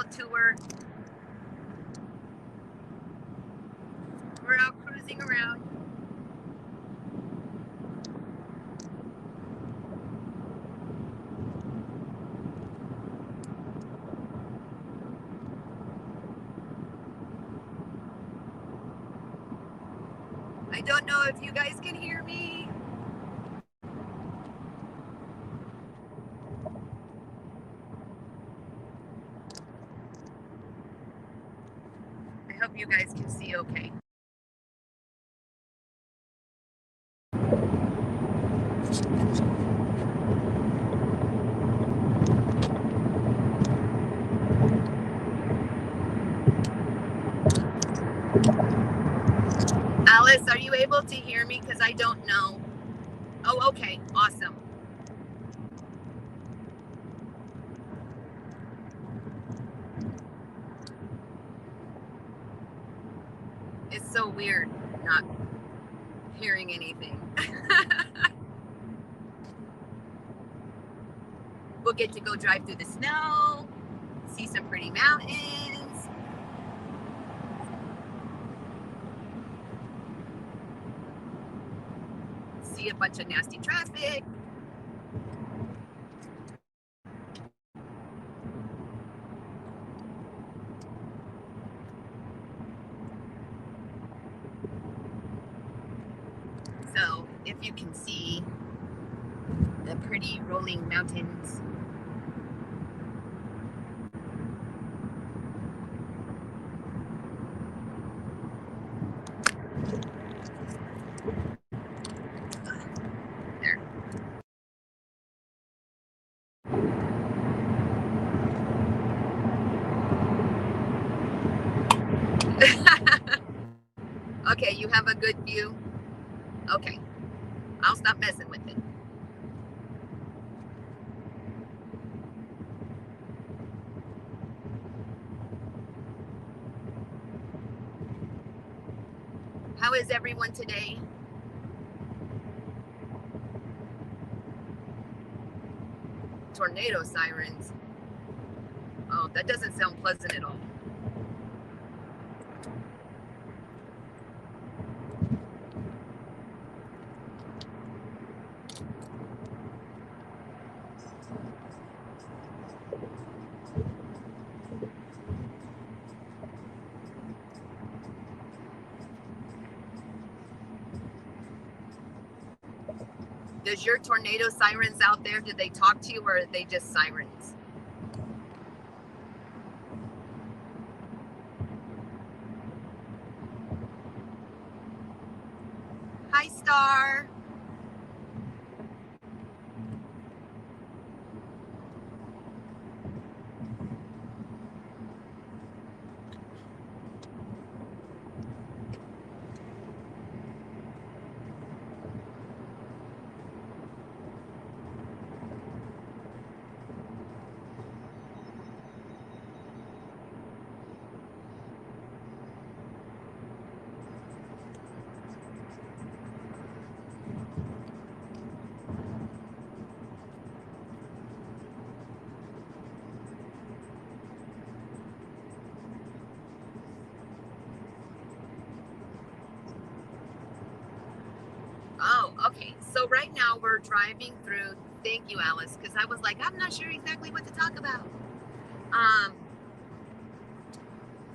little tour. We're out cruising around. I don't know if you guys can hear me. I hope you guys can see okay. Alice, are you able to hear me? Because I don't know. Oh, okay. Awesome. It's so weird not hearing anything. We'll get to go drive through the snow, see some pretty mountains. See a bunch of nasty traffic. So if you can see the pretty rolling mountains. There. Okay, you have a good view? Okay, I'll stop messing with it. How is everyone today? Tornado sirens. Oh, that doesn't sound pleasant at all. Does your tornado sirens out there, do they talk to you or are they just sirens? Hi, Star. Oh, okay. So right now we're driving through, thank you, Alice, because I was like, I'm not sure exactly what to talk about.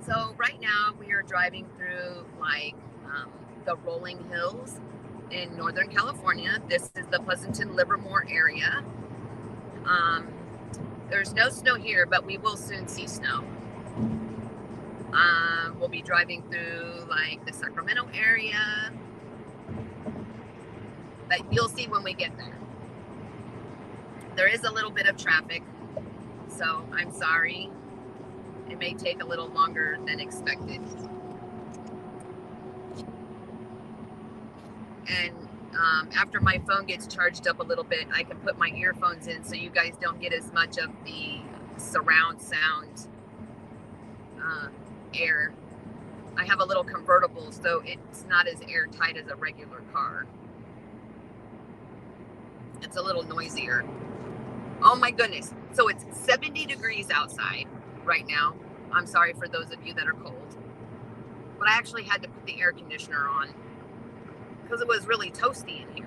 So right now we are driving through like the rolling hills in Northern California. This is the Pleasanton Livermore area. There's no snow here, but we will soon see snow. We'll be driving through like the Sacramento area, but you'll see when we get there. There is a little bit of traffic, so I'm sorry. It may take a little longer than expected. And after my phone gets charged up a little bit, I can put my earphones in so you guys don't get as much of the surround sound air. I have a little convertible, so it's not as airtight as a regular car. It's a little noisier. Oh my goodness. So it's 70 degrees outside right now. I'm sorry for those of you that are cold. But I actually had to put the air conditioner on because it was really toasty in here.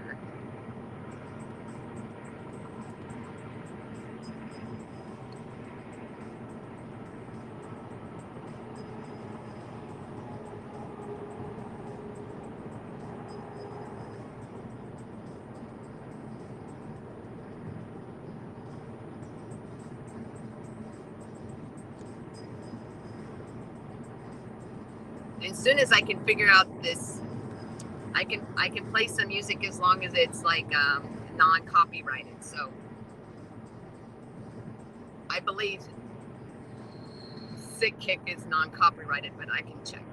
As soon as I can figure out this, I can play some music as long as it's like non-copyrighted. So I believe Sick Kick is non-copyrighted, but I can check.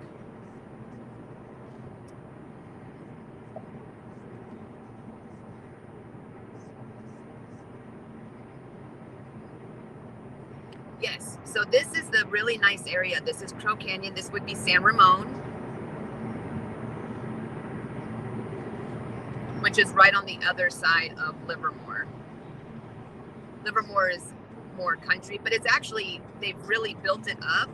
Yes, so this is the really nice area. This is Crow Canyon. This would be San Ramon, which is right on the other side of Livermore. Livermore is more country, but it's actually, they've really built it up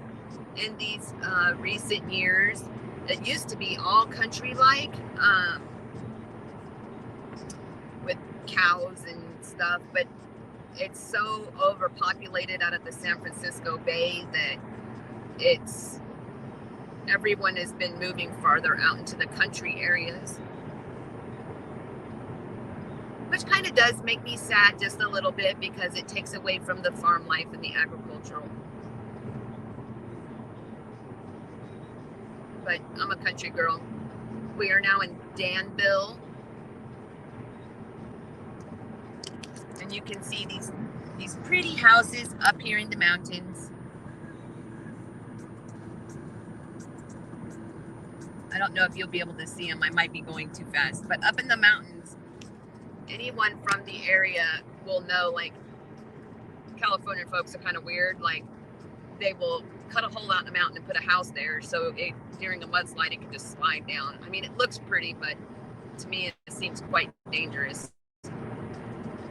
in these recent years. It used to be all country-like, with cows and stuff, but it's so overpopulated out of the San Francisco Bay that everyone has been moving farther out into the country areas, which kind of does make me sad just a little bit because it takes away from the farm life and the agricultural. But I'm a country girl. We are now in Danville, and you can see these pretty houses up here in the mountains. I don't know if you'll be able to see them. I might be going too fast, but up in the mountains, anyone from the area will know, like, California folks are kind of weird. Like, they will cut a hole out in the mountain and put a house there, so during a mudslide it can just slide down. I mean, it looks pretty, but to me it seems quite dangerous,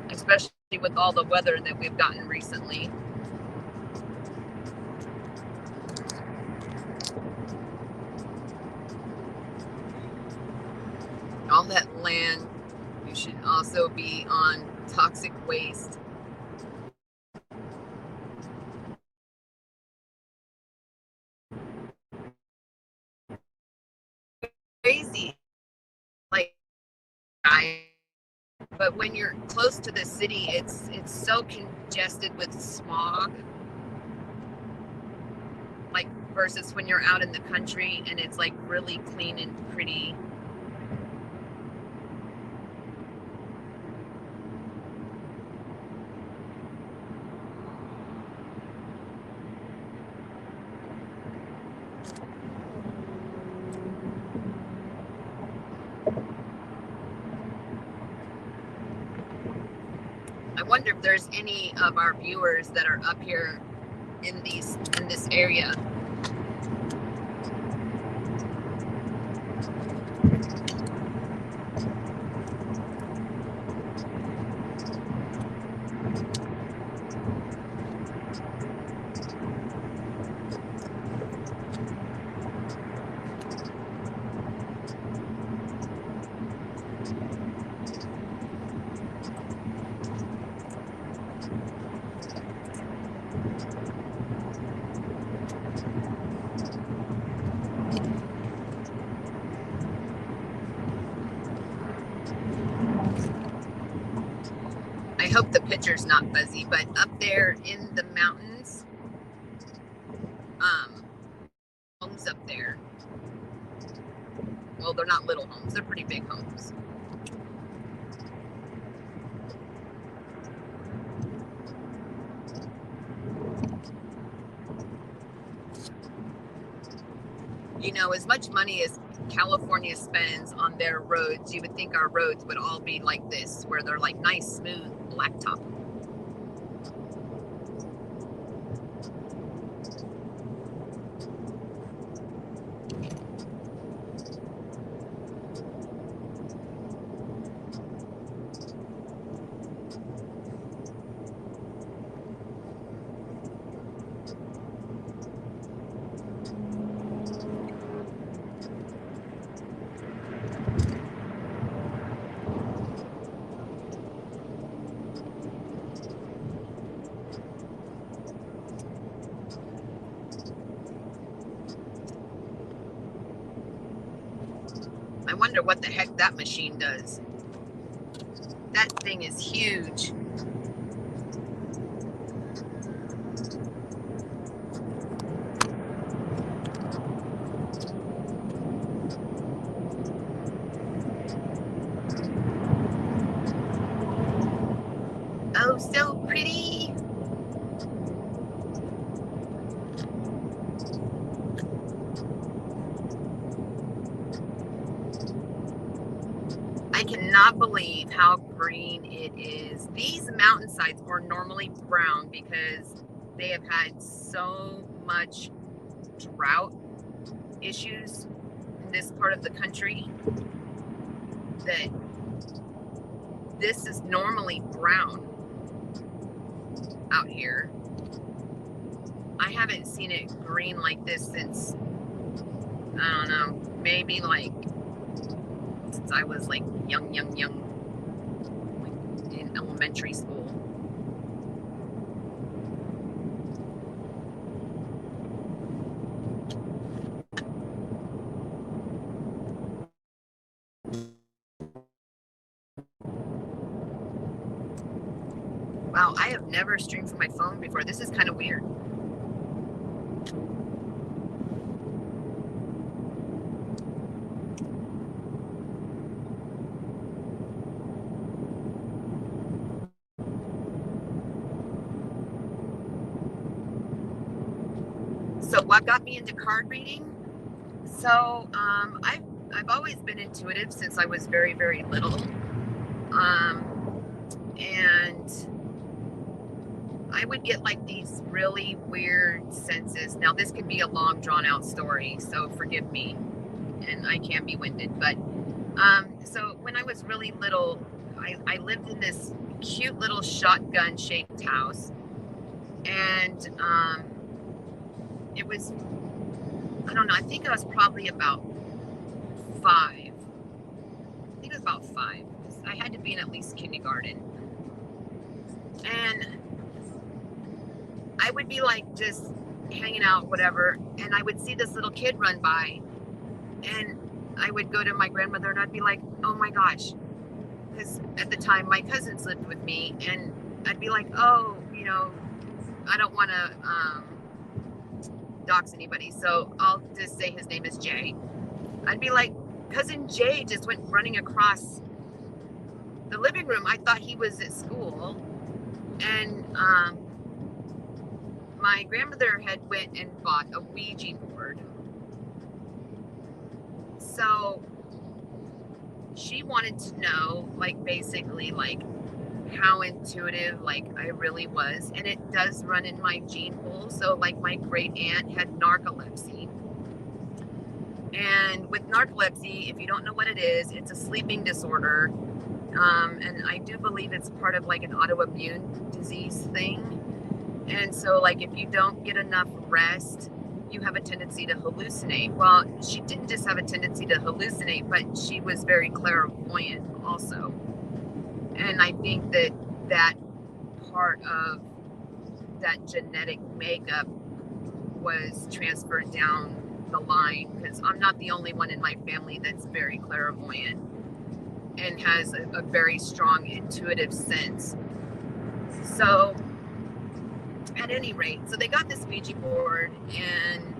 especially with all the weather that we've gotten recently. All that land, you should also be on toxic waste. Crazy, like, but when you're close to the city, it's so congested with smog, like, versus when you're out in the country and it's like really clean and pretty. I wonder if there's any of our viewers that are up here in this area. I hope the picture's not fuzzy, but up there in the mountains, homes up there. Well, they're not little homes, they're pretty big homes. You know, as much money as California spends on their roads, you would think our roads would all be like this, where they're like nice, smooth, blacktop. I wonder what the heck that machine does. That thing is huge. Oh, so pretty. I cannot believe how green it is. These mountainsides are normally brown because they have had so much drought issues in this part of the country that this is normally brown out here. I haven't seen it green like this since, I don't know, maybe like since I was like young, like in elementary school. Wow, I have never streamed from my phone before. This is kind of weird. So what got me into card reading? So I've always been intuitive since I was very, very little. And I would get like these really weird senses. Now this could be a long drawn out story, so forgive me, and I can be winded, but so when I was really little, I lived in this cute little shotgun shaped house, and it was, I don't know, I think I was probably about 5. I think it was about 5. I had to be in at least kindergarten. And I would be like just hanging out, whatever, and I would see this little kid run by, and I would go to my grandmother and I'd be like, oh my gosh, because at the time my cousins lived with me, and I'd be like, oh, you know, I don't want to dox anybody, so I'll just say his name is Jay. I'd be like, cousin Jay just went running across the living room. I thought he was at school, and my grandmother had went and bought a Ouija board. So she wanted to know, like, basically, like, how intuitive, like, I really was. And it does run in my gene pool. So, like, my great aunt had narcolepsy. And with narcolepsy, if you don't know what it is, it's a sleeping disorder. And I do believe it's part of, like, an autoimmune disease thing. And so, like, if you don't get enough rest, you have a tendency to hallucinate. Well, she didn't just have a tendency to hallucinate, but she was very clairvoyant also. And I think that that part of that genetic makeup was transferred down the line, because I'm not the only one in my family that's very clairvoyant and has a very strong intuitive sense. So at any rate, so they got this Ouija board, and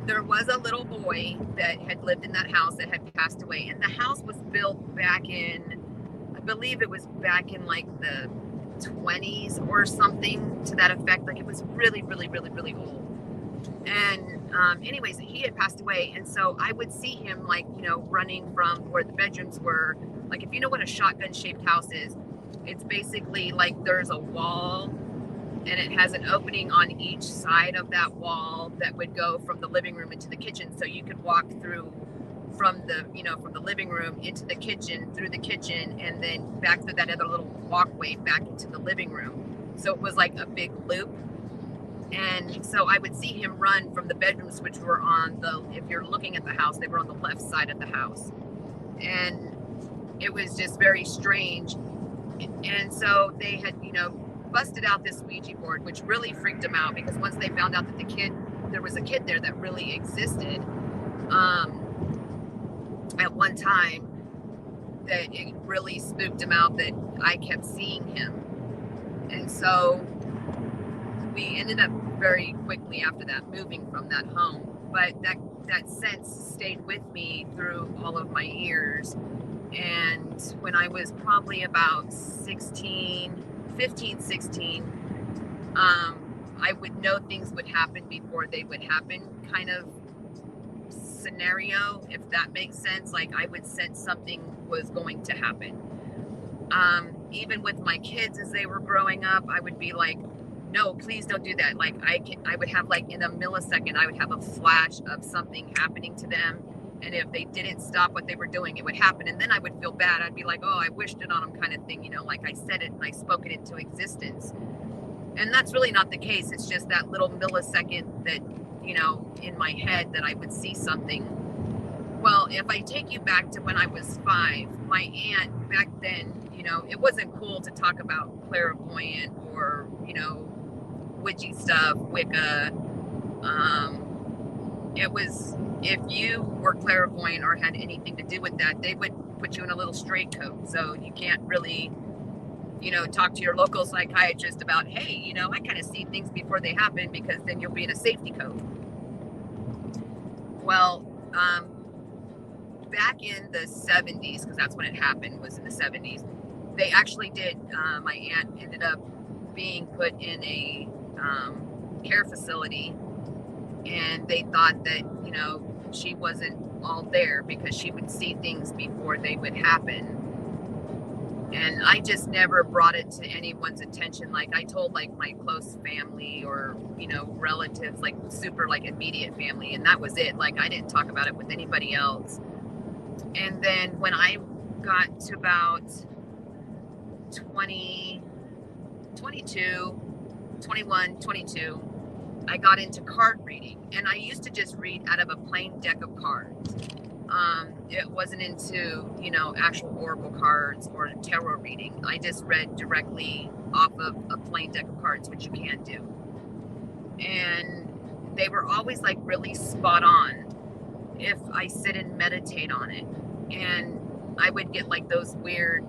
there was a little boy that had lived in that house that had passed away. And the house was built back in, I believe it was back in like the 20s or something to that effect. Like, it was really, really, really, really old. And anyways, he had passed away. And so I would see him, like, you know, running from where the bedrooms were. Like, if you know what a shotgun shaped house is, it's basically like there's a wall, and it has an opening on each side of that wall that would go from the living room into the kitchen. So you could walk through from the, you know, from the living room into the kitchen, through the kitchen, and then back through that other little walkway back into the living room. So it was like a big loop. And so I would see him run from the bedrooms, which were on the, if you're looking at the house, they were on the left side of the house. And it was just very strange. And so they had, you know, busted out this Ouija board, which really freaked them out, because once they found out that there was a kid there that really existed, at one time that it really spooked him out that I kept seeing him. And so we ended up very quickly after that moving from that home. But that sense stayed with me through all of my years. And when I was probably about 15, 16, I would know things would happen before they would happen, kind of scenario, if that makes sense. Like I would sense something was going to happen. Even with my kids as they were growing up, I would be like, no, please don't do that. Like I would have like in a millisecond, I would have a flash of something happening to them. And if they didn't stop what they were doing, it would happen. And then I would feel bad. I'd be like, oh, I wished it on them kind of thing. You know, like I said it and I spoke it into existence. And that's really not the case. It's just that little millisecond that, you know, in my head that I would see something. Well, if I take you back to when I was 5, my aunt back then, you know, it wasn't cool to talk about clairvoyant or, you know, witchy stuff, Wicca. It was, if you were clairvoyant or had anything to do with that, they would put you in a little straitcoat. So you can't really, you know, talk to your local psychiatrist about, hey, you know, I kind of see things before they happen, because then you'll be in a safety coat. Well, back in the 70s, because that's when it happened, was in the 70s, they actually did, my aunt ended up being put in a care facility, and they thought that, you know, she wasn't all there because she would see things before they would happen. And I just never brought it to anyone's attention. Like I told like my close family or, you know, relatives, like super like immediate family, and that was it. Like I didn't talk about it with anybody else. And then when I got to about 20, 22, 21, 22, I got into card reading, and I used to just read out of a plain deck of cards. It wasn't into, you know, actual oracle cards or tarot reading. I just read directly off of a plain deck of cards, which you can do. And they were always like really spot on if I sit and meditate on it. And I would get like those weird,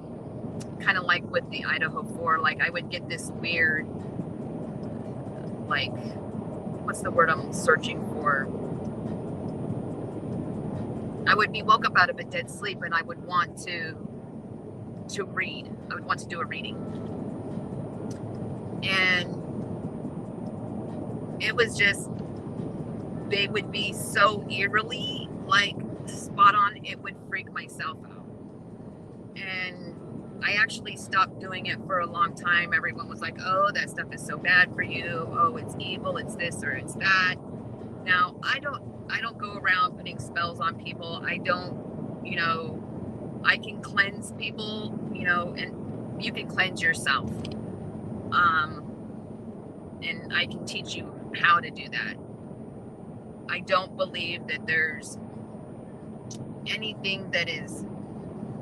kind of like with the Idaho 4, like I would get this weird, like, what's the word I'm searching for? I would be woke up out of a dead sleep, and I would want to read. I would want to do a reading. And it was just, they would be so eerily like spot on, it would freak myself out. And I actually stopped doing it for a long time. Everyone was like, oh, that stuff is so bad for you. Oh, it's evil, it's this or it's that. Now, I don't go around putting spells on people. I don't, you know, I can cleanse people, you know, and you can cleanse yourself. And I can teach you how to do that. I don't believe that there's anything that is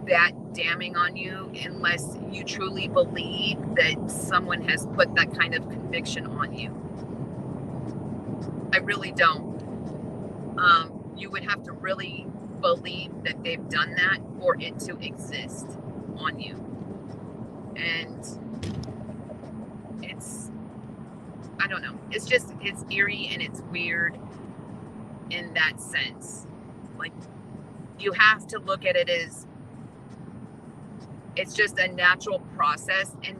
that damning on you unless you truly believe that someone has put that kind of conviction on you. I really don't. You would have to really believe that they've done that for it to exist on you. And it's, I don't know. It's just, it's eerie and it's weird in that sense. Like, you have to look at it as, it's just a natural process. And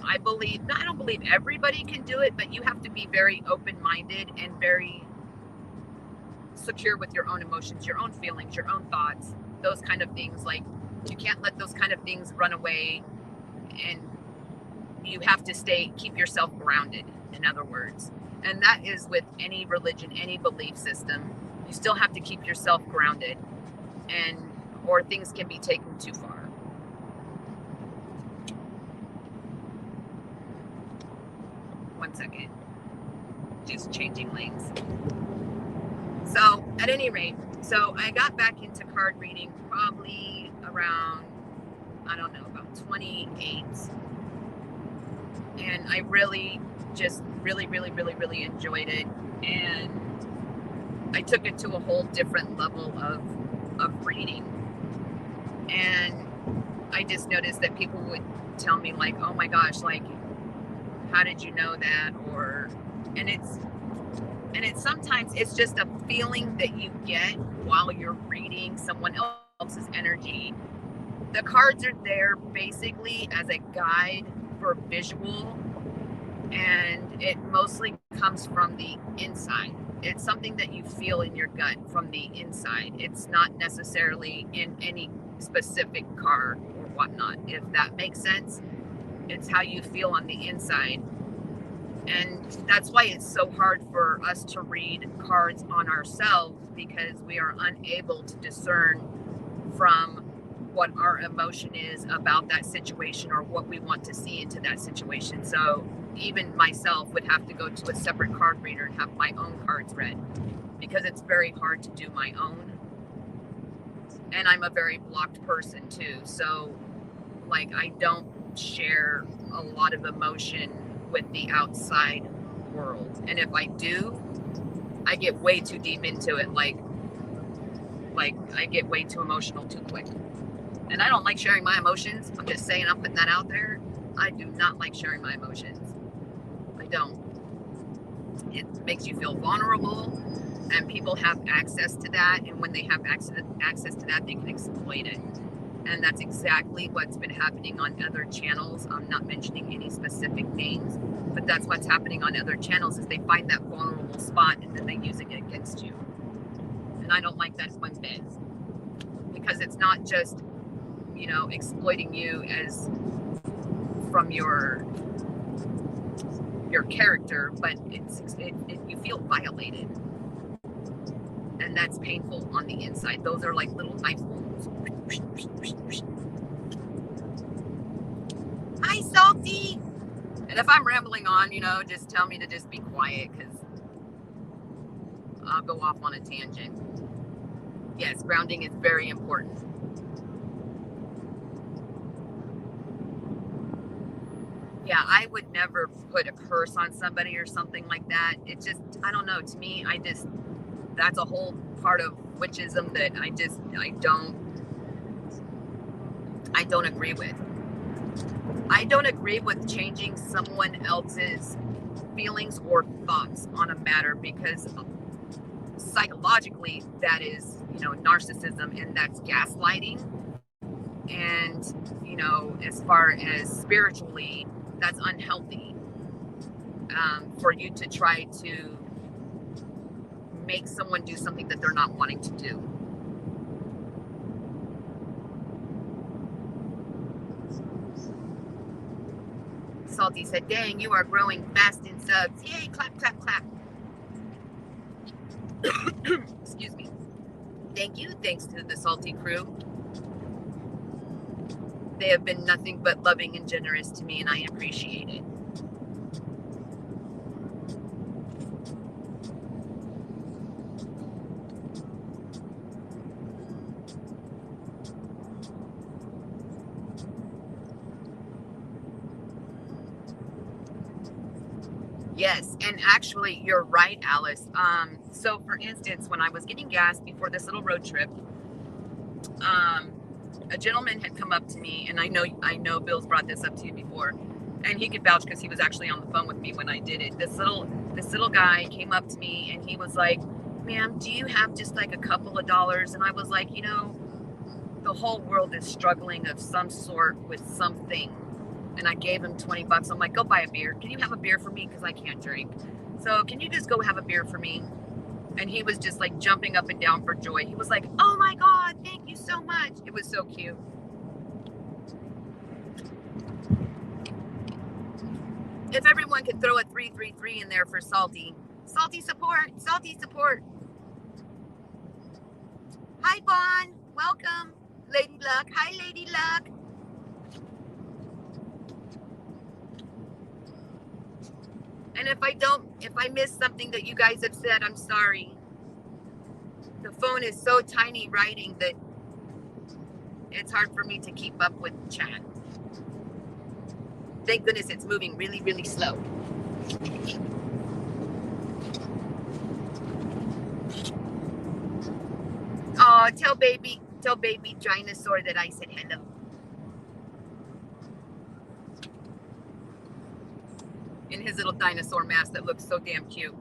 I don't believe everybody can do it, but you have to be very open-minded and very secure with your own emotions, your own feelings, your own thoughts, those kind of things. Like, you can't let those kind of things run away, and you have to keep yourself grounded, in other words. And that is with any religion, any belief system. You still have to keep yourself grounded, or things can be taken too far. One second. Just changing lanes. So, at any rate, so I got back into card reading probably around, I don't know, about 28. And I really just really enjoyed it. And I took it to a whole different level of reading. And I just noticed that people would tell me like, oh my gosh, like, how did you know that? And it's sometimes it's just a feeling that you get while you're reading someone else's energy. The cards are there basically as a guide for visual, and it mostly comes from the inside. It's something that you feel in your gut from the inside. It's not necessarily in any specific card or whatnot, if that makes sense. It's how you feel on the inside. And that's why it's so hard for us to read cards on ourselves, because we are unable to discern from what our emotion is about that situation or what we want to see into that situation. So even myself would have to go to a separate card reader and have my own cards read, because it's very hard to do my own. And I'm a very blocked person too. So like, I don't share a lot of emotion with the outside world. And if I do, I get way too deep into it. Like I get way too emotional too quick. And I don't like sharing my emotions. I'm just saying, I'm putting that out there. I do not like sharing my emotions. I don't. It makes you feel vulnerable, and people have access to that. And when they have access to that, they can exploit it. And that's exactly what's been happening on other channels. I'm not mentioning any specific names, but that's what's happening on other channels, is they find that vulnerable spot and then they use it against you. And I don't like that one bit, because it's not just, exploiting you as from your character, but you feel violated. And that's painful on the inside. Those are like little knife wounds. Hi, Salty. And if I'm rambling on, just tell me to just be quiet, because I'll go off on a tangent. Yes, grounding is very important. Yeah, I would never put a curse on somebody or something like that. It just, I don't know. To me, that's a whole part of witchism that I don't agree with. I don't agree with changing someone else's feelings or thoughts on a matter, because psychologically that is, narcissism, and that's gaslighting. And, as far as spiritually, that's unhealthy. For you to try to make someone do something that they're not wanting to do. Salty said, dang, you are growing fast in subs. Yay, clap, clap, clap. Excuse me. Thank you. Thanks to the Salty crew. They have been nothing but loving and generous to me, and I appreciate it. Yes, and actually, you're right, Alice. So for instance, when I was getting gas before this little road trip, a gentleman had come up to me, and I know Bill's brought this up to you before, and he could vouch because he was actually on the phone with me when I did it. This little guy came up to me, and he was like, ma'am, do you have just like a couple of dollars? And I was like, the whole world is struggling of some sort with something. And I gave him $20. I'm like, go buy a beer. Can you have a beer for me? Because I can't drink. So can you just go have a beer for me? And he was just like jumping up and down for joy. He was like, oh my God, thank you so much. It was so cute. If everyone could throw a 333 in there for Salty. Salty support. Salty support. Hi, Bon. Welcome. Lady Luck. Hi, Lady Luck. And if I miss something that you guys have said, I'm sorry. The phone is so tiny writing that it's hard for me to keep up with chat. Thank goodness it's moving really, really slow. Oh, tell baby Tell baby dinosaur that I said hello. In his little dinosaur mask that looks so damn cute.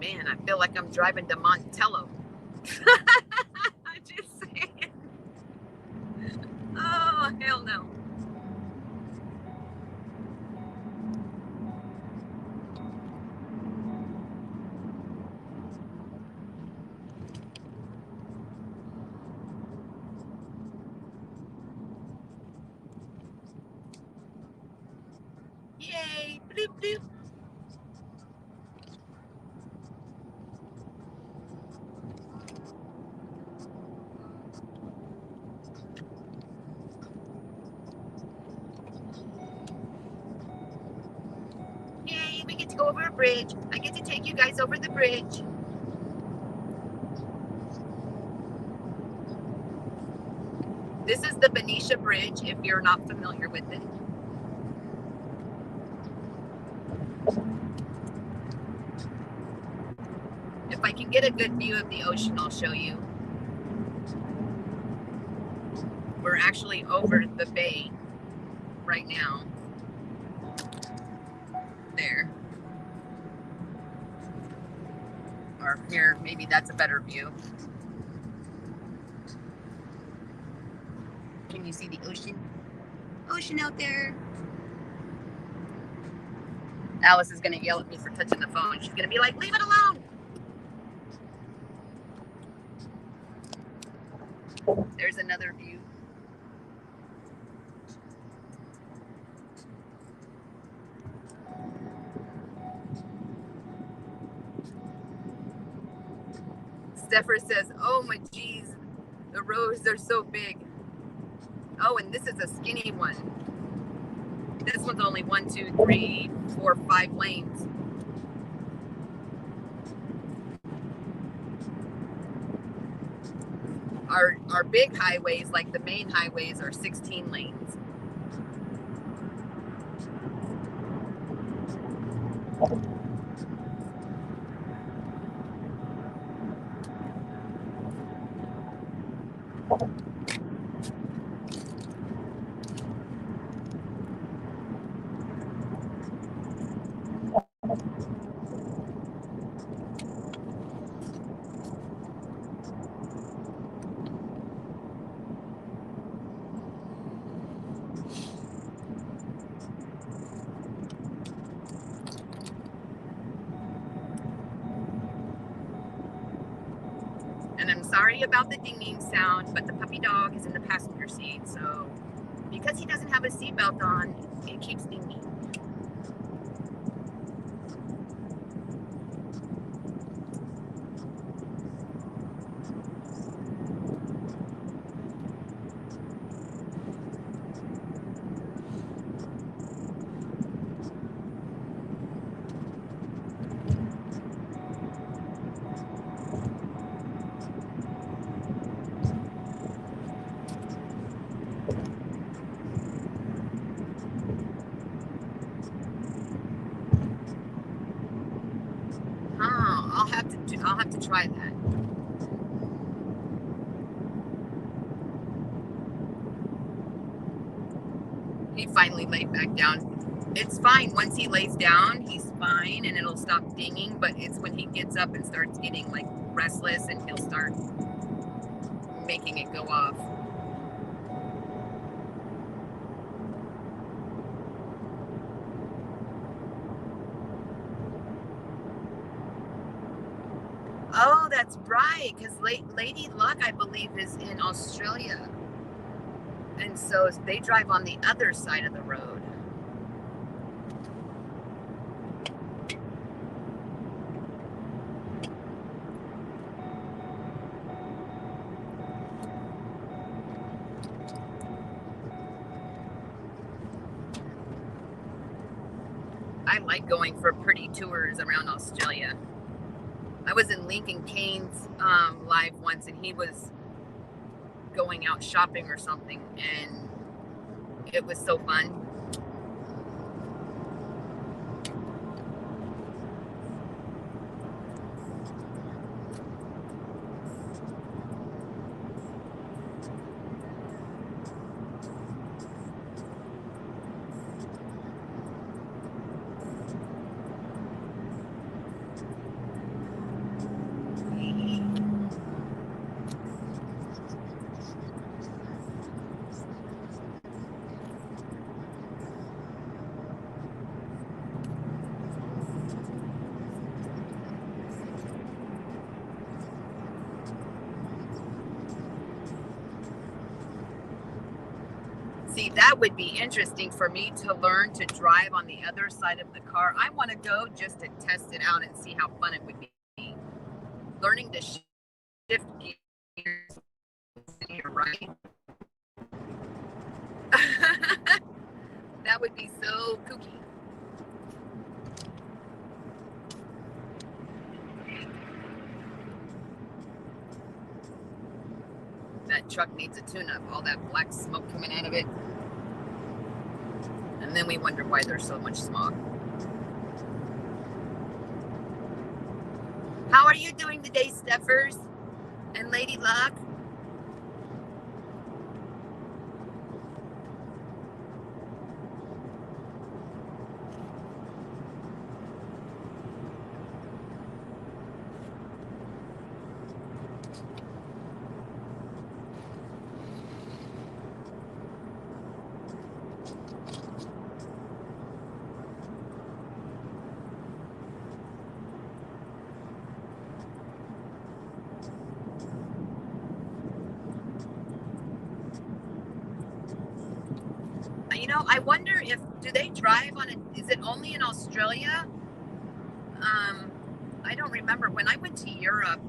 Man, I feel like I'm driving to Montello. Just saying. Oh, hell no. Yay, bloop, bloop. Yay, we get to go over a bridge. I get to take you guys over the bridge. This is the Benicia Bridge, if you're not familiar with it. If I can get a good view of the ocean, I'll show you. We're actually over the bay right now. There. Or here, maybe that's a better view. Can you see the ocean? Ocean out there. Alice is going to yell at me for touching the phone. She's going to be like, leave it alone. There's another view. Stepher says, oh my geez, the roads are so big. Oh, and this is a skinny one. This one's only 1, 2, 3, 4, 5 lanes. Our big highways, like the main highways, are 16 lanes. And I'm sorry about the dinging sound, but the puppy dog is in the passenger seat, so because he doesn't have a seatbelt on, it keeps dinging. I'll have to try that. He finally laid back down. It's fine. Once he lays down, he's fine and it'll stop dinging, but it's when he gets up and starts getting like restless and he'll start making it go off. Oh, that's right, because Lady Luck, I believe, is in Australia. And so they drive on the other side of the road. I like going for pretty tours around Australia. I was in Lincoln Kane's live once, and he was going out shopping or something, and it was so fun. See, that would be interesting for me to learn to drive on the other side of the car. I want to go just to test it out and see how fun it would be. Learning to shift gears, right? That would be so kooky. That truck needs a tune-up. All that black smoke coming out of it. And then we wonder why there's so much smog. How are you doing today, Steffers and Lady Luck? You know, I wonder if, do they drive on it? Is it only in Australia? I don't remember. When I went to Europe,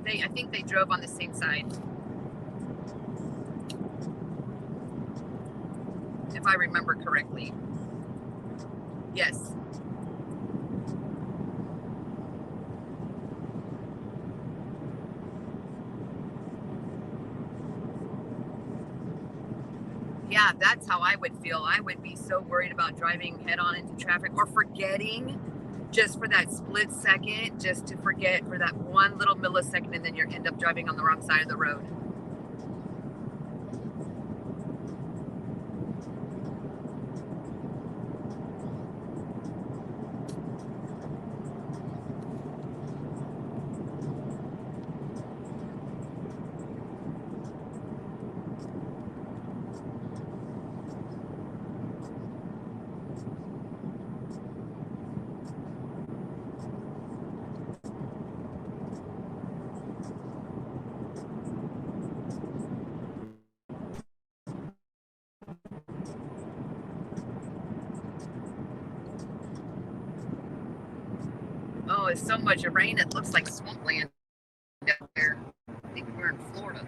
I think they drove on the same side. If I remember correctly. Yes. Yeah, that's how I would feel. I would be so worried about driving head on into traffic or forgetting just for that split second, just to forget for that one little millisecond, and then you end up driving on the wrong side of the road. Oh, it's so much rain, it looks like swampland out there. I think we're in Florida.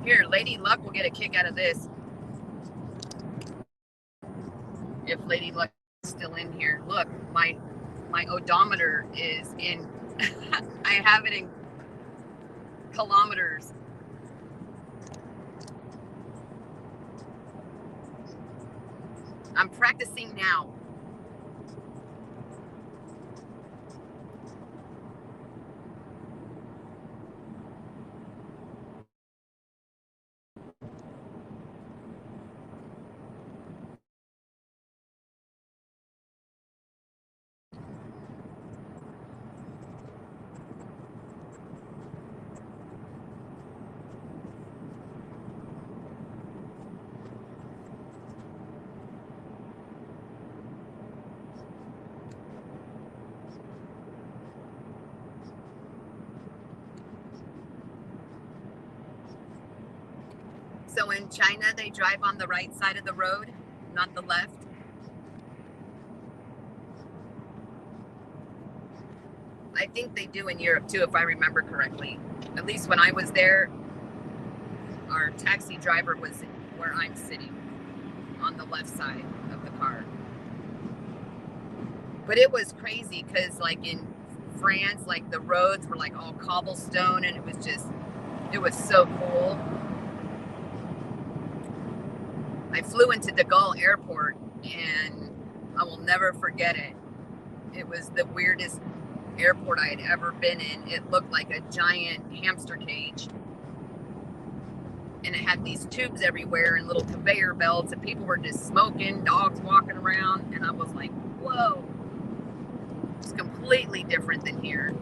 Here, Lady Luck will get a kick out of this. If Lady Luck is still in here. Look, my odometer is in, I have it in kilometers. I'm practicing now. So in China, they drive on the right side of the road, not the left. I think they do in Europe too, if I remember correctly. At least when I was there, our taxi driver was where I'm sitting, on the left side of the car. But it was crazy because, like, in France, like, the roads were like all cobblestone, and it was so cool. I flew into De Gaulle Airport, and I will never forget it. It was the weirdest airport I had ever been in. It looked like a giant hamster cage, and it had these tubes everywhere and little conveyor belts, and people were just smoking, dogs walking around, and I was like, whoa, it's completely different than here.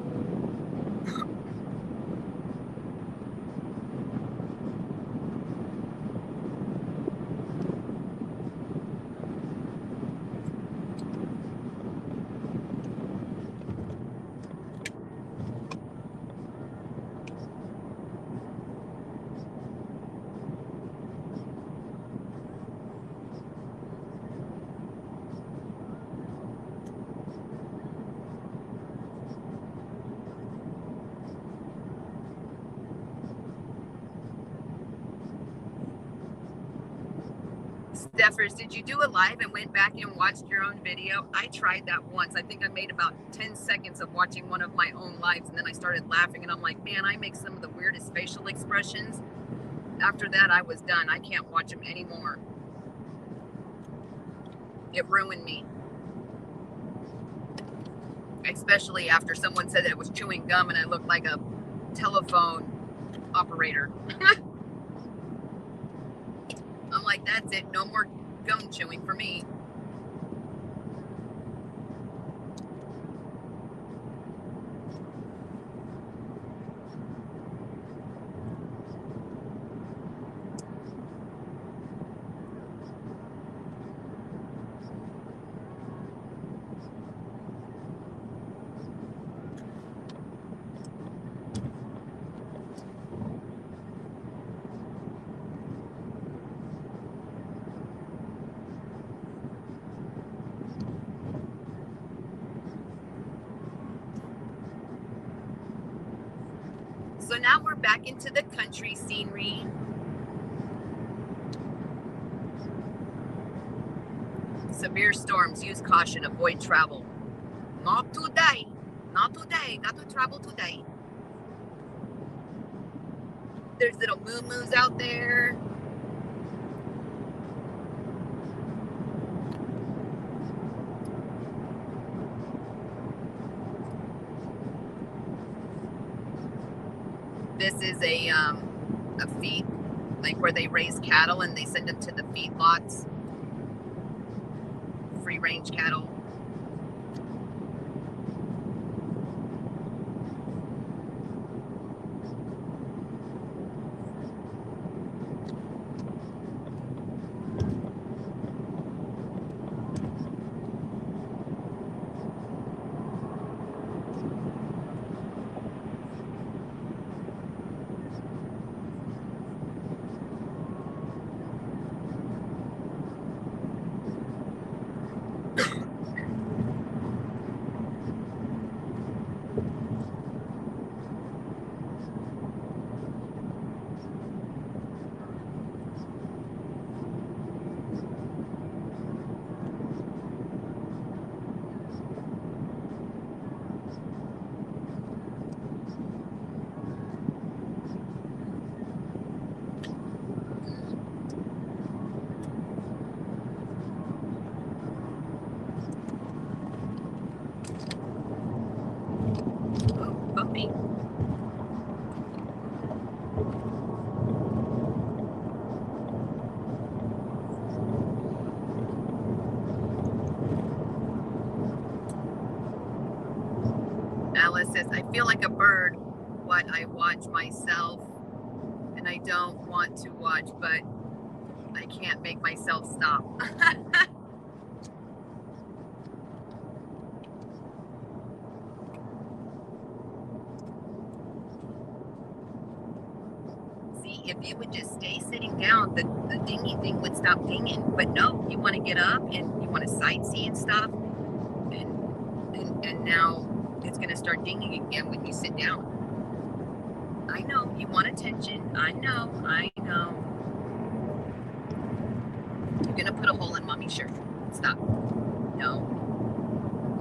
Steffers, did you do a live and went back and watched your own video? I tried that once. I think I made about 10 seconds of watching one of my own lives, and then I started laughing, and I'm like, man, I make some of the weirdest facial expressions. After that, I was done. I can't watch them anymore. It ruined me. Especially after someone said that it was chewing gum and I looked like a telephone operator. I'm like, that's it. No more gum chewing for me. So now we're back into the country scenery. Severe storms, use caution, avoid travel. Not today. Not today. Got to travel today. There's little moo-moos out there. This is a feed, like where they raise cattle and they send them to the feedlots. Free range cattle. Bumpy. Alice says, I feel like a bird what I watch myself, and I don't want to watch, but I can't make myself stop. See, if you would just stay sitting down, the dingy thing would stop dinging. But no, you want to get up and you want to sightsee and stuff. And now it's going to start dinging again when you sit down. I know, you want attention. I know. You're going to put a hole in mommy's shirt. Stop. No.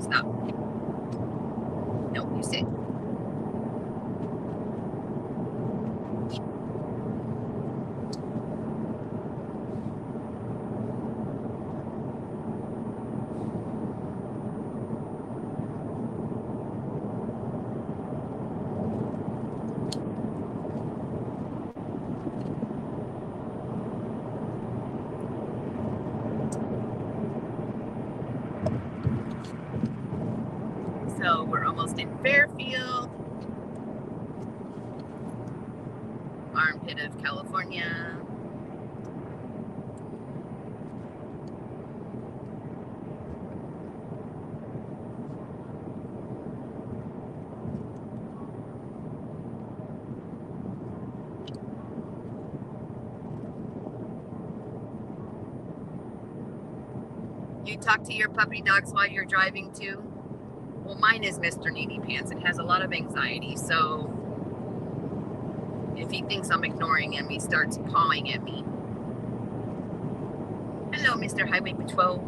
Stop. No, you sit. So we're almost in Fairfield, armpit of California. You talk to your puppy dogs while you're driving too? Well, mine is Mr. Needy Pants and has a lot of anxiety, so if he thinks I'm ignoring him, he starts pawing at me. Hello, Mr. Highway Patrol.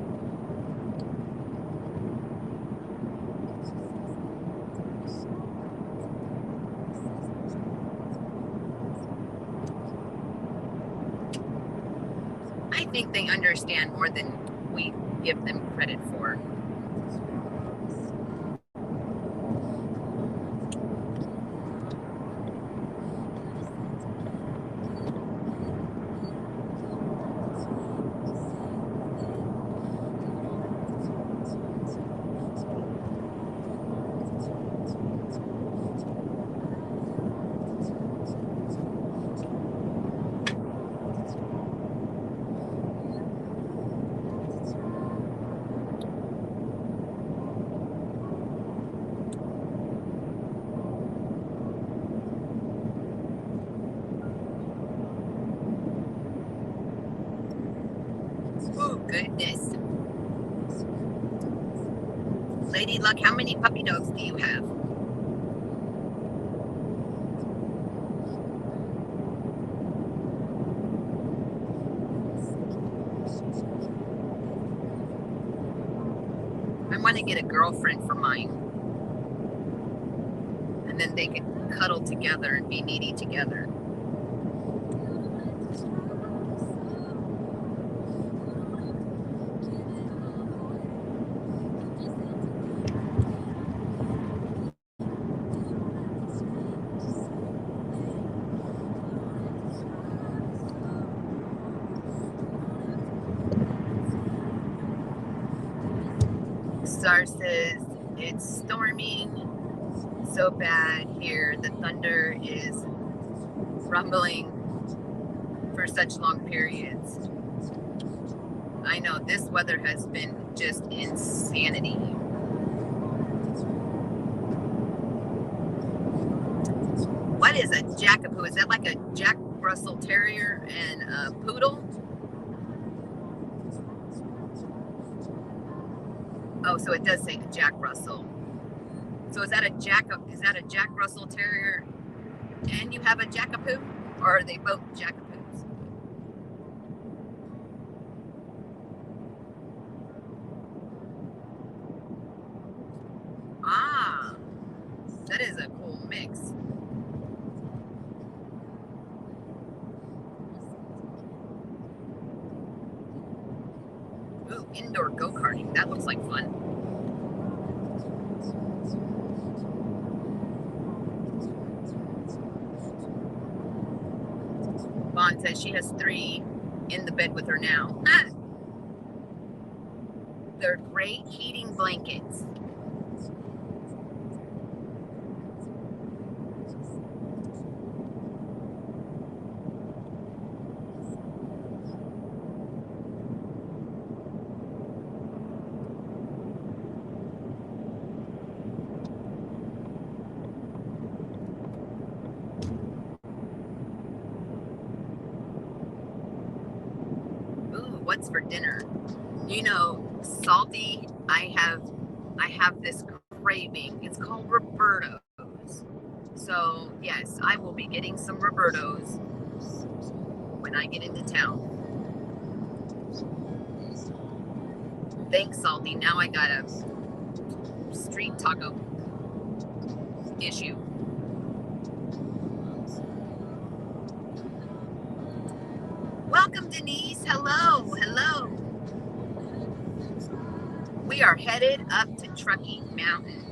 I think they understand more than we give them credit for. Oh, goodness. Lady Luck, how many puppy dogs do you have? I want to get a girlfriend for mine. And then they can cuddle together and be needy together. Star says it's storming so bad here. The thunder is rumbling for such long periods. I know this weather has been just insanity. What is a jackapoo? Is that like a Jack Russell Terrier and a poodle? Oh, so it does say Jack Russell. So is that a Jack Russell Terrier and you have a jackapoo? Or are they both jackapoos? Ah, that is a cool mix. Ooh, indoor go-karting. That looks like fun. Vaughn says she has 3 in the bed with her now. They're great heating blankets. what's for dinner. You know, salty, I have this craving. It's called Roberto's. So yes, I will be getting some Roberto's when I get into town. Thanks, Salty. Now I got a street taco issue. Welcome, Denise. Hello, hello. We are headed up to Truckee Mountains.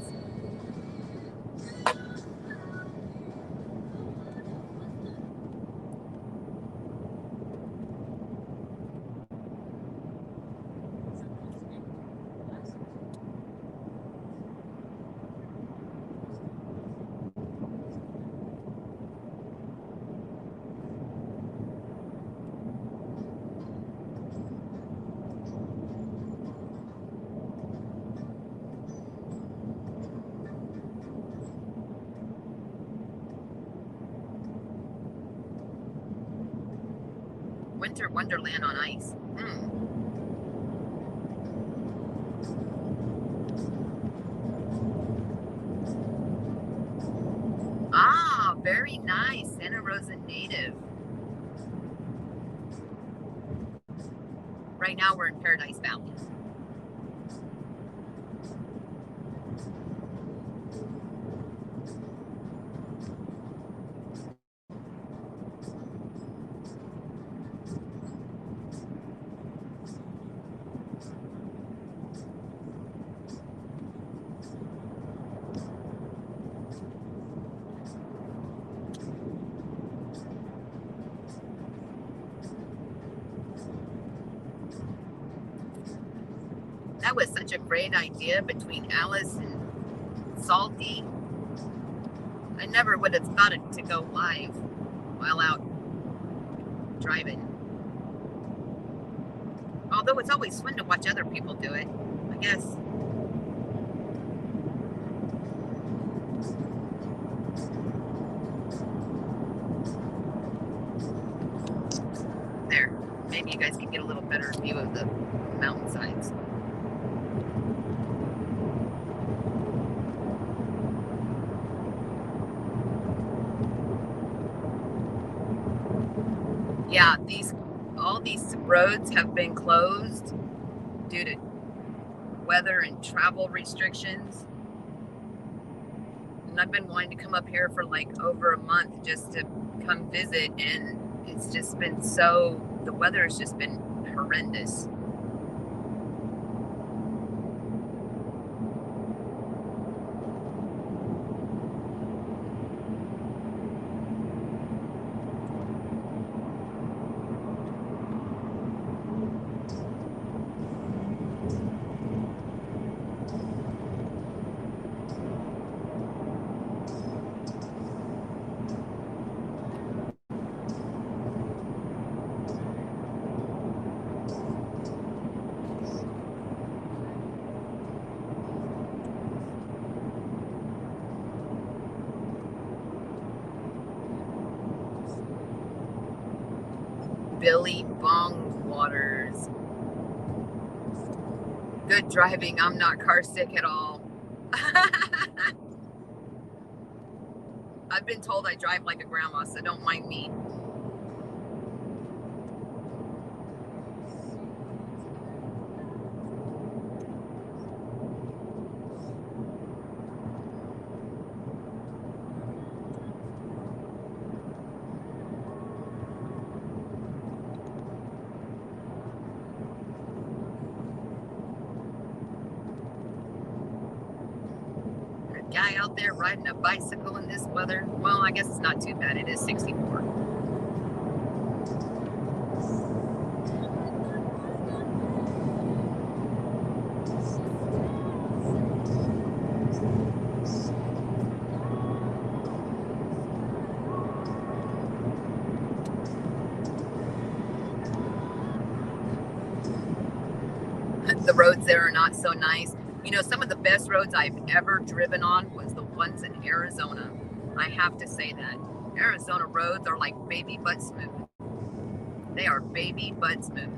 Winter Wonderland on ice. Ah, very nice. Santa Rosa native. Right now we're in Paradise Valley. That was such a great idea between Alice and Salty. I never would have thought it to go live while out driving. Although it's always fun to watch other people do it, I guess. There, maybe you guys can get a little better view of the mountainsides. Yeah, all these roads have been closed due to weather and travel restrictions. And I've been wanting to come up here for like over a month just to come visit, and it's just been the weather has just been horrendous. Billy Bong Waters. Good driving. I'm not car sick at all. I've been told I drive like a grandma, so don't mind me. Guy out there riding a bicycle in this weather. Well, I guess it's not too bad. It is 64. The roads there are not so nice. You know, some of the best roads I've ever driven on was the ones in Arizona. I have to say that. Arizona roads are like baby butt smooth. They are baby butt smooth.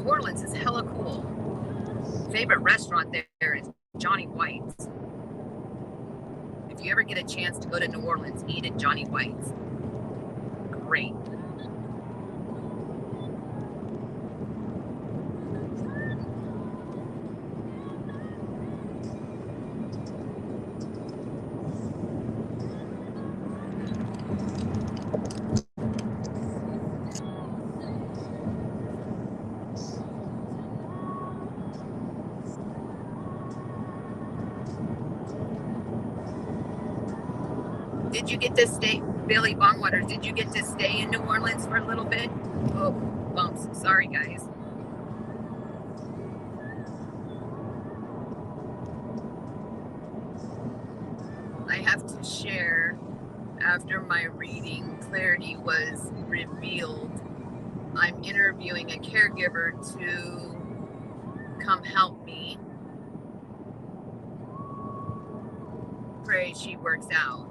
New Orleans is hella cool. Favorite restaurant there is Johnny White's. If you ever get a chance to go to New Orleans, eat at Johnny White's. Great. Did you get to stay, Billy Bongwaters, did you get to stay in New Orleans for a little bit? Oh, bumps. Sorry, guys. I have to share, after my reading clarity was revealed, I'm interviewing a caregiver to come help me. Pray she works out.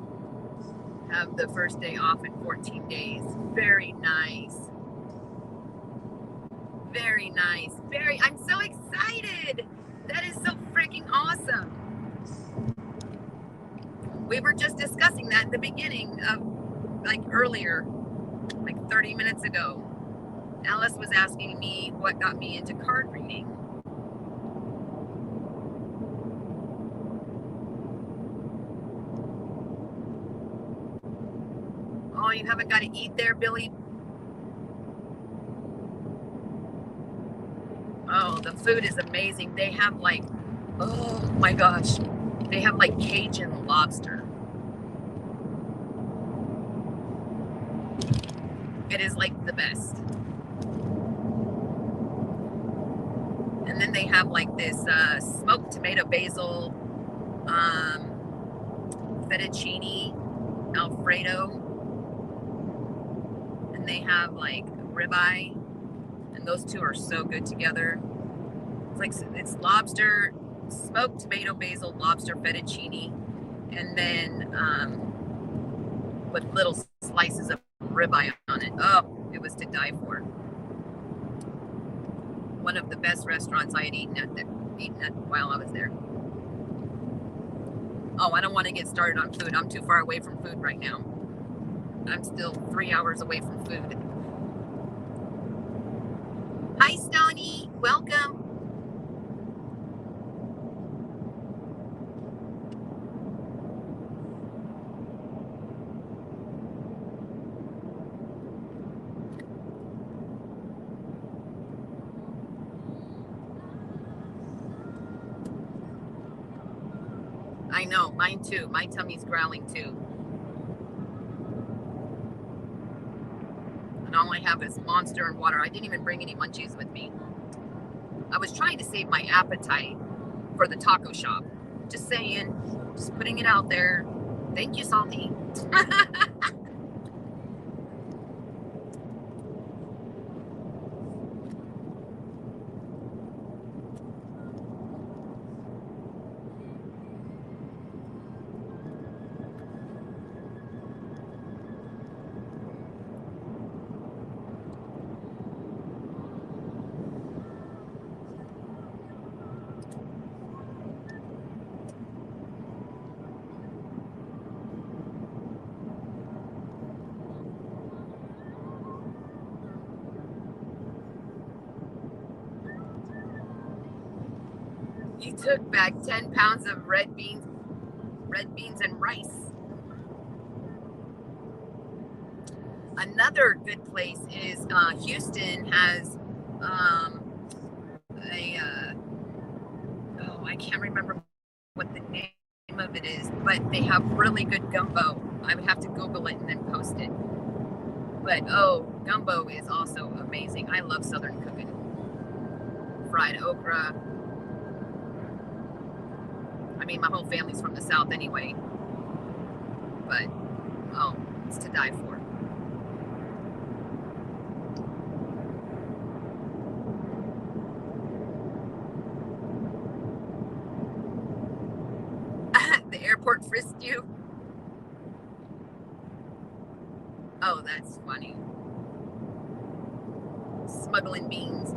Have the first day off in 14 days. Very nice. Very nice. I'm so excited. That is so freaking awesome. We were just discussing that in the beginning of, like, earlier, like 30 minutes ago. Alice was asking me what got me into card reading. Oh, you haven't got to eat there, Billy? Oh, the food is amazing. They have, like, oh my gosh, they have like Cajun lobster. It is like the best. And then they have like this smoked tomato basil fettuccine Alfredo. And they have like ribeye. And those two are so good together. It's lobster, smoked tomato basil, lobster fettuccine, and then with little slices of ribeye on it. Oh, it was to die for. One of the best restaurants I had eaten at while I was there. Oh, I don't want to get started on food. I'm too far away from food right now. I'm still 3 hours away from food. Hi, Stony. Welcome. I know, mine too. My tummy's growling too. And all I have is Monster and water. I didn't even bring any munchies with me. I was trying to save my appetite for the taco shop. Just saying, just putting it out there. Thank you, Salty. You took back 10 pounds of red beans and rice. Another good place is Houston has I can't remember what the name of it is, but they have really good gumbo. I would have to Google it and then post it. But gumbo is also amazing. I love Southern cooking. Fried okra. I mean, my whole family's from the South anyway. But, it's to die for. The airport frisked you? Oh, that's funny. Smuggling beans.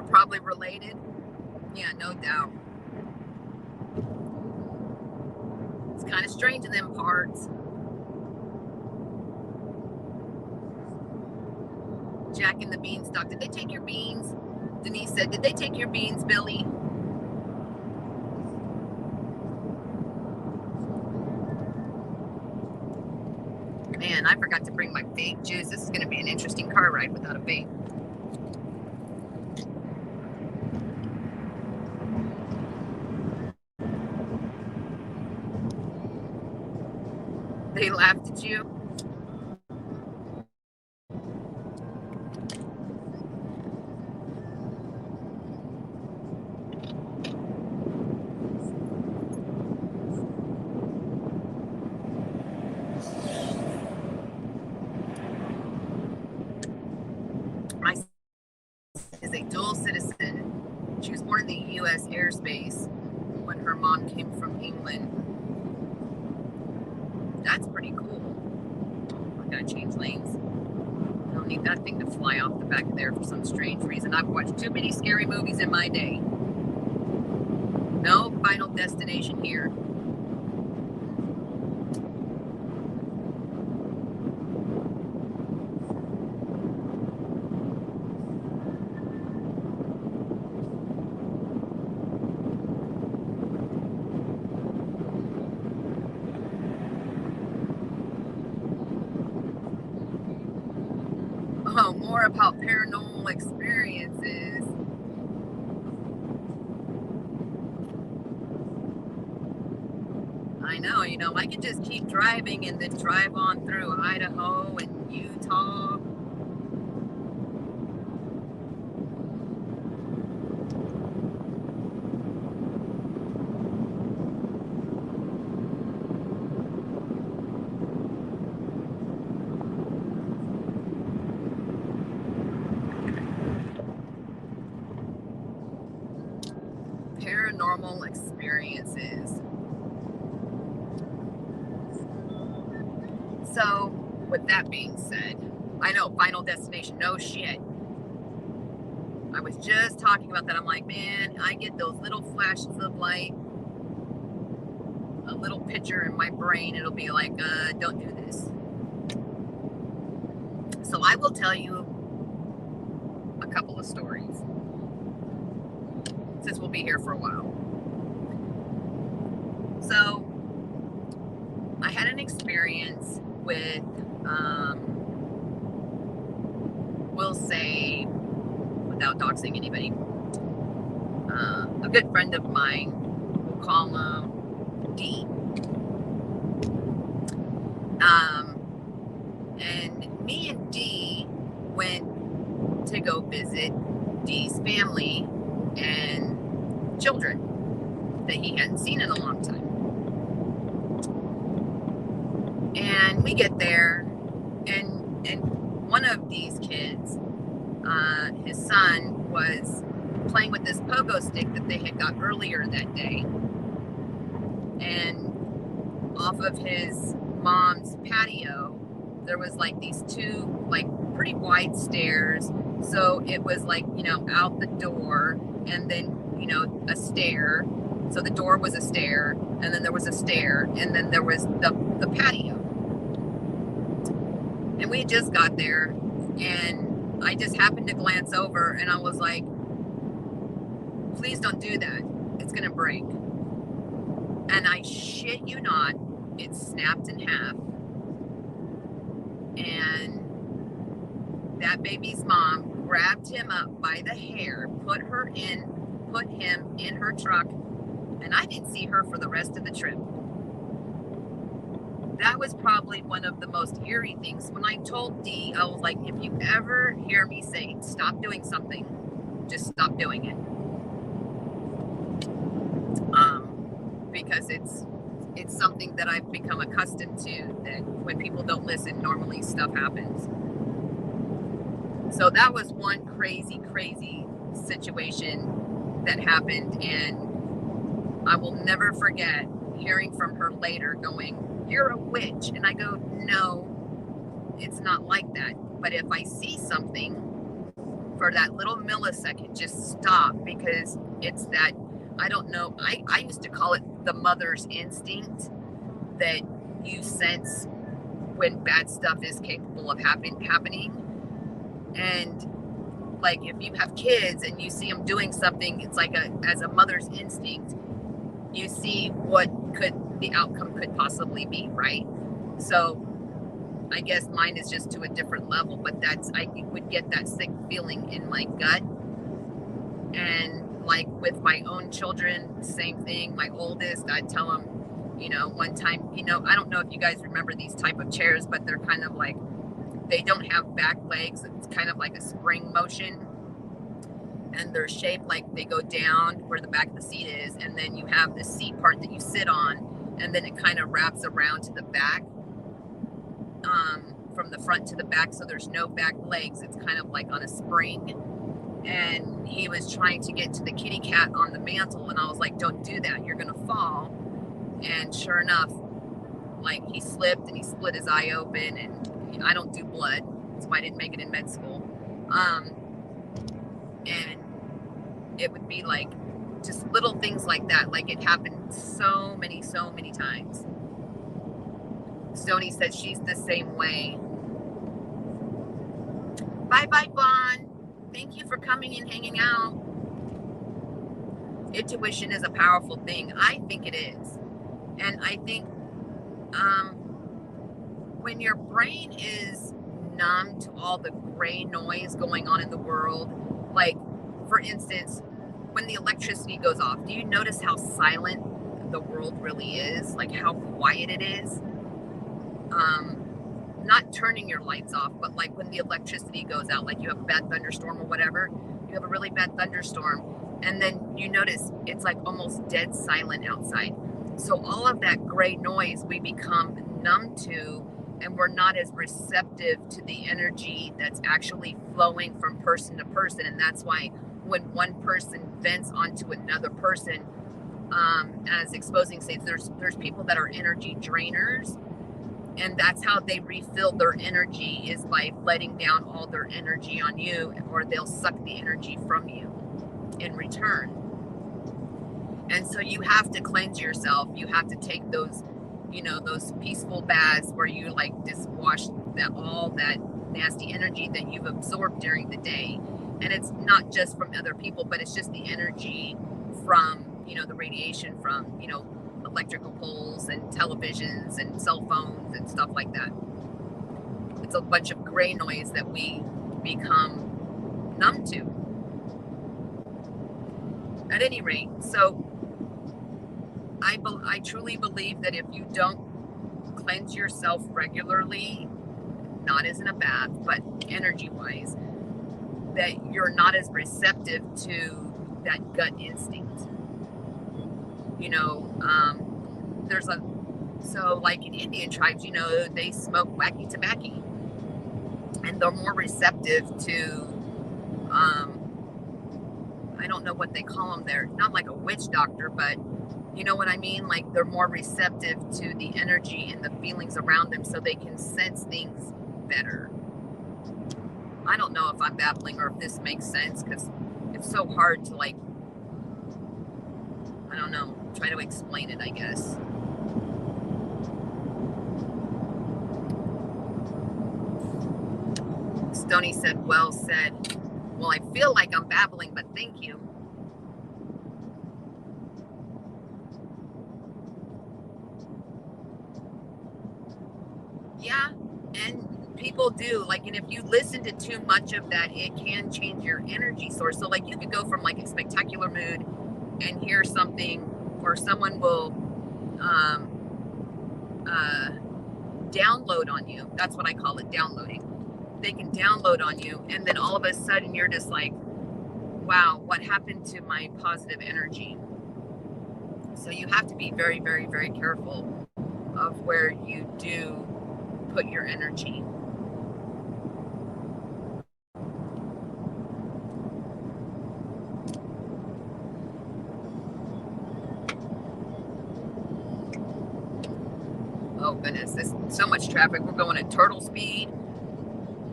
probably related. Yeah, no doubt. It's kind of strange in them parts. Jack and the Beanstalk. Did they take your beans? Denise said, did they take your beans, Billy? Man, I forgot to bring my vape juice. This is going to be an interesting car ride without a vape. They laughed at you. My sister is a dual citizen. She was born in the U.S. airspace when her mom came from England. That's pretty cool. I gotta change lanes. I don't need that thing to fly off the back of there for some strange reason. I've watched too many scary movies in my day. No Final Destination here. Oh, more about paranormal experiences. I know, I could just keep driving and then drive on through Idaho and Utah. Paranormal experiences. So, with that being said, I know Final Destination, no shit. I was just talking about that. I'm like, man, I get those little flashes of light, a little picture in my brain. It'll be like, don't do this. So I will tell you a couple of stories, since we'll be here for a while. So I had an experience with, we'll say, without doxing anybody, a good friend of mine, we'll call him D. And me and D went to go visit D's family and children that he hadn't seen in a long time. And we get there, and one of these kids, his son, was playing with this pogo stick that they had got earlier that day. And off of his mom's patio, there was like these two like pretty wide stairs. So it was like, out the door, and then, a stair. So the door was a stair, and then there was a stair, and then there was the patio. And we just got there, and I just happened to glance over, and I was like, please don't do that. It's going to break. And I shit you not, it snapped in half. And that baby's mom grabbed him up by the hair, put him in her truck, and I didn't see her for the rest of the trip. That was probably one of the most eerie things. When I told D, I was like, if you ever hear me say, stop doing something, just stop doing it. Because it's something that I've become accustomed to, that when people don't listen, normally stuff happens. So that was one crazy situation that happened, and I will never forget hearing from her later going, you're a witch. And I go, no, it's not like that. But if I see something for that little millisecond, just stop, because it's that, I don't know, I used to call it the mother's instinct, that you sense when bad stuff is capable of happening. And like if you have kids and you see them doing something, it's like as a mother's instinct, you see what the outcome could possibly be, right? So I guess mine is just to a different level, but I would get that sick feeling in my gut. And like with my own children, same thing. My oldest, I'd tell him, one time, I don't know if you guys remember these type of chairs, but they're kind of like, they don't have back legs. It's kind of like a spring motion. And they're shaped like they go down where the back of the seat is. And then you have the seat part that you sit on. And then it kind of wraps around to the back, from the front to the back. So there's no back legs. It's kind of like on a spring. And he was trying to get to the kitty cat on the mantle. And I was like, don't do that. You're going to fall. And sure enough, like he slipped and he split his eye open. And I don't do blood. That's why I didn't make it in med school. And it would be like just little things like that. Like it happened so many times. Stoney said she's the same way. Bye, Vaughn. Thank you for coming and hanging out. Intuition is a powerful thing. I think it is. And I think when your brain is numb to all the gray noise going on in the world, like, for instance, when the electricity goes off, do you notice how silent the world really is? Like how quiet it is? Not turning your lights off, but like when the electricity goes out, like you have a bad thunderstorm or whatever, you have a really bad thunderstorm, and then you notice it's like almost dead silent outside. So all of that gray noise we become numb to, and we're not as receptive to the energy that's actually flowing from person to person. And that's why when one person vents onto another person, as exposing states, there's people that are energy drainers, and that's how they refill their energy, is by letting down all their energy on you, or they'll suck the energy from you in return. And so you have to cleanse yourself. You have to take those, those peaceful baths where you like just wash all that nasty energy that you've absorbed during the day. And it's not just from other people, but it's just the energy from, the radiation from, electrical poles and televisions and cell phones and stuff like that. It's a bunch of gray noise that we become numb to. At any rate, so I truly believe that if you don't cleanse yourself regularly, not as in a bath, but energy-wise, that you're not as receptive to that gut instinct. So like in Indian tribes, they smoke wacky tobacco, and they're more receptive to, I don't know what they call them there, not like a witch doctor, but you know what I mean? Like they're more receptive to the energy and the feelings around them, so they can sense things better. I don't know if I'm babbling or if this makes sense, because it's so hard to like, I don't know, try to explain it, I guess. Stoney said, well said. Well, I feel like I'm babbling, but thank you. Yeah, and people do, like, and if you listen to too much of that, it can change your energy source. So like you could go from like a spectacular mood and hear something, or someone will download on you. That's what I call it, downloading. They can download on you, and then all of a sudden you're just like, wow, what happened to my positive energy? So you have to be very, very, very careful of where you do put your energy. Oh goodness, there's so much traffic. We're going at turtle speed.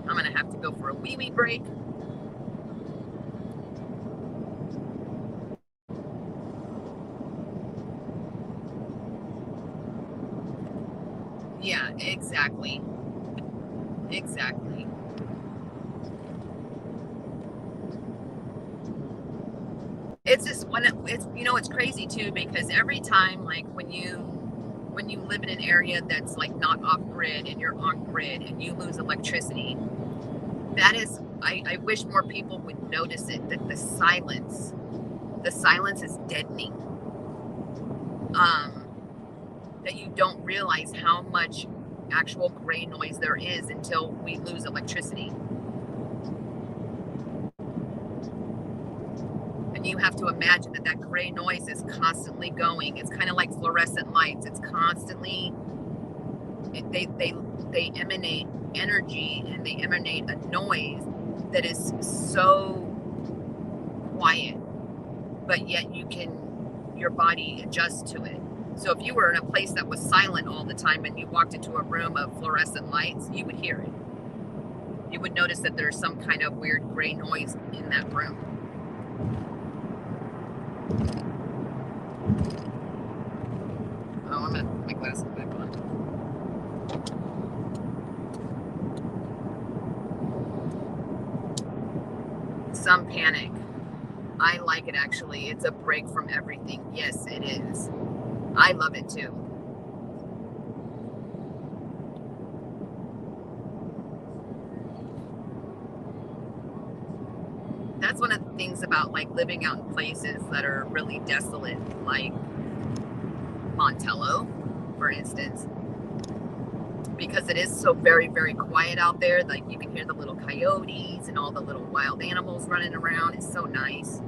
I'm gonna have to go for a wee break. exactly. Exactly. It's just it's it's crazy too because every time like when you live in an area that's like not off grid and you're on grid and you lose electricity, that is I wish more people would notice it that the silence is deadening. Um that you don't realize how much actual gray noise there is until we lose electricity. And you have to imagine that that gray noise is constantly going. It's kind of like fluorescent lights. It's constantly they emanate energy and they emanate a noise that is so quiet, but yet your body adjusts to it. So if you were in a place that was silent all the time and you walked into a room of fluorescent lights, you would hear it. You would notice that there's some kind of weird gray noise in that room. Oh, I'm gonna put my glasses back on. Some panic. I like it actually. It's a break from everything. Yes, it is. I love it too. That's one of the things about like living out in places that are really desolate, like Montello, for instance, because it is so very, very quiet out there. Like you can hear the little coyotes and all the little wild animals running around. It's so nice.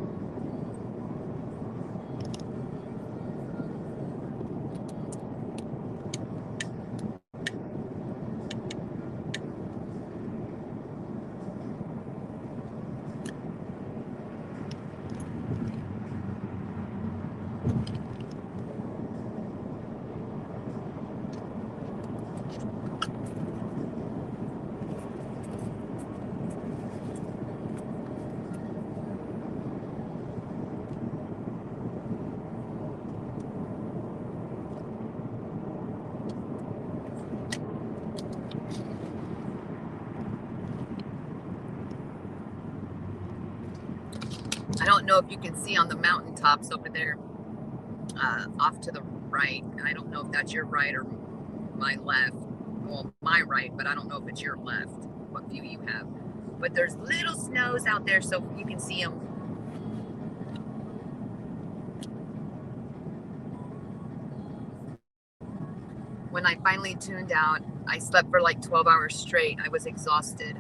I don't know if you can see on the mountaintops over there, off to the right. I don't know if that's your right or my left. Well, my right, but I don't know if it's your left, what view you have. But there's little snows out there so you can see them. When I finally tuned out, I slept for like 12 hours straight. I was exhausted.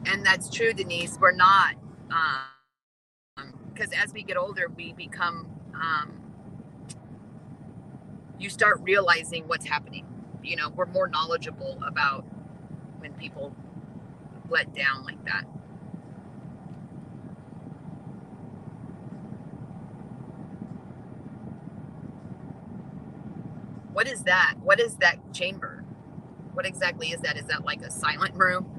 And that's true, Denise. We're not. Because as we get older, we become, you start realizing what's happening. We're more knowledgeable about when people let down like that. What is that? What is that chamber? What exactly is that? Is that like a silent room?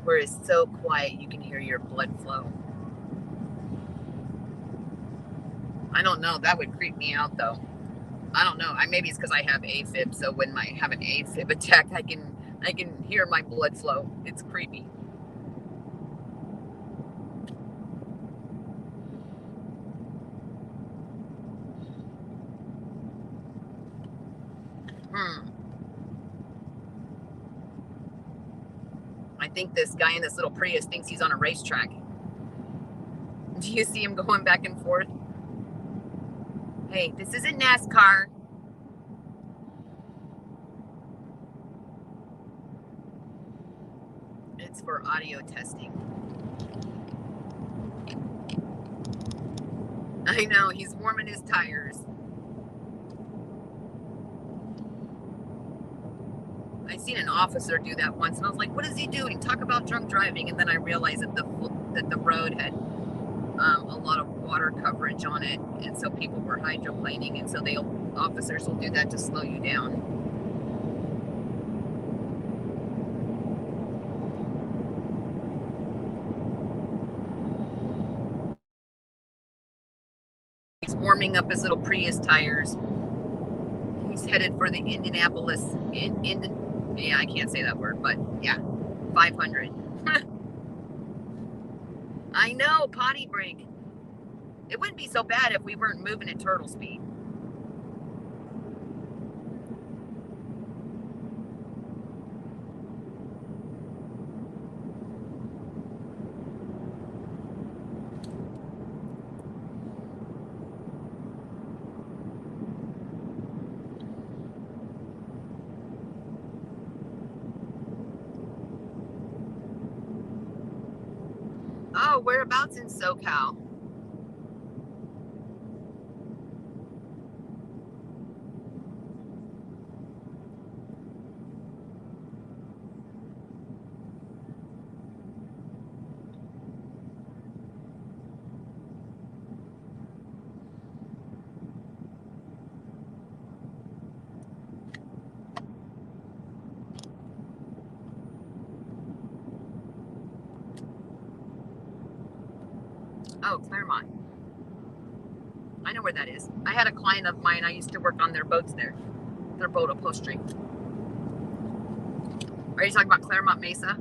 Where it's so quiet you can hear your blood flow. I don't know. That would creep me out though. I don't know. Maybe it's because I have AFib, so when I have an AFib attack, I can hear my blood flow. It's creepy. I think this guy in this little Prius thinks he's on a racetrack. Do you see him going back and forth? Hey, this isn't NASCAR. It's for audio testing. I know, he's warming his tires. I seen an officer do that once, and I was like, "What is he doing? Talk about drunk driving." And then I realized that the road had a lot of water coverage on it, and so people were hydroplaning, and so officers will do that to slow you down. He's warming up his little Prius tires. He's headed for the Indianapolis, yeah, I can't say that word, but yeah, 500. I know, potty break. It wouldn't be so bad if we weren't moving at turtle speed. Oh, whereabouts in SoCal? Oh, Claremont. I know where that is. I had a client of mine. I used to work on their boats there. Their boat upholstery. Are you talking about Claremont Mesa?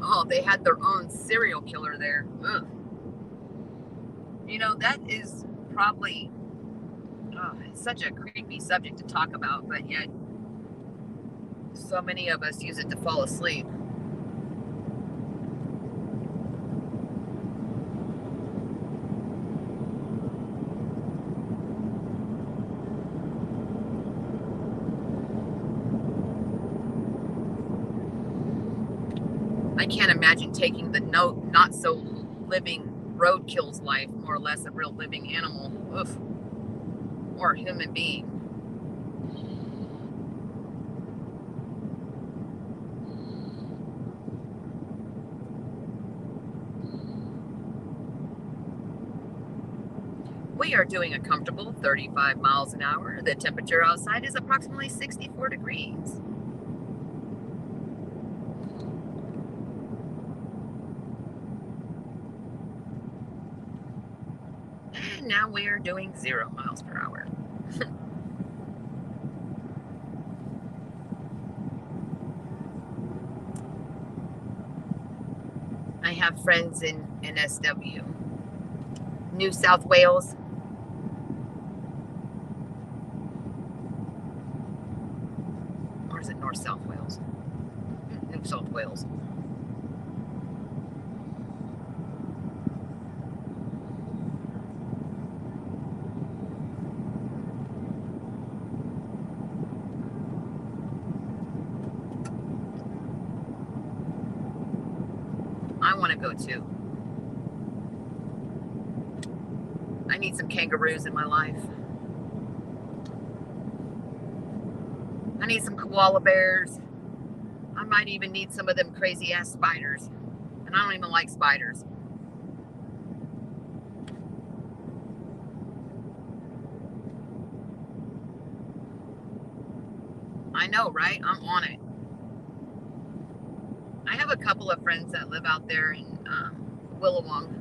Oh, they had their own serial killer there. Ugh. You know, that is probably it's such a creepy subject to talk about, but yet so many of us use it to fall asleep. I can't imagine taking the not so living roadkill's life, more or less a real living animal. Oof. Or a human being. We are doing a comfortable 35 miles an hour. The temperature outside is approximately 64 degrees. And now we are doing 0 miles per hour. I have friends in NSW, New South Wales. Or is it North South Wales? New South Wales. I want to go too. I need some kangaroos in my life. I need some koala bears. I might even need some of them crazy ass spiders. And I don't even like spiders. I know, right? I'm on it. I have a couple of friends that live out there in Willawong.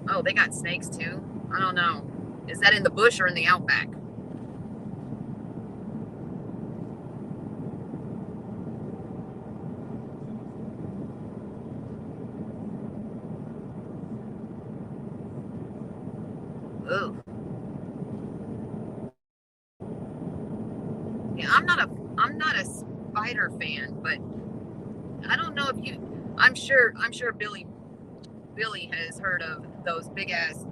Oh, they got snakes too? I don't know. Is that in the bush or in the outback? Ooh. Yeah, I'm not a spider fan, but I don't know if you. I'm sure Billy has heard of those big ass.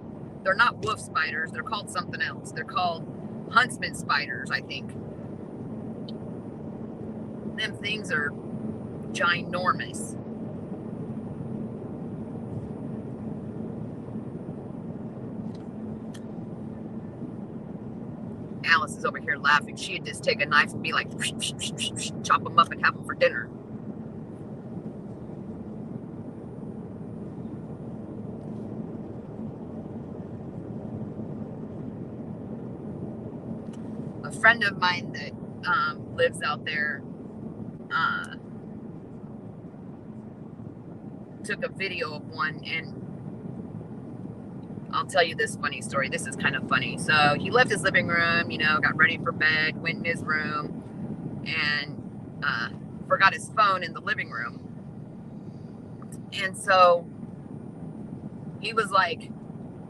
They're not wolf spiders. They're called something else. They're called huntsman spiders, I think. Them things are ginormous. Alice is over here laughing. She'd just take a knife and be like, chop them up and have them for dinner. A friend of mine that lives out there took a video of one, and I'll tell you this funny story. This is kind of funny. So he left his living room, got ready for bed, went in his room, and forgot his phone in the living room. And so he was like,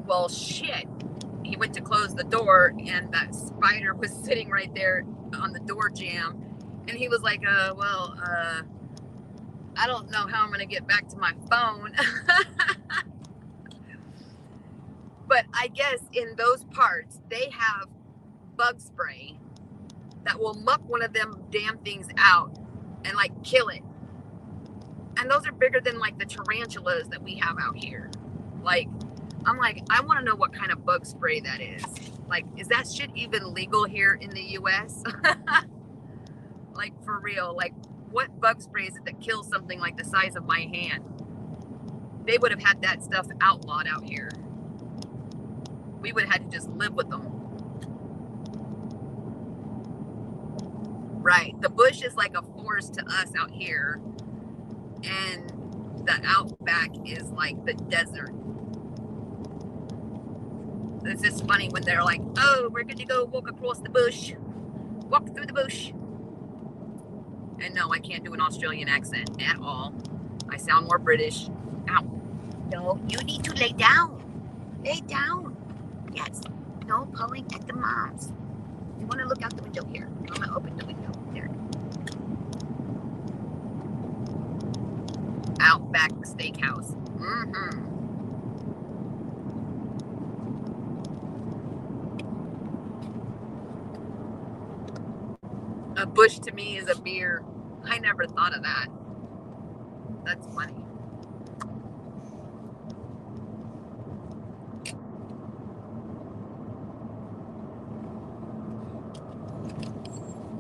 well, shit. He went to close the door, and that spider was sitting right there on the door jamb. And he was like, I don't know how I'm going to get back to my phone. But I guess in those parts, they have bug spray that will muck one of them damn things out and like kill it. And those are bigger than like the tarantulas that we have out here. Like, I'm like, I want to know what kind of bug spray that is. Like, is that shit even legal here in the US? Like, for real. Like, what bug spray is it that kills something like the size of my hand? They would have had that stuff outlawed out here. We would have had to just live with them. Right. The bush is like a forest to us out here. And the outback is like the desert. It's just funny when they're like, oh, we're going to go walk across the bush. Walk through the bush. And no, I can't do an Australian accent at all. I sound more British. Ow. No, you need to lay down. Lay down. Yes. No pulling at the moms. You want to look out the window here. I'm going to open the window. There. Outback Steakhouse. Mm-hmm. A bush to me is a beer. I never thought of that. That's funny.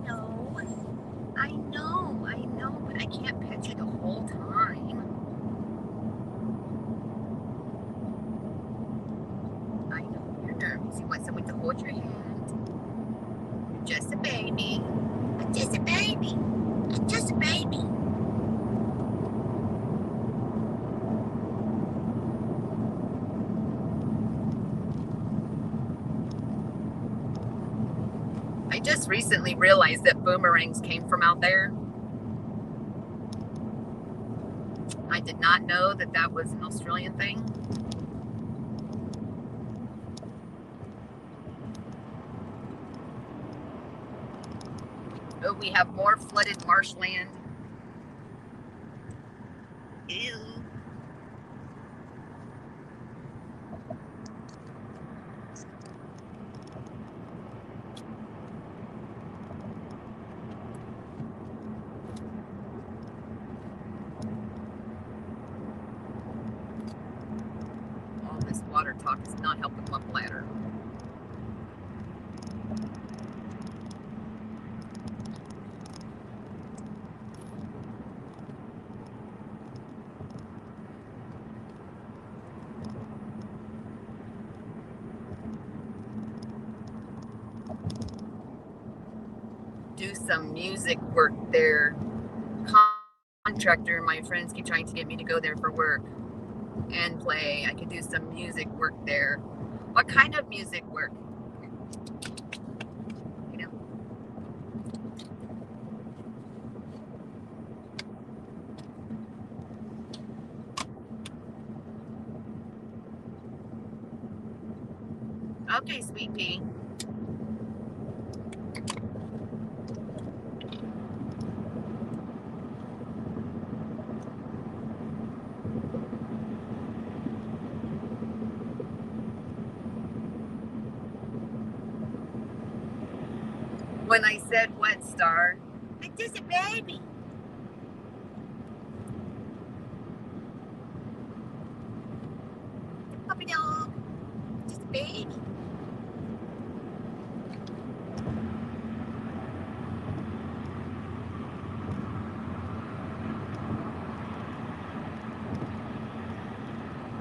No, I know, but I can't pet you the whole time. I know, you're nervous. You want someone to hold your hand. You're just a baby. I'm just a baby. I'm just a baby. I just recently realized that boomerangs came from out there. I did not know that that was an Australian thing. Oh, we have more flooded marshland. Ew. All this water talk is not helping my bladder. Do some music work there. Contractor, my friends keep trying to get me to go there for work and play. I could do some music work there. What kind of music work? You know, Okay, sweet pea. When I said what, Star? I'm just a baby. Puppy dog. Just a baby.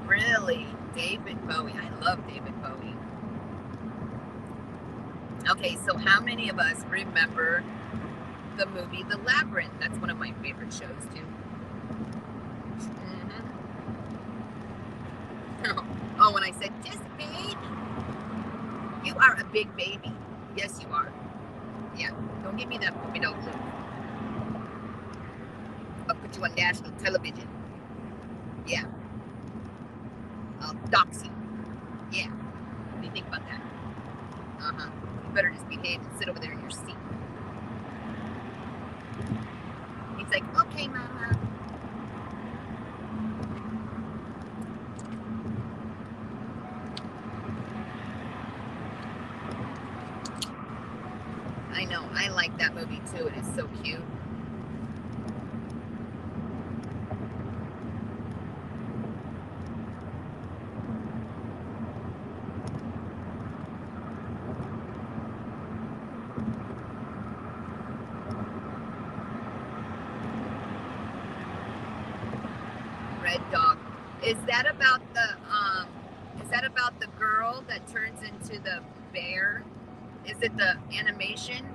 Really? David Bowie. I love David Bowie. Okay, so how many of us remember the movie The Labyrinth? That's one of my favorite shows, too. Mm-hmm. Oh, when I said, just a baby. You are a big baby. Yes, you are. Yeah, don't give me that puppy dog look. I'll put you on national television. Yeah. I'll dox you. Yeah. What do you think about that? Uh-huh. You better just behave and sit over there in your seat. He's like, okay, mama. I know. I like that movie, too. It is so cute. Red Dog. Is that about the girl that turns into the bear? Is it the animation?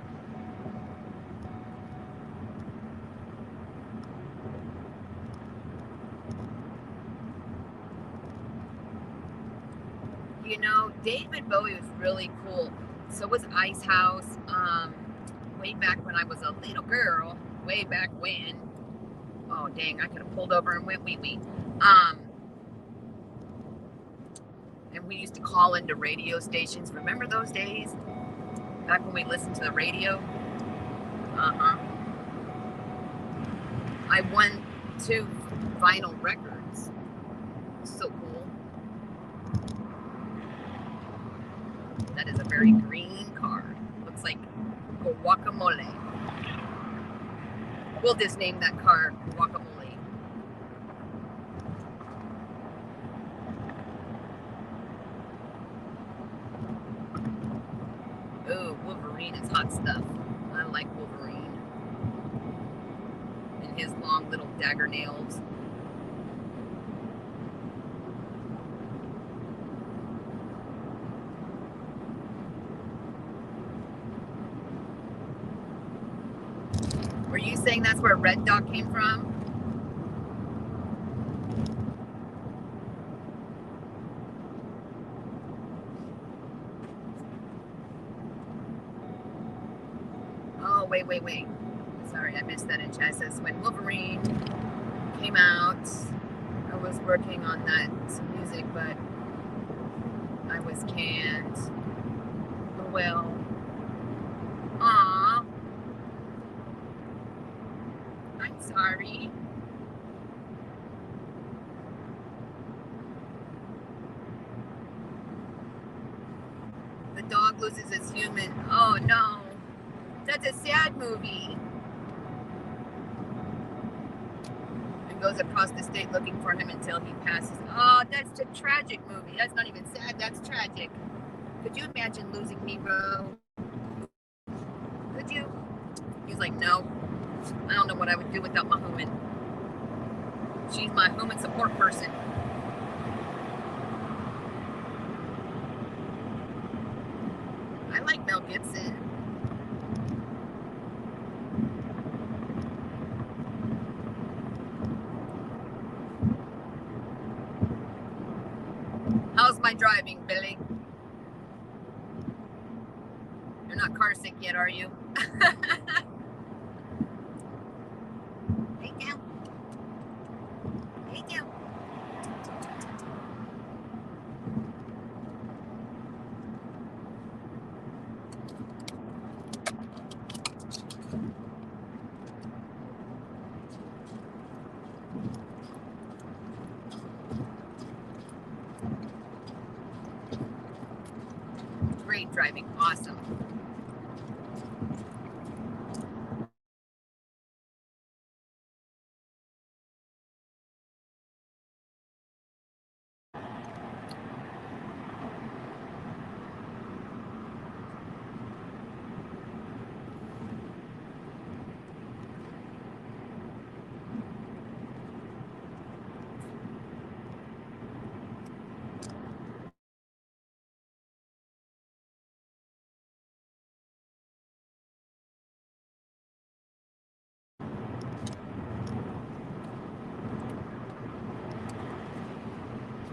You know, David Bowie was really cool. So was Ice House. Way back when I was a little girl, way back when. Oh dang, I could have pulled over and went wee wee. And we used to call into radio stations. Remember those days? Back when we listened to the radio? Uh-huh. I won 2 vinyl records. So cool. That is a very green car. Looks like guacamole. We'll just name that car guacamole. Ooh, Wolverine is hot stuff. I like Wolverine. And his long little dagger nails. Were you saying that's where Red Dog came from? Oh, wait. Sorry, I missed that in chat. It says when Wolverine came out, I was working on that music, but I was canned. Oh, well. Aw. I'm sorry. The dog loses his human. Oh, no. That's a sad movie. And goes across the state looking for him until he passes. Oh, that's a tragic movie. That's not even sad. That's tragic. Could you imagine losing Nero? Could you? He's like, no. I don't know what I would do without my human. She's my human support person. I like Mel Gibson. How's my driving, Billy? You're not car sick yet, are you? Hey, down. Hey, down. Great driving. Awesome.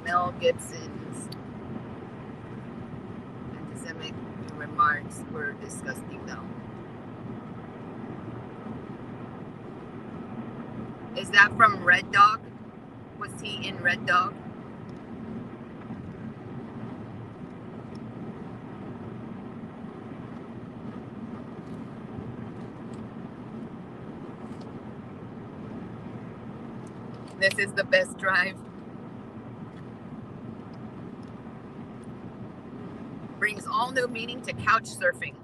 Mel Gibson's anti-Semitic remarks were disgusting, though. Is that from Red Dog? Was he in Red Dog? This is the best drive. Brings all new meaning to couch surfing.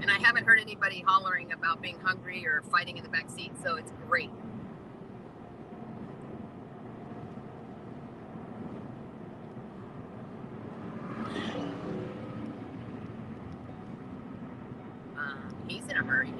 And I haven't heard anybody hollering about being hungry or fighting in the back seat, so it's great. He's in a hurry.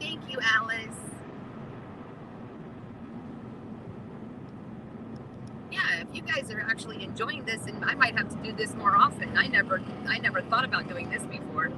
Thank you, Alice. Yeah, if you guys are actually enjoying this, and I might have to do this more often. I never thought about doing this before.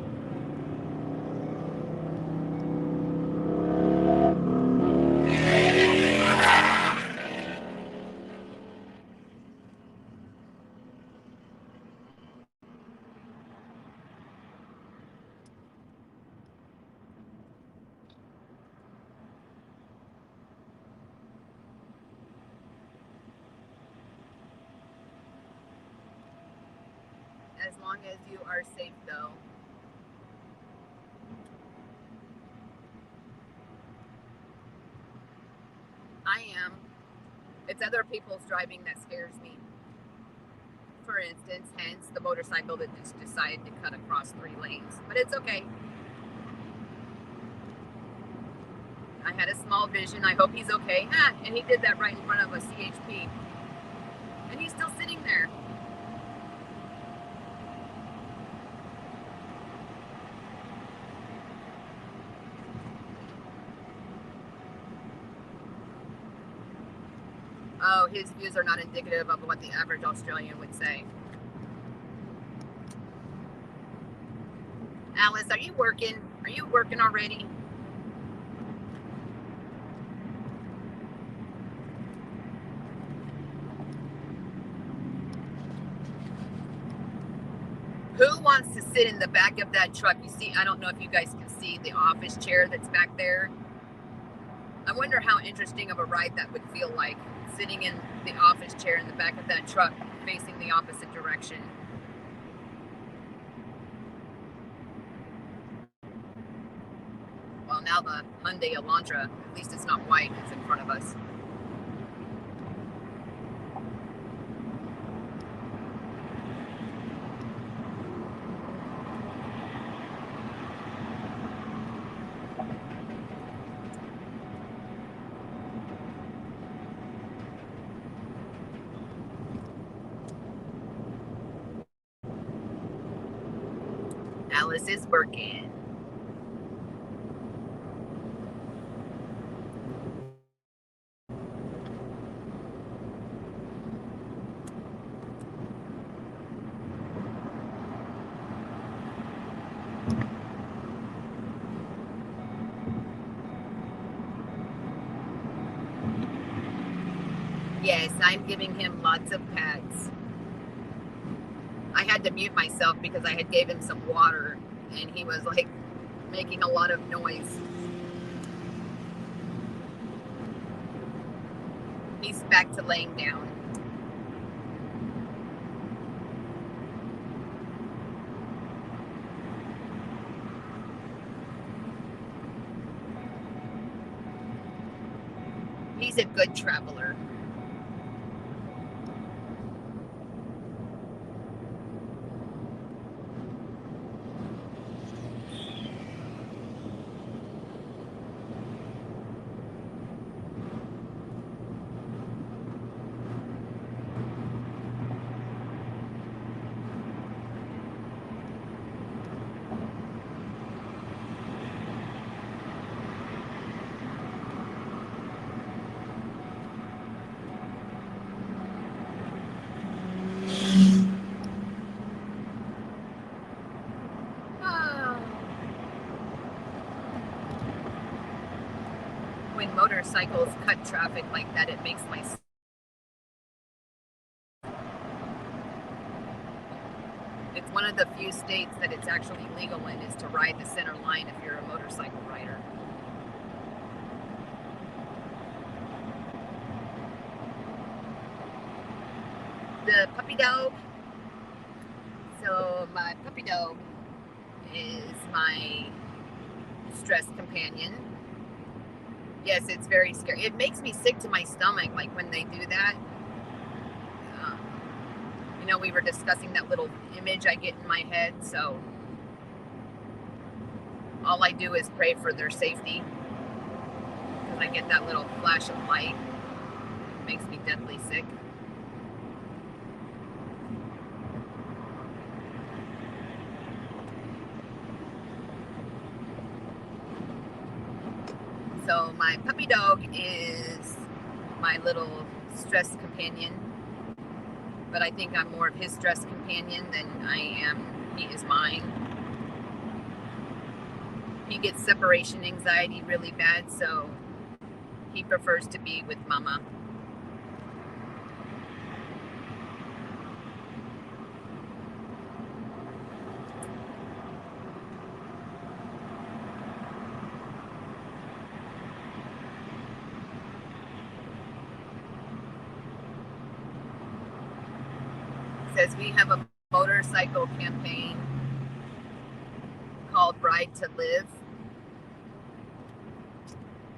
As long as you are safe, though. I am. It's other people's driving that scares me. For instance, hence the motorcycle that just decided to cut across 3 lanes. But it's okay. I had a small vision. I hope he's okay. And he did that right in front of a CHP. And he's still sitting there. Oh, his views are not indicative of what the average Australian would say. Alice, are you working? Are you working already? Who wants to sit in the back of that truck? You see, I don't know if you guys can see the office chair that's back there. I wonder how interesting of a ride that would feel like, sitting in the office chair in the back of that truck facing the opposite direction. Well, now the Hyundai Elantra, at least it's not white, is in front of us. Alice is working. Yes, I'm giving him lots of pets. I had to mute myself because I had gave him some water and he was like making a lot of noise. back to laying down. He's a good traveler. When motorcycles cut traffic like that, it makes my... It's one of the few states that it's actually legal in is to ride the center line if you're a motorcycle rider. The puppy dog. So my puppy dog is my stress companion. Yes, it's very scary. It makes me sick to my stomach, like when they do that. You know, we were discussing that little image I get in my head, so all I do is pray for their safety. Because I get that little flash of light. It makes me deathly sick. So my puppy dog is my little stress companion, but I think I'm more of his stress companion than I am he is mine. He gets separation anxiety really bad, so he prefers to be with mama. Says we have a motorcycle campaign called Ride to Live.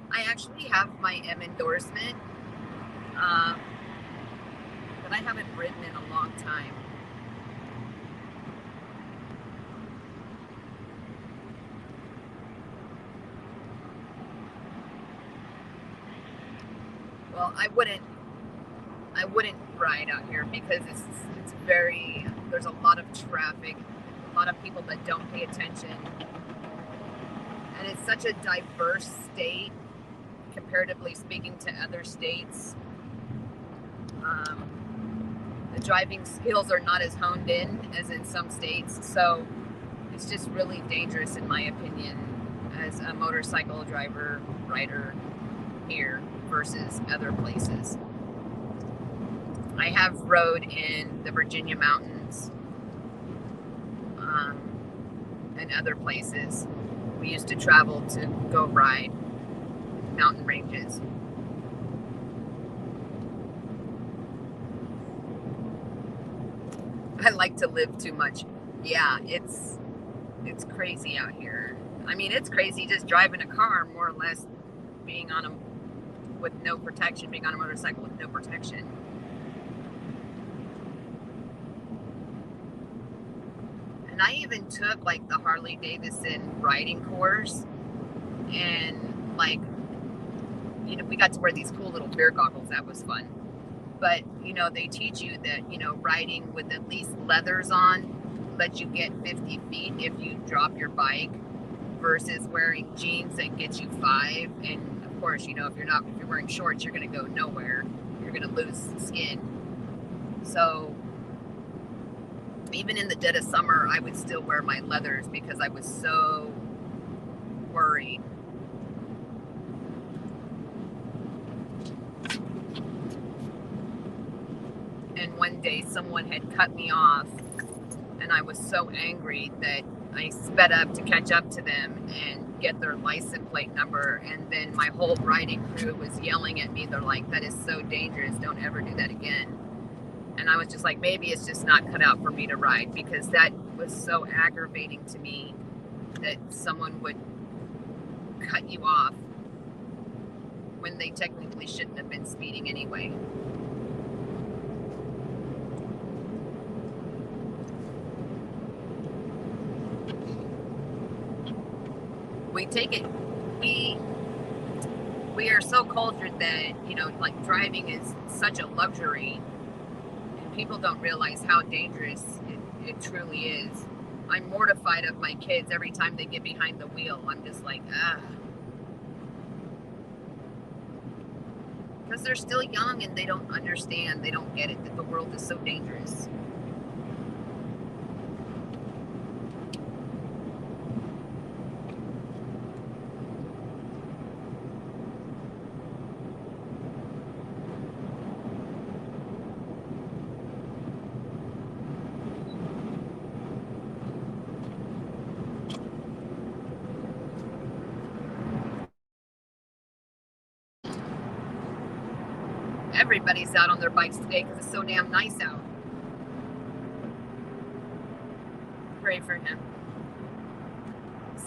I actually have my M endorsement, but I haven't ridden in a long time. Well, I wouldn't ride out here because it's very, there's a lot of traffic, a lot of people that don't pay attention, and it's such a diverse state comparatively speaking to other states. The driving skills are not as honed in as in some states, so it's just really dangerous in my opinion as a motorcycle rider here versus other places. I have rode in the Virginia mountains and other places. We used to travel to go ride mountain ranges. I like to live too much. Yeah, it's crazy out here. I mean, it's crazy just driving a car, more or less being on with no protection, being on a motorcycle with no protection. And I even took like the Harley Davidson riding course, and like, you know, we got to wear these cool little beer goggles. That was fun. But, you know, they teach you that, you know, riding with at least leathers on lets you get 50 feet if you drop your bike, versus wearing jeans that get you 5. And of course, you know, if you're wearing shorts, you're going to go nowhere. You're going to lose skin. So even in the dead of summer, I would still wear my leathers because I was so worried. And one day someone had cut me off, and I was so angry that I sped up to catch up to them and get their license plate number. And then my whole riding crew was yelling at me. They're like, that is so dangerous. Don't ever do that again. And I was just like, maybe it's just not cut out for me to ride, because that was so aggravating to me that someone would cut you off when they technically shouldn't have been speeding anyway. We take it, we are so cultured that, you know, like driving is such a luxury, and people don't realize how dangerous it truly is. I'm mortified of my kids every time they get behind the wheel. I'm just like, because they're still young and they don't understand, they don't get it, that the world is so dangerous. Everybody's out on their bikes today because it's so damn nice out. Pray for him.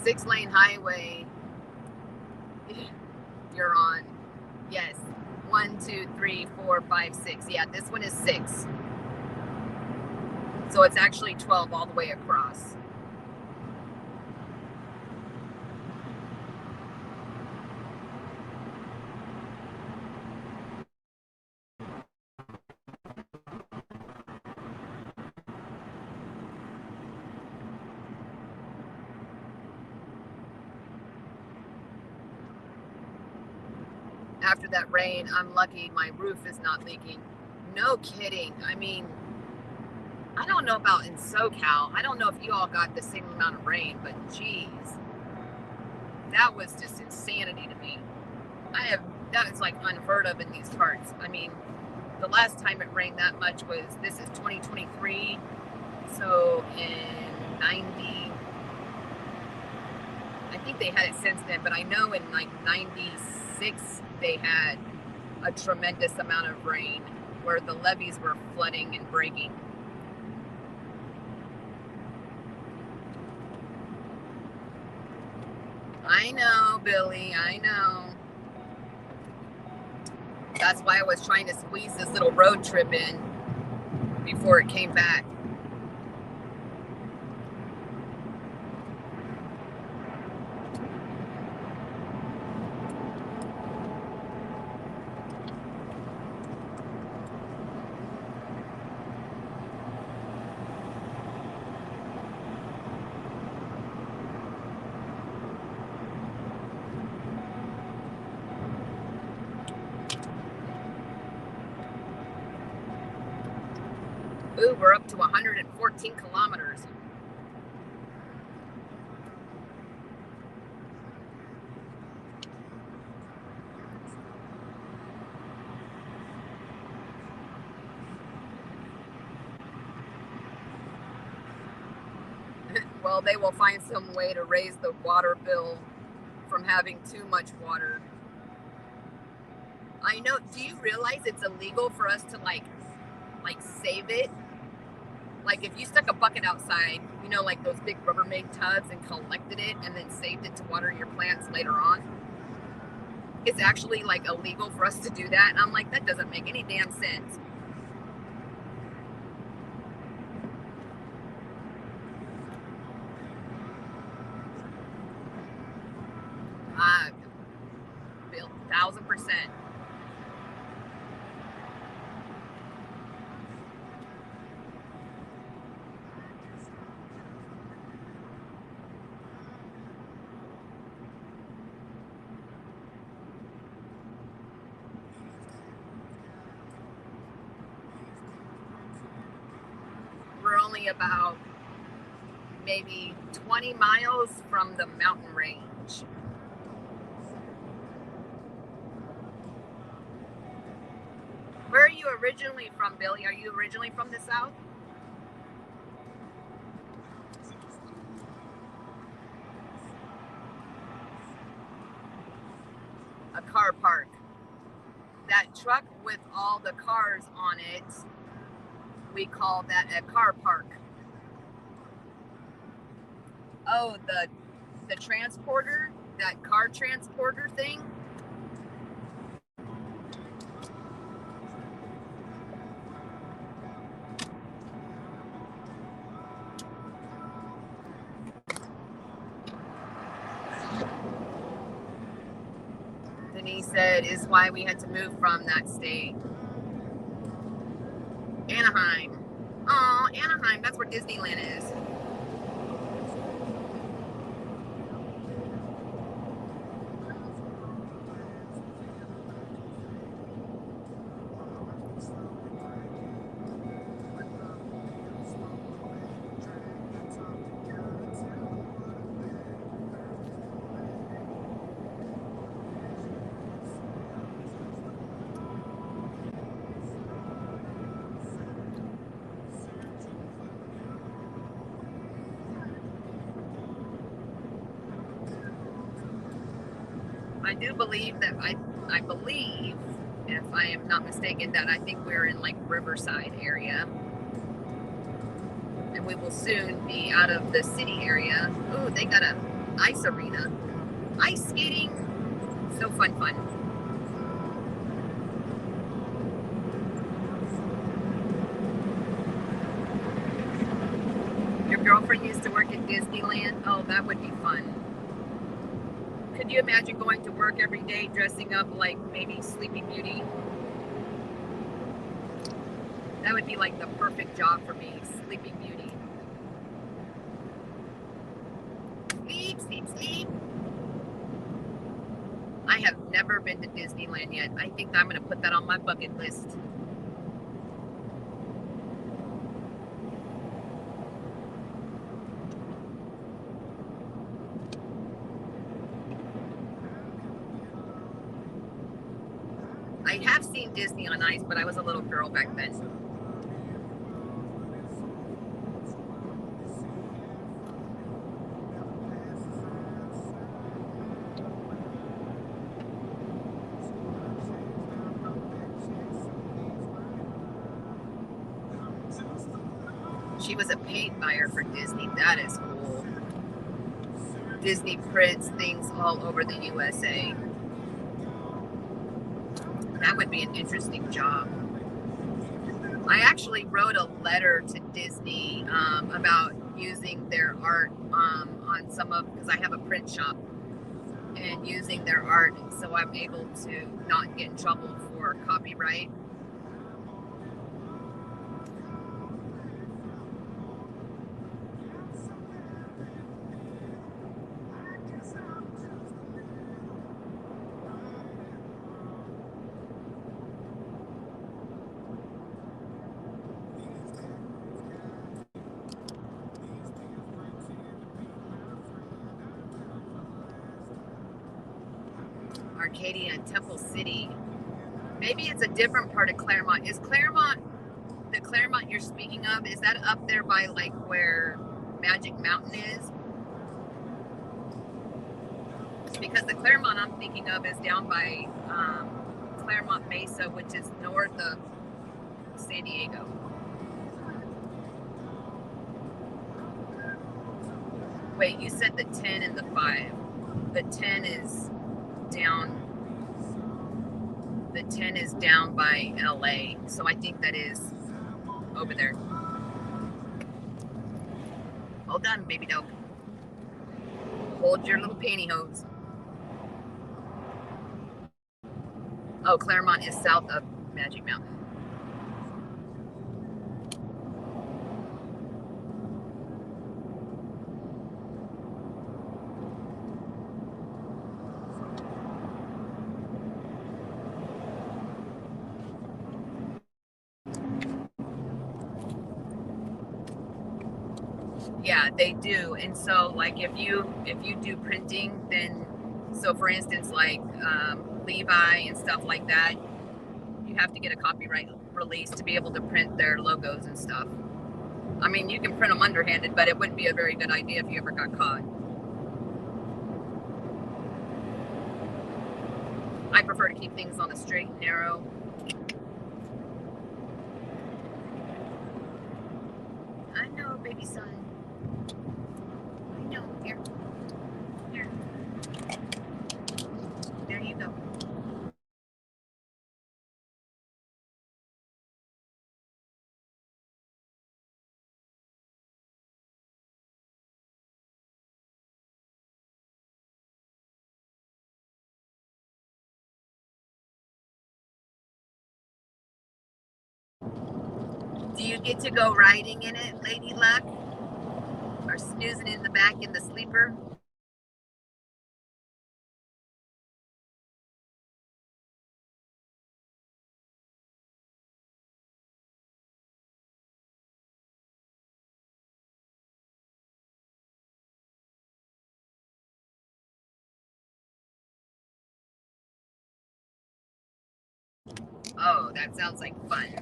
6-lane highway. You're on. Yes. 1, 2, 3, 4, 5, 6. Yeah, this one is 6. So it's actually 12 all the way across. After that rain, I'm lucky my roof is not leaking. No kidding. I mean, I don't know about in SoCal. I don't know if you all got the same amount of rain, but geez, that was just insanity to me. That is like unheard of in these parts. I mean, the last time it rained that much was, this is 2023. So in 90, I think they had it since then, but I know in like 96, they had a tremendous amount of rain where the levees were flooding and breaking. I know, Billy, I know. That's why I was trying to squeeze this little road trip in before it came back. Ooh, we're up to 114 kilometers. Well, they will find some way to raise the water bill from having too much water. I know. Do you realize it's illegal for us to like save it? Like if you stuck a bucket outside, you know, like those big Rubbermaid tubs, and collected it and then saved it to water your plants later on, it's actually like illegal for us to do that. And I'm like, that doesn't make any damn sense. Bill, 1,000%. We're only about maybe 20 miles from the mountain range. Where are you originally from, Billy? Are you originally from the South? car park. That truck with all the cars on it, we call that a car park. Oh, the transporter, that car transporter thing. Denise said is why we had to move from that state. Anaheim. Oh, Anaheim, that's where Disneyland is. I do believe that I believe, if I am not mistaken, that I think we're in like Riverside area. And we will soon be out of the city area. Ooh, they got a ice arena. Ice skating. So fun. Your girlfriend used to work at Disneyland. Oh, that would be fun. Could you imagine going to work every day dressing up like maybe Sleeping Beauty? That would be like the perfect job for me, Sleeping Beauty. Sleep. I have never been to Disneyland yet. I think I'm going to put that on my bucket list. I have seen Disney on Ice, but I was a little girl back then. She was a paint buyer for Disney. That is cool. Disney prints things all over the USA. That would be an interesting job. I actually wrote a letter to Disney about using their art on some of, because I have a print shop, and using their art, so I'm able to not get in trouble for copyright. Arcadia and Temple City. Maybe it's a different part of Claremont. Is Claremont, the Claremont you're speaking of, is that up there by like where Magic Mountain is? Because the Claremont I'm thinking of is down by Claremont Mesa, which is north of San Diego. Wait, you said the 10 and the 5. The 10 is down. The 10 is down by LA, so I think that is over there. Hold on, baby doll. Hold your little pantyhose. Oh, Claremont is south of Magic Mountain. Yeah, they do. And so like if you do printing, then so for instance like Levi and stuff like that, you have to get a copyright release to be able to print their logos and stuff. I mean, you can print them underhanded, but it wouldn't be a very good idea if you ever got caught. I prefer to keep things on the straight and narrow. I know, baby son. I know. Here. Here. There you go. Do you get to go riding in it, Lady Luck? Or snoozing in the back in the sleeper? Oh, that sounds like fun.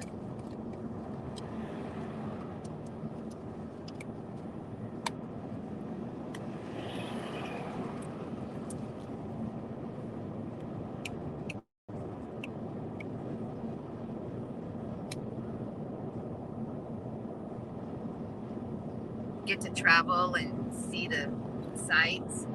Get to travel and see the sights.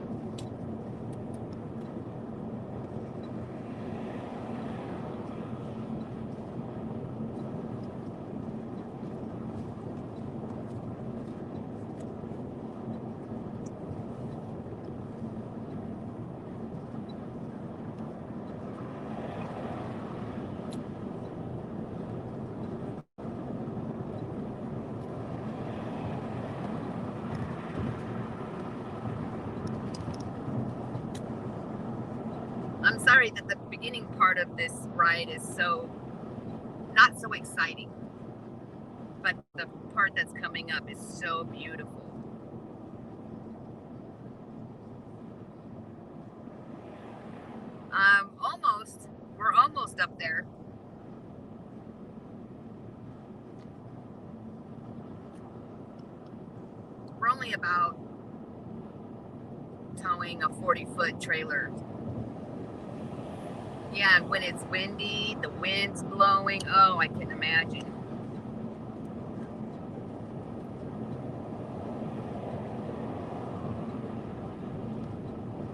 I'm sorry that the beginning part of this ride is so not so exciting, but the part that's coming up is so beautiful. Almost. We're almost up there. We're only about towing a 40-foot trailer. Yeah, and when it's windy, the wind's blowing. Oh, I can imagine.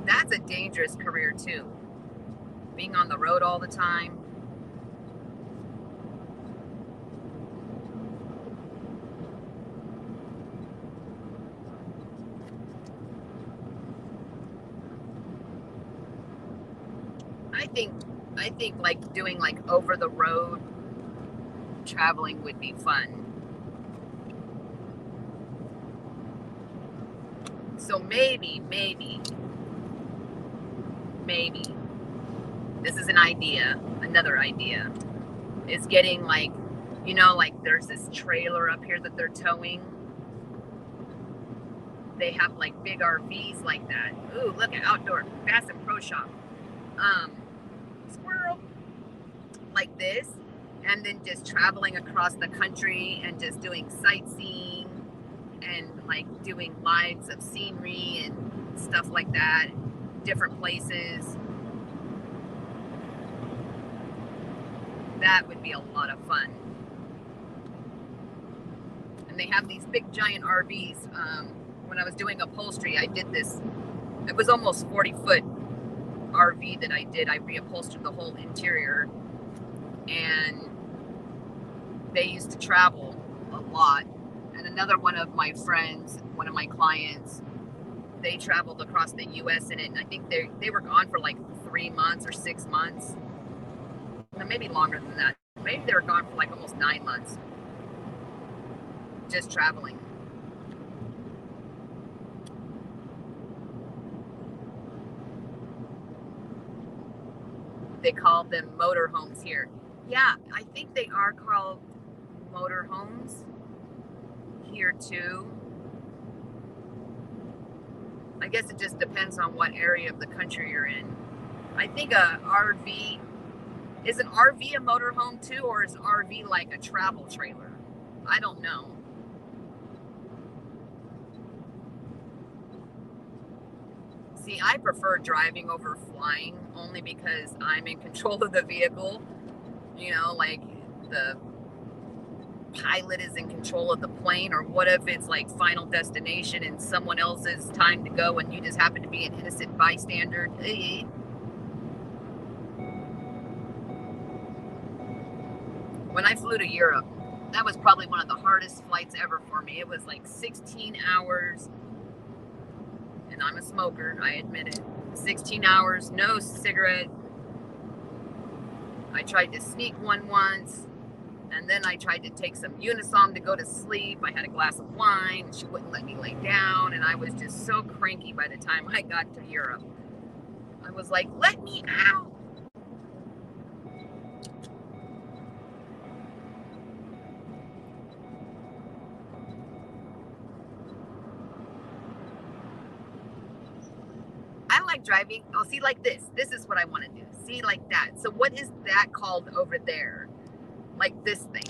That's a dangerous career too. Being on the road all the time. I think I think like doing like over the road traveling would be fun. So maybe this is an idea, another idea is getting like, like there's this trailer up here that they're towing. They have like big RVs like that. Ooh, look at outdoor Bass and Pro Shop. Um, Squirrel, like this, and then just traveling across the country and just doing sightseeing and like doing lives of scenery and stuff like that, different places. That would be a lot of fun. And they have these big giant RVs. When I was doing upholstery, I did this. It was almost 40-foot RV that I did. I reupholstered the whole interior, and they used to travel a lot. And another one of my friends, one of my clients, they traveled across the U.S. in it, and I think they were gone for like 3 months or 6 months, maybe longer than that. Maybe they were gone for like almost 9 months, just traveling. They call them motor homes here. Yeah, I think they are called motor homes here too. I guess it just depends on what area of the country you're in. I think a RV is an RV a motorhome too, or is RV like a travel trailer? I don't know. See, I prefer driving over flying only because I'm in control of the vehicle. You know, like the pilot is in control of the plane, or what if it's like final destination and someone else's time to go and you just happen to be an innocent bystander? When I flew to Europe, that was probably one of the hardest flights ever for me. It was like 16 hours, and I'm a smoker, I admit it. 16 hours, no cigarette. I tried to sneak one once, and then I tried to take some Unisom to go to sleep. I had a glass of wine. She wouldn't let me lay down, and I was just so cranky by the time I got to Europe. I was like, let me out. I like driving. Oh, see, like this. This is what I want to do. See, like that. So what is that called over there? Like this thing.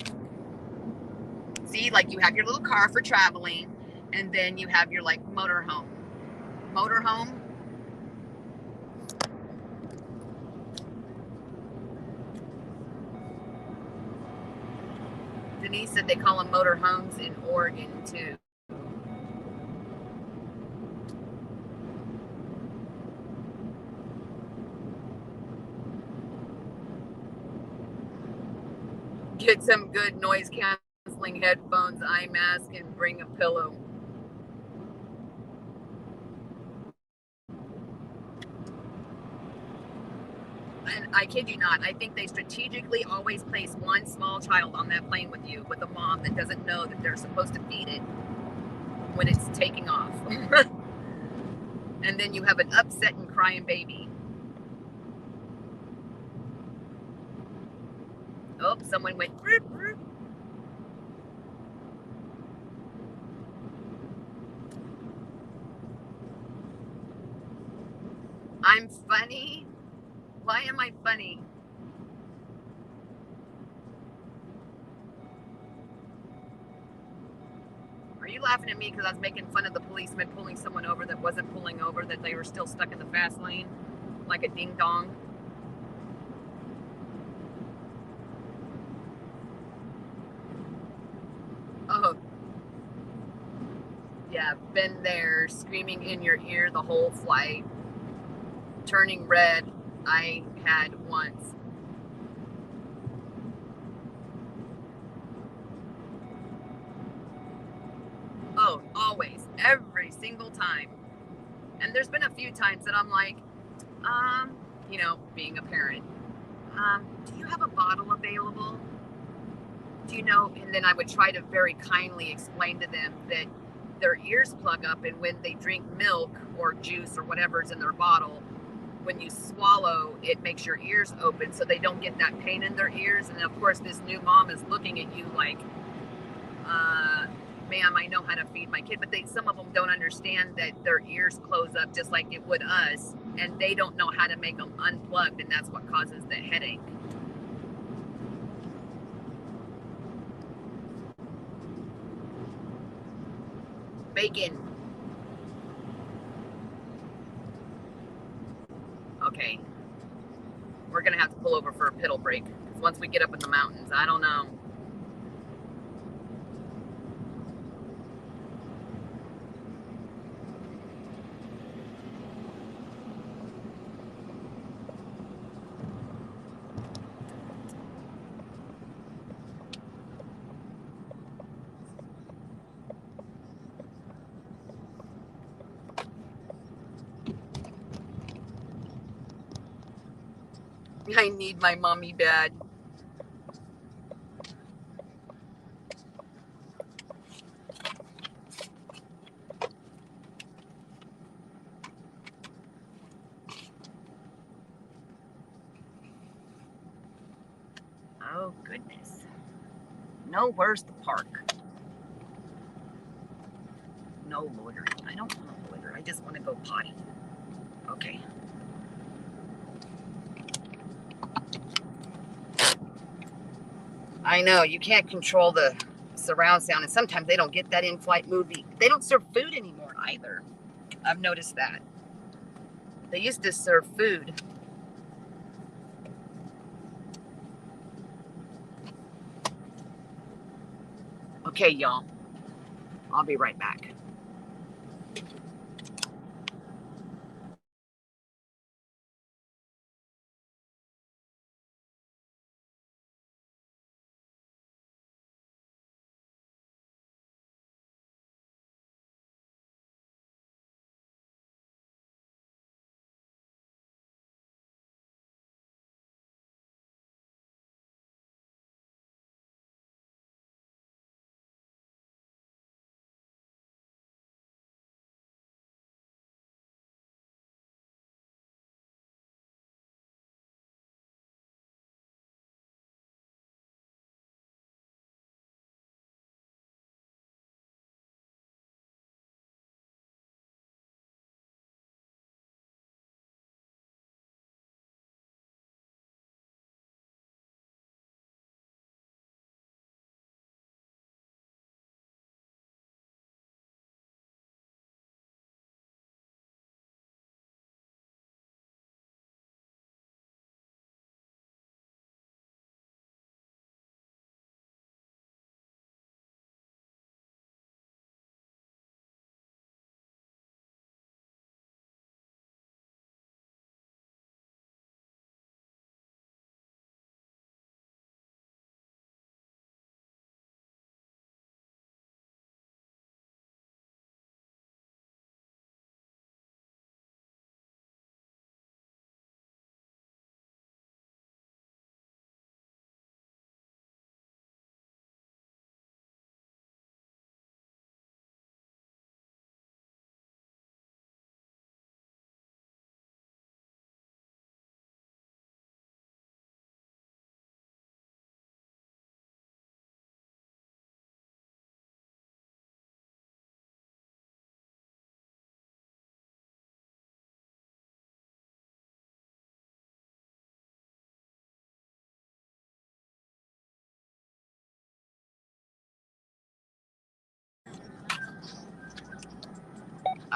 See, like you have your little car for traveling, and then you have your like motorhome. Motorhome. Denise said they call them motorhomes in Oregon too. Get some good noise canceling headphones, eye mask, and bring a pillow. And I kid you not, I think they strategically always place one small child on that plane with you, with a mom that doesn't know that they're supposed to feed it when it's taking off. And then you have an upset and crying baby. Oh, someone went. I'm funny. Why am I funny? Are you laughing at me because I was making fun of the policeman pulling someone over that wasn't pulling over, that they were still stuck in the fast lane like a ding dong? Oh, yeah, been there, screaming in your ear the whole flight, turning red. I had once. Oh, always, every single time. And there's been a few times that I'm like, you know, being a parent, do you have a bottle available? Do you know? And then I would try to very kindly explain to them that their ears plug up, and when they drink milk or juice or whatever's in their bottle, when you swallow, it makes your ears open so they don't get that pain in their ears. And of course, this new mom is looking at you like, ma'am, I know how to feed my kid, but some of them don't understand that their ears close up just like it would us, and they don't know how to make them unplugged, and that's what causes the headache. Bacon. Okay, we're gonna have to pull over for a piddle break, because once we get up in the mountains, I don't know. I need my mommy bad. Oh, goodness. No, where's the park? No loitering. I don't want to loiter. I just want to go potty. Okay. I know, you can't control the surround sound, and sometimes they don't get that in-flight movie. They don't serve food anymore either. I've noticed that. They used to serve food. Okay, y'all. I'll be right back.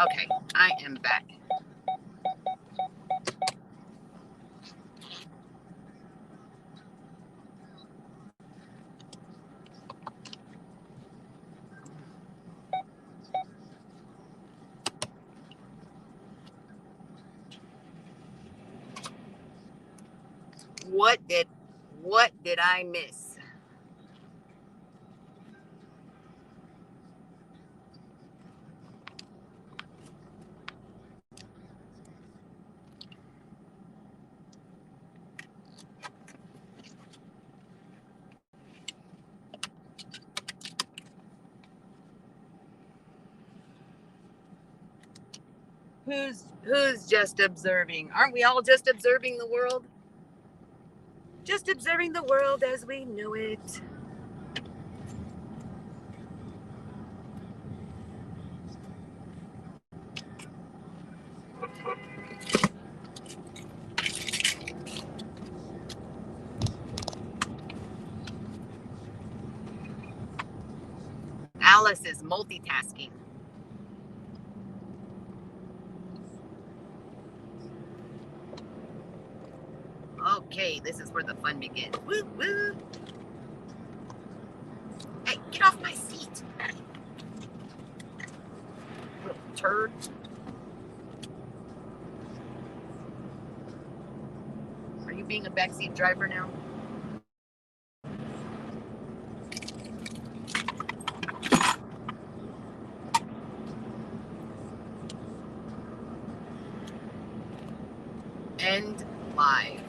Okay, I am back. What did I miss? Who's just observing? Aren't we all just observing the world? Just observing the world as we know it. Alice is multitasking. Okay, this is where the fun begins. Woo woo! Hey, get off my seat, little turd. Are you being a backseat driver now? End live.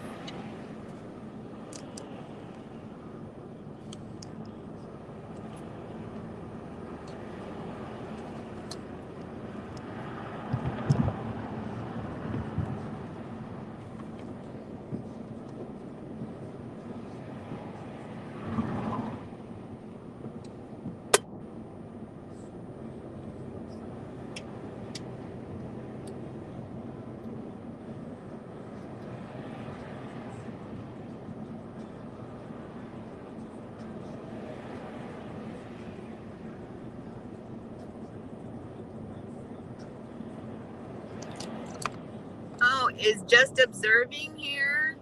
is just observing here.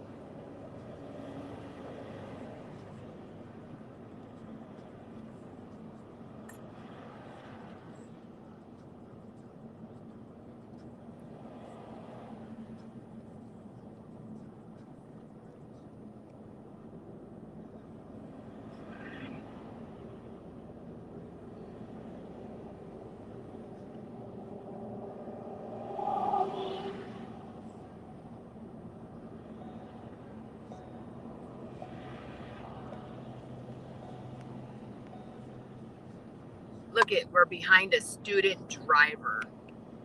Look at, we're behind a student driver.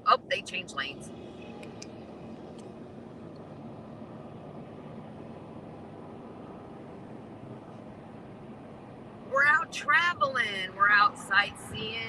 Oh, they changed lanes. We're out traveling. We're out sightseeing.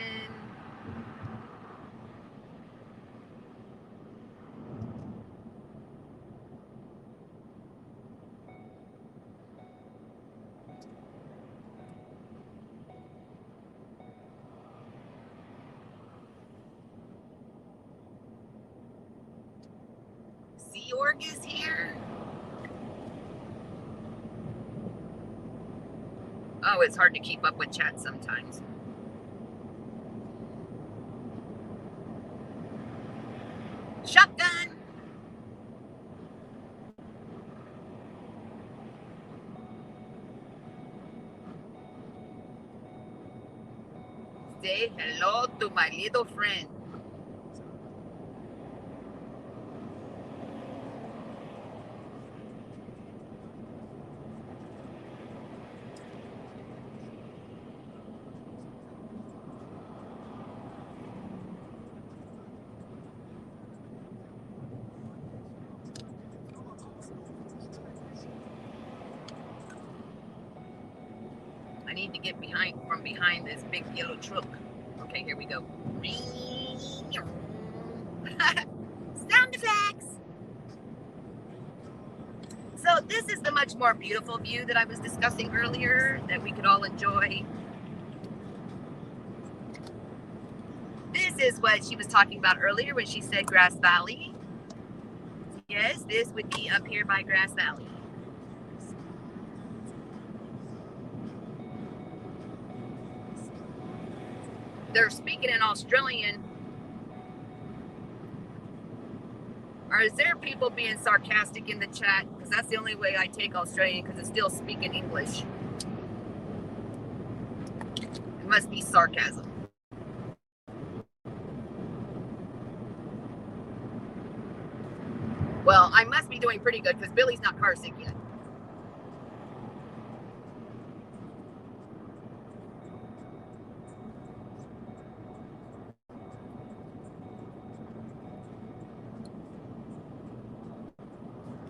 Sea Org is here. Oh, it's hard to keep up with chat sometimes. Shotgun. Say hello to my little friend. I need to get from behind this big yellow truck. Okay, here we go. Sound effects. So this is the much more beautiful view that I was discussing earlier that we could all enjoy. This is what she was talking about earlier when she said Grass Valley. Yes, this would be up here by Grass Valley. They're speaking in Australian. Or is there people being sarcastic in the chat? Because that's the only way I take Australian, because it's still speaking English. It must be sarcasm. Well, I must be doing pretty good because Billy's not car sick yet.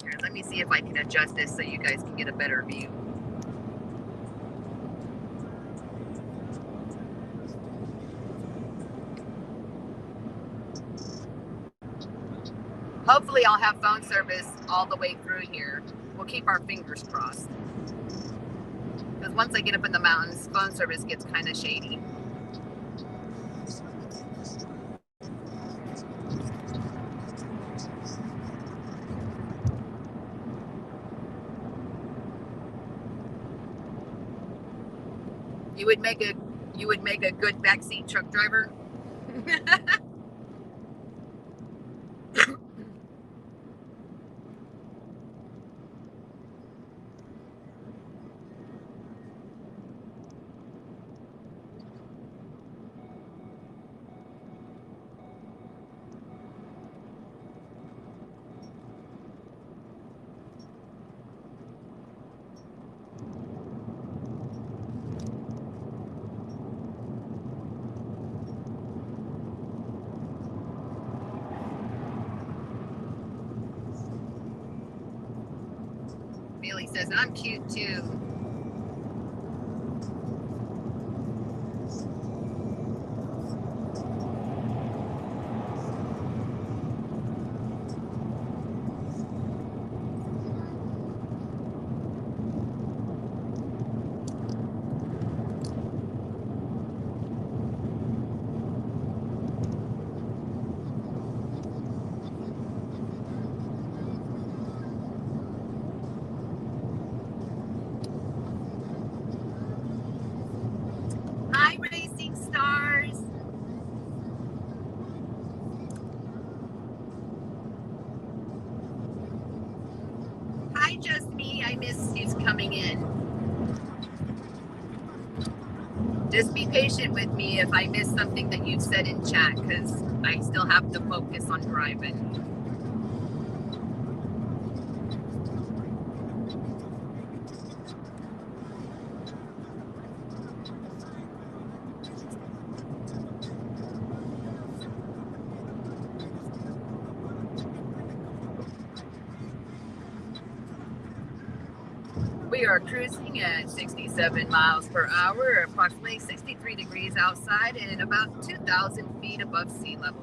Here, let me see if I can adjust this so you guys can get a better view. Hopefully I'll have phone service all the way through here. We'll keep our fingers crossed. Because once I get up in the mountains, phone service gets kind of shady. You would make a good backseat truck driver. Billy says, I'm cute too. it just me? I miss he's coming in. Just be patient with me if I miss something that you've said in chat, because I still have to focus on driving. We are cruising at 67 miles per hour, approximately 63 degrees outside and about 2,000 feet above sea level.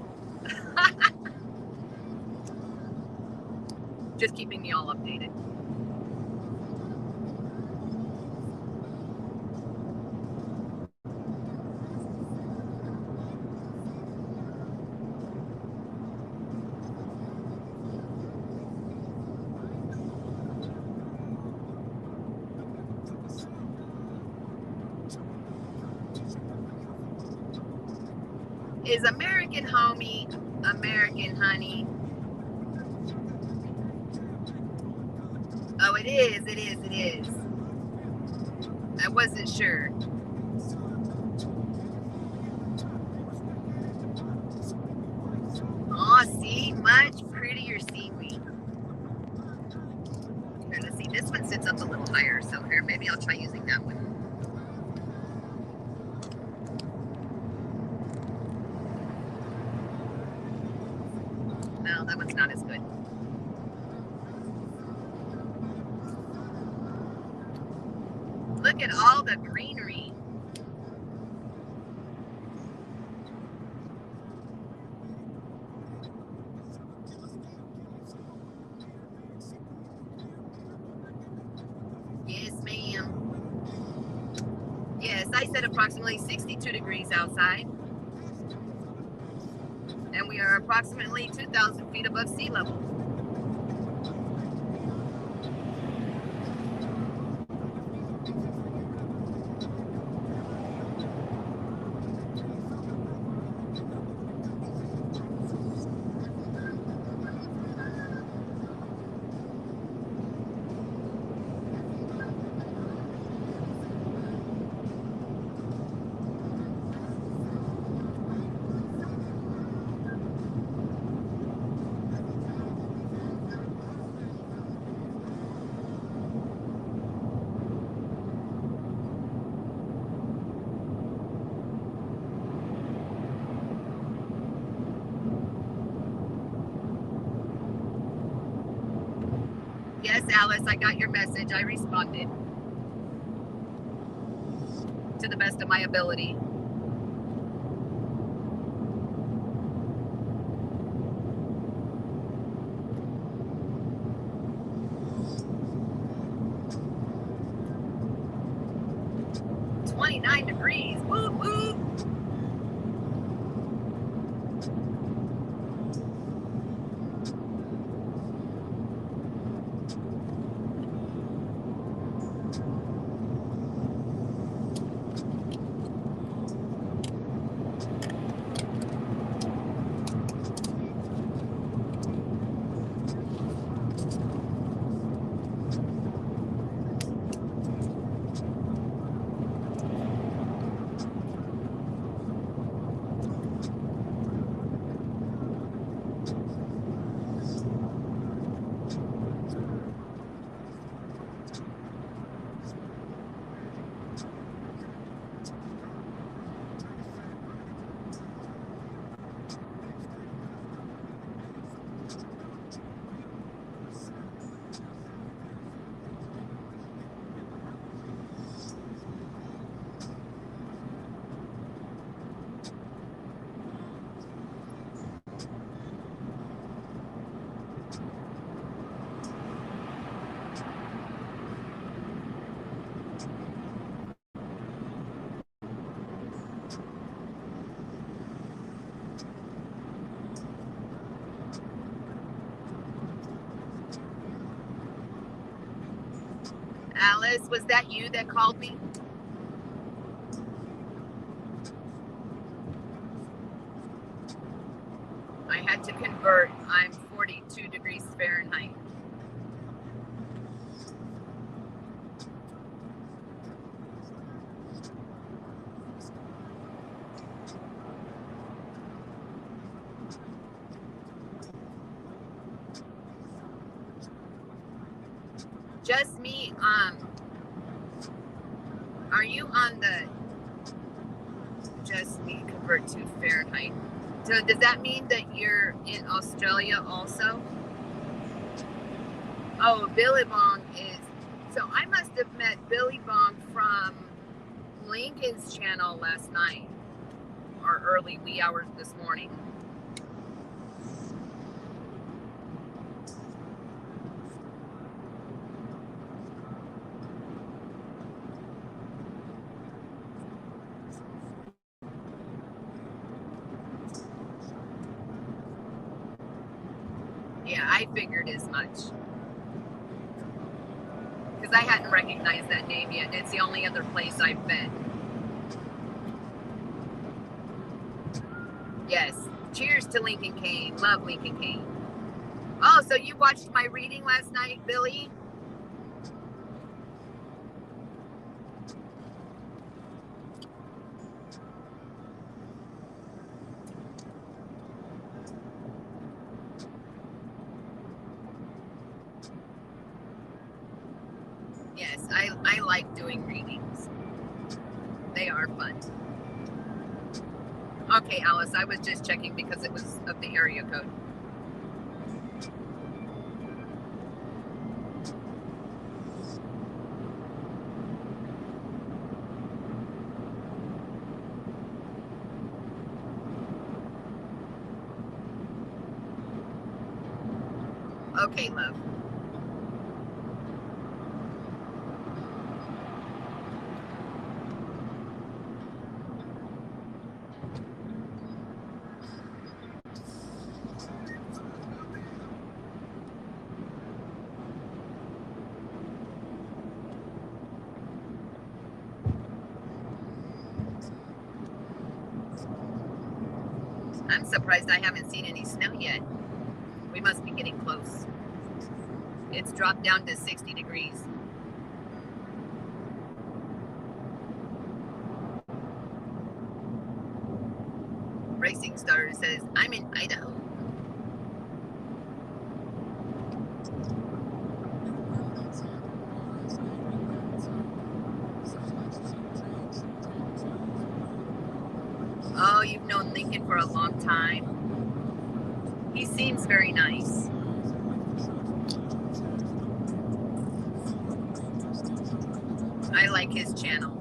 Just keeping me all updated. Is American homie, American honey? Oh, it is. I wasn't sure. Oh, see, much prettier scenery. Here, let's see. This one sits up a little higher, so here, maybe I'll try using that one. No, that one's not as good. Look at all the greenery. Yes, ma'am. Yes, I said approximately 62 degrees outside. And we are approximately 2,000 feet above sea level. Yes, Alice, I got your message. I responded to the best of my ability. "29 degrees. Woo woo." Alice, was that you that called me? I had to convert. I'm 42 degrees Fahrenheit. Just me. Are you on the just me convert to Fahrenheit? So does that mean that you're in Australia also? Oh, Billy Bong is. So I must have met Billy Bong from Lincoln's channel last night or early wee hours this morning. Yeah, I figured as much. Because I hadn't recognized that name yet. And it's the only other place I've been. Yes. Cheers to Lincoln Kane. Love Lincoln Kane. Oh, so you watched my reading last night, Billy? Yes, I like doing readings. They are fun. Okay, Alice, I was just checking because it was of the area code. Okay, love. I'm surprised I haven't seen any snow yet. We must be getting close. It's dropped down to 60 degrees. Racing Star says, I'm in Idaho. Oh, you've known Lincoln for a long time. He seems very nice. I like his channel.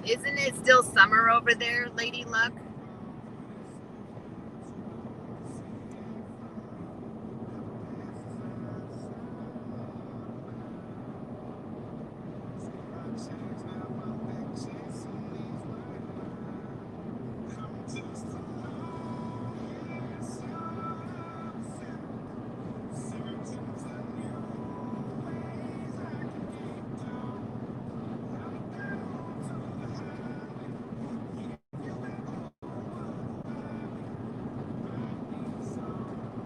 Isn't it still summer over there, Lady Luck?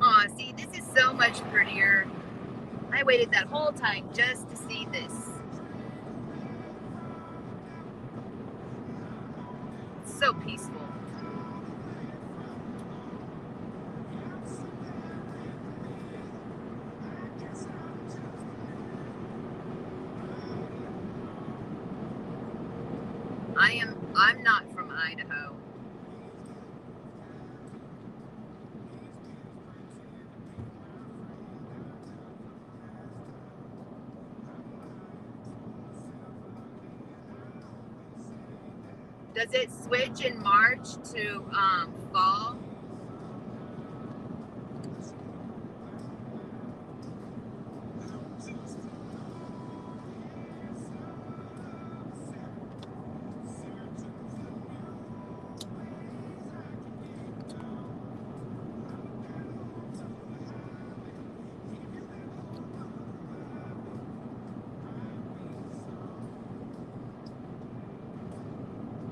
Aw, see, this is so much prettier. I waited that whole time just to see this. It's so peaceful. Idaho. Does it switch in March to fall?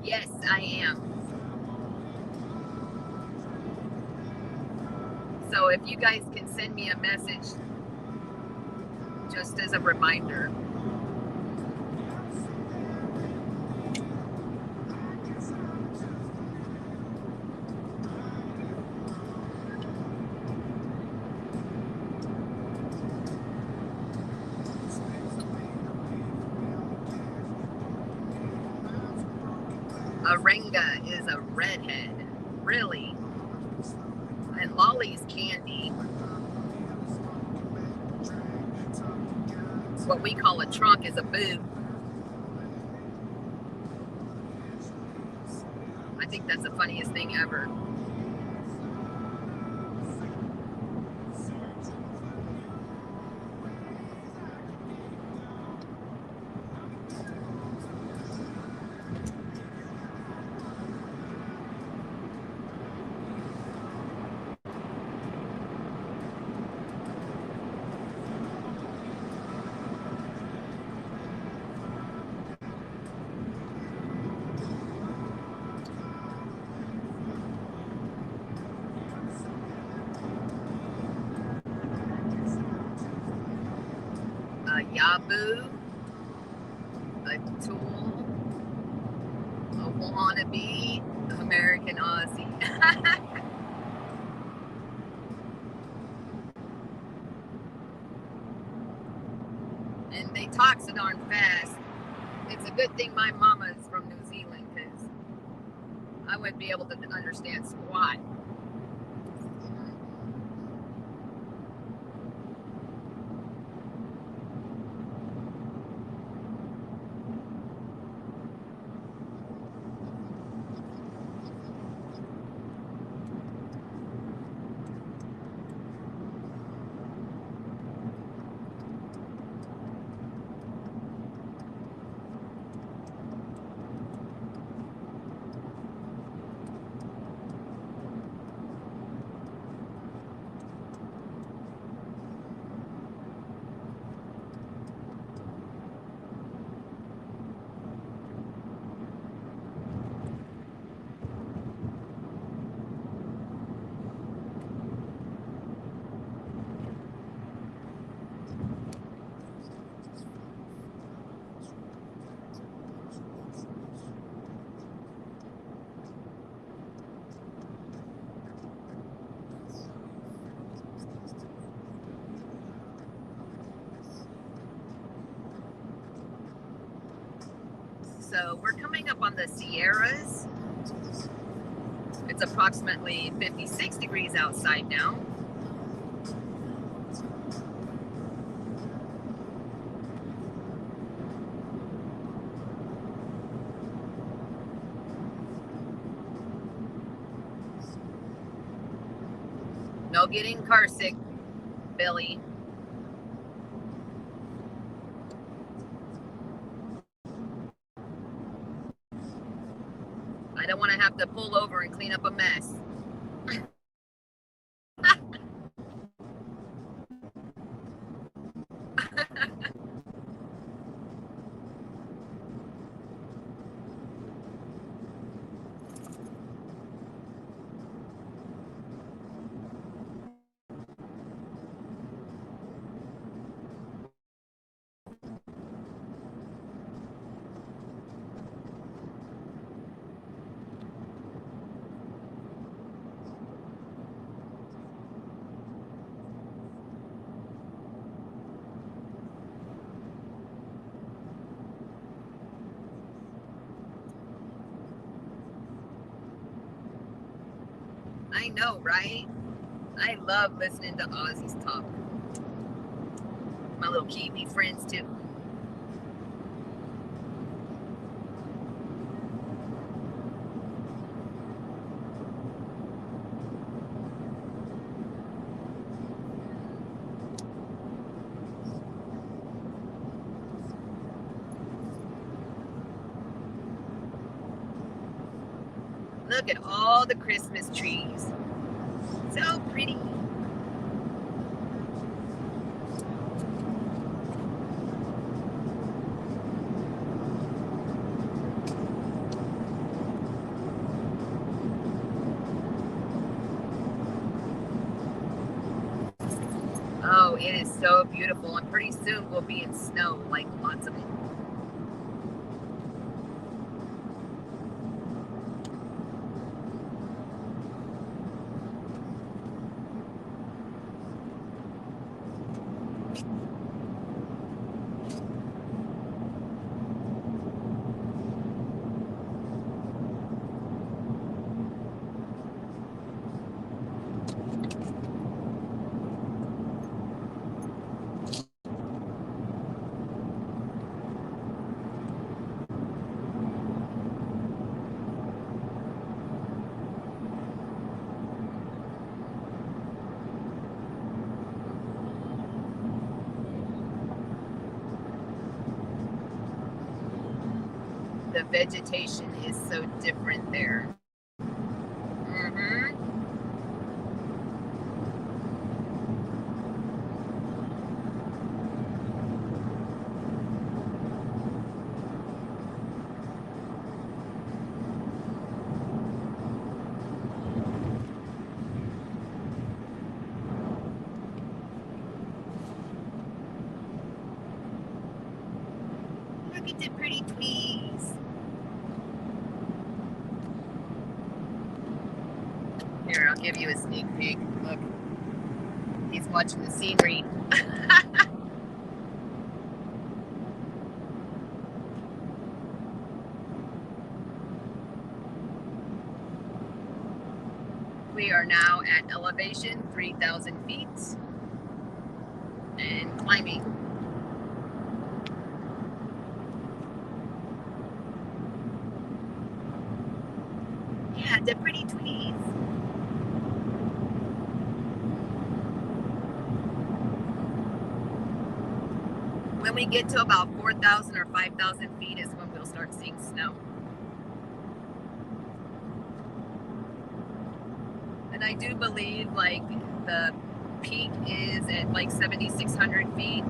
Yes, I am. So if you guys can send me a message just as a reminder. Arenga is a redhead, really. And Lolly's candy. What we call a trunk is a boot. I think that's the funniest thing ever. A Yabu, a Tool, a Wannabe, American Aussie. And they talk so darn fast. It's a good thing my mama is from New Zealand, because I wouldn't be able to understand squat. So we're coming up on the Sierras. It's approximately 56 degrees outside now. No getting car sick, Billy. I don't want to have to pull over and clean up a mess. I know, right? I love listening to Aussies talk. My little Kiwi friends too. Look at all the Christmas trees. So pretty. Oh, it is so beautiful. And pretty soon we'll be in snow, like lots of it. The vegetation is so different there. Mm-hmm. Look at the pretty trees. Here, I'll give you a sneak peek. Look, he's watching the scenery. We are now at elevation 3,000 feet and climbing. Yeah, the pretty trees. When we get to about 4,000 or 5,000 feet is when we'll start seeing snow. And I do believe like the peak is at like 7,600 feet.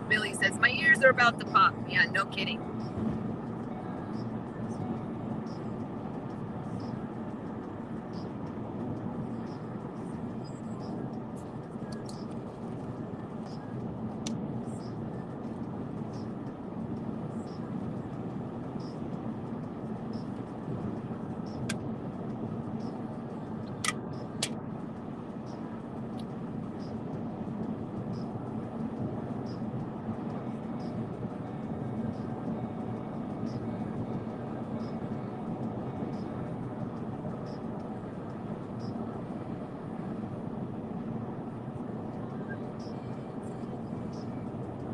Billy says, my ears are about to pop. Yeah, no kidding.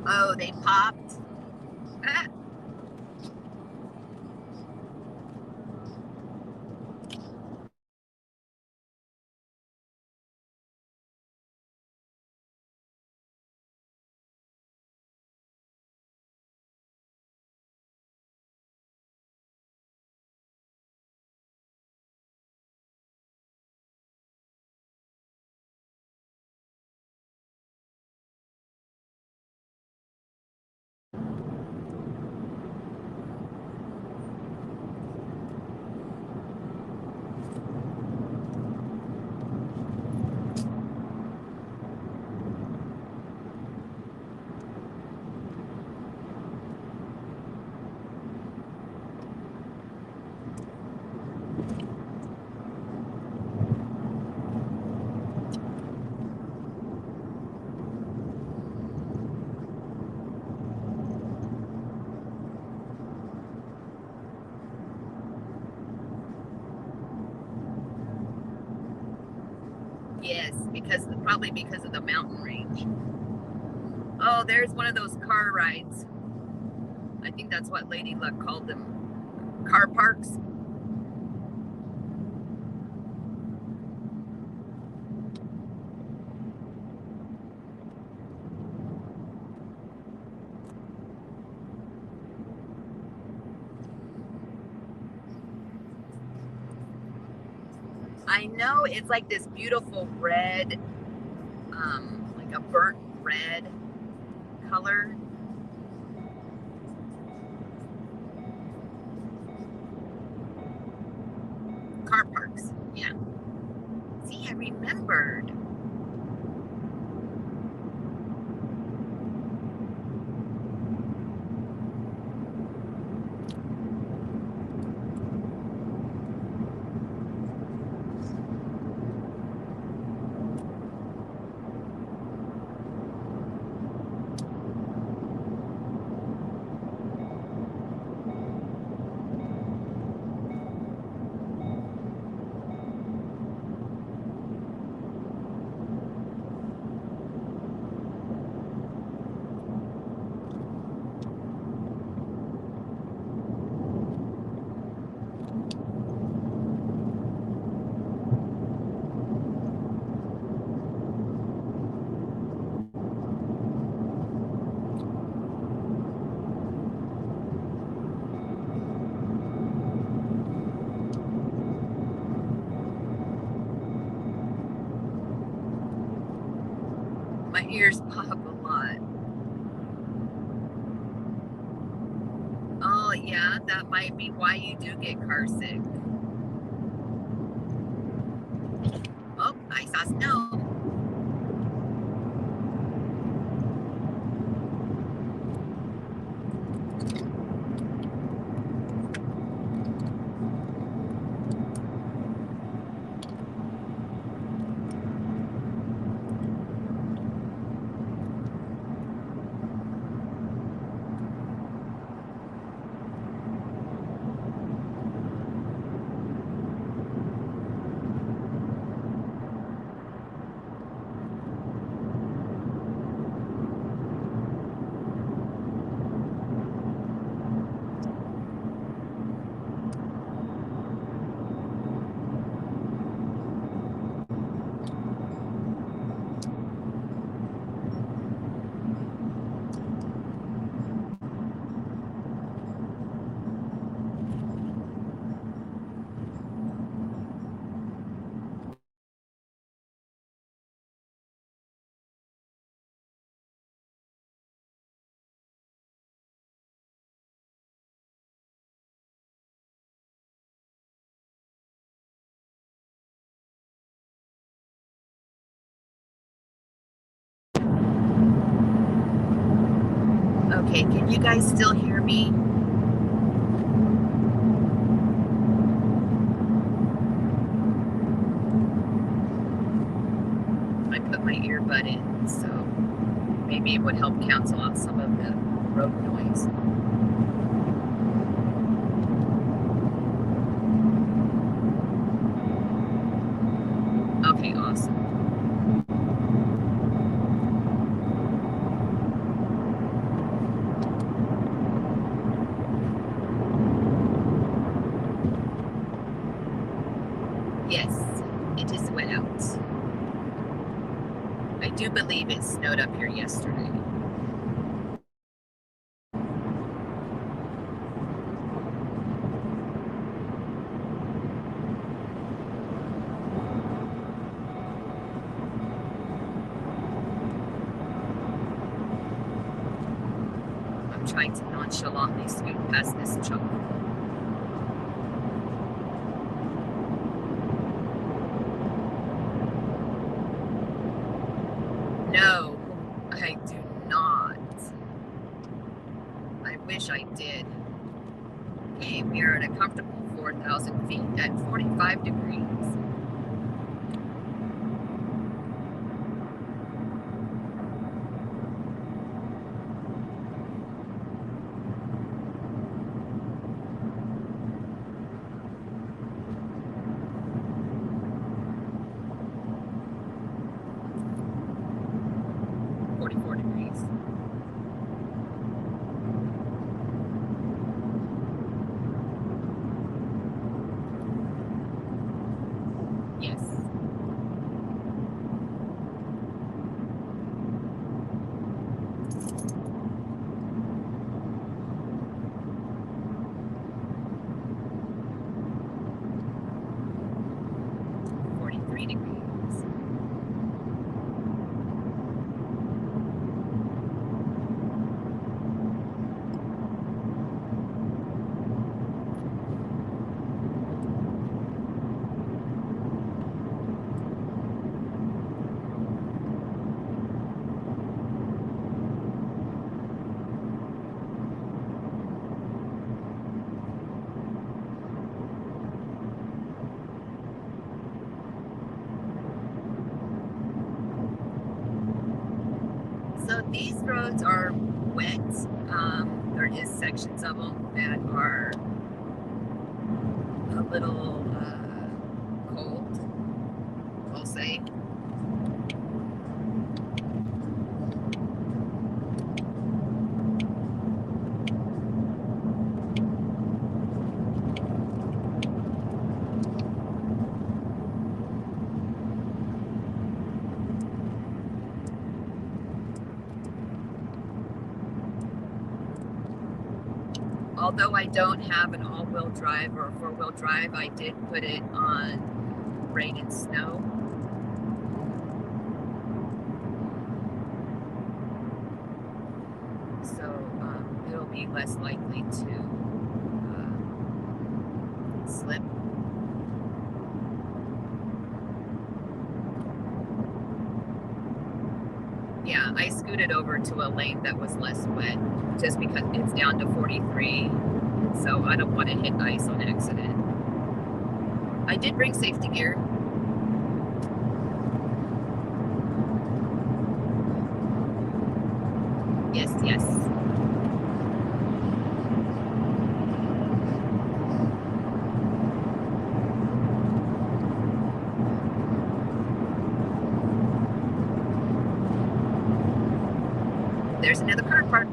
Oh, they popped. Yes, probably because of the mountain range. Oh, there's one of those car rides. I think that's what Lady Luck called them. Car parks. I know it's like this beautiful red, like a burnt red color. Car parks. Yeah. See, I remembered. My ears pop a lot. Oh, yeah, that might be why you do get car sick. Oh, I saw snow. Okay, can you guys still hear me? I put my earbud in, so maybe it would help cancel out some of the road noise. Okay, awesome. Yes, it is wet out. I do believe it snowed up here yesterday. I'm trying to nonchalantly scoot past this chunk. No, I do not. I wish I did. Okay, we are at a comfortable 4,000 feet at 45 degrees. 43 degrees. So these roads are wet. There is sections of them that are a little cold, I'll say. Although I don't have an all-wheel drive or a four-wheel drive, I did put it on rain and snow. So it'll be less likely to slip. Yeah, I scooted over to a lane that was less wet just because it's down to 43. So I don't want to hit ice on accident. I did bring safety gear. Yes, yes. There's another car park.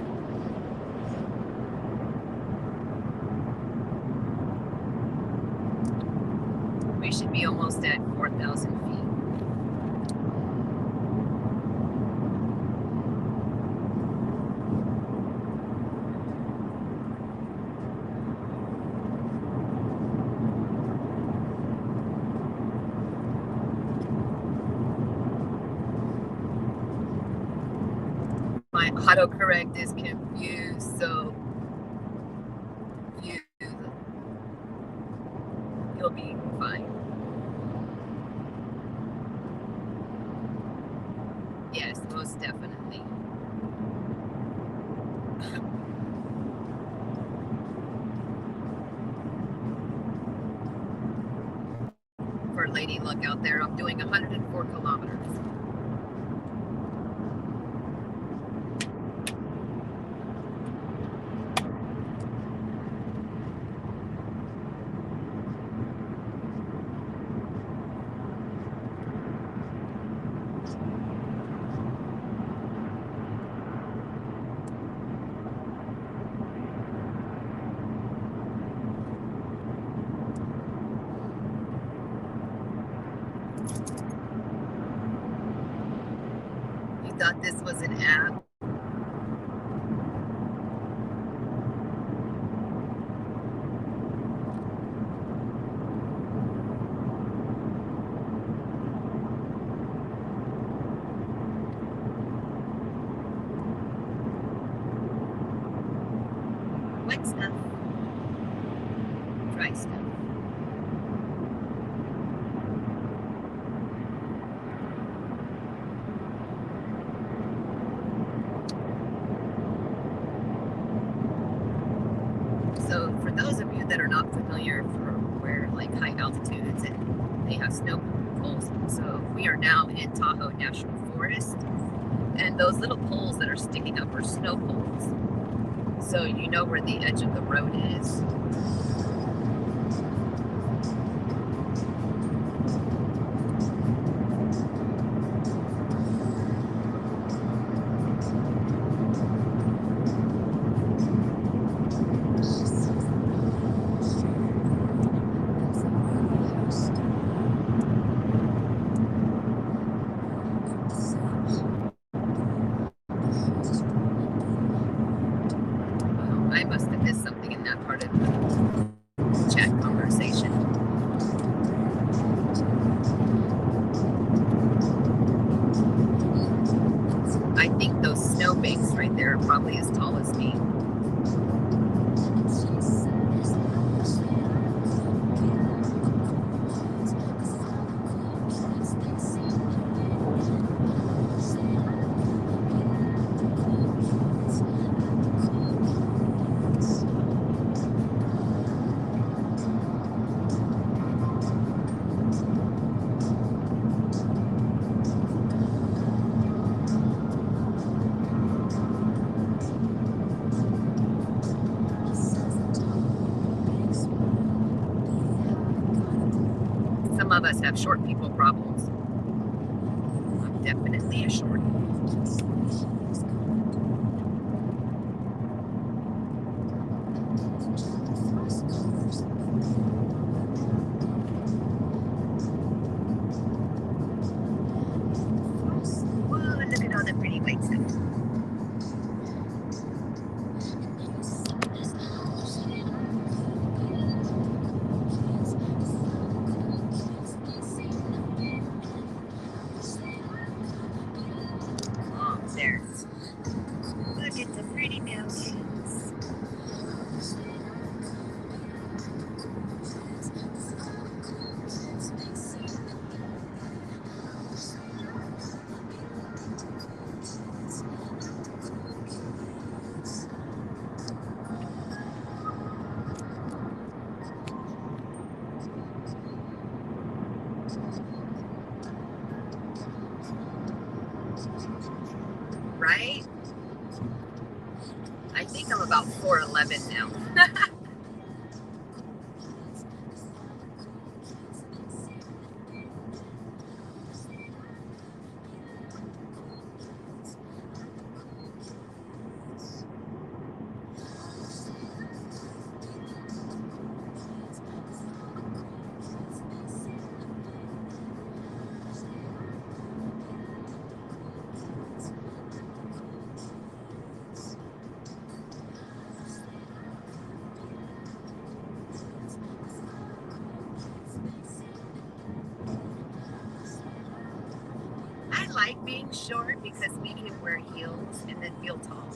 We should be almost at 4,000 feet. My autocorrect is confused, so you'll be fine. Yes, most definitely. For lady luck out there, I'm doing 104 kilometers. You thought this was an app? Wet stuff. Dry stuff. So for those of you that are not familiar for where like high altitudes and they have snow poles, so we are now in Tahoe National Forest, and those little poles that are sticking up are snow poles. So you know where the edge of the road is. I must have missed something in that part of it. Some of us have short people problems. I'm definitely a short. Whoa, look at all the pretty white stuff. Oh, there. Look at the pretty mountains. Right? I think I'm about 4'11" now. I like being short because we can wear heels and then feel tall.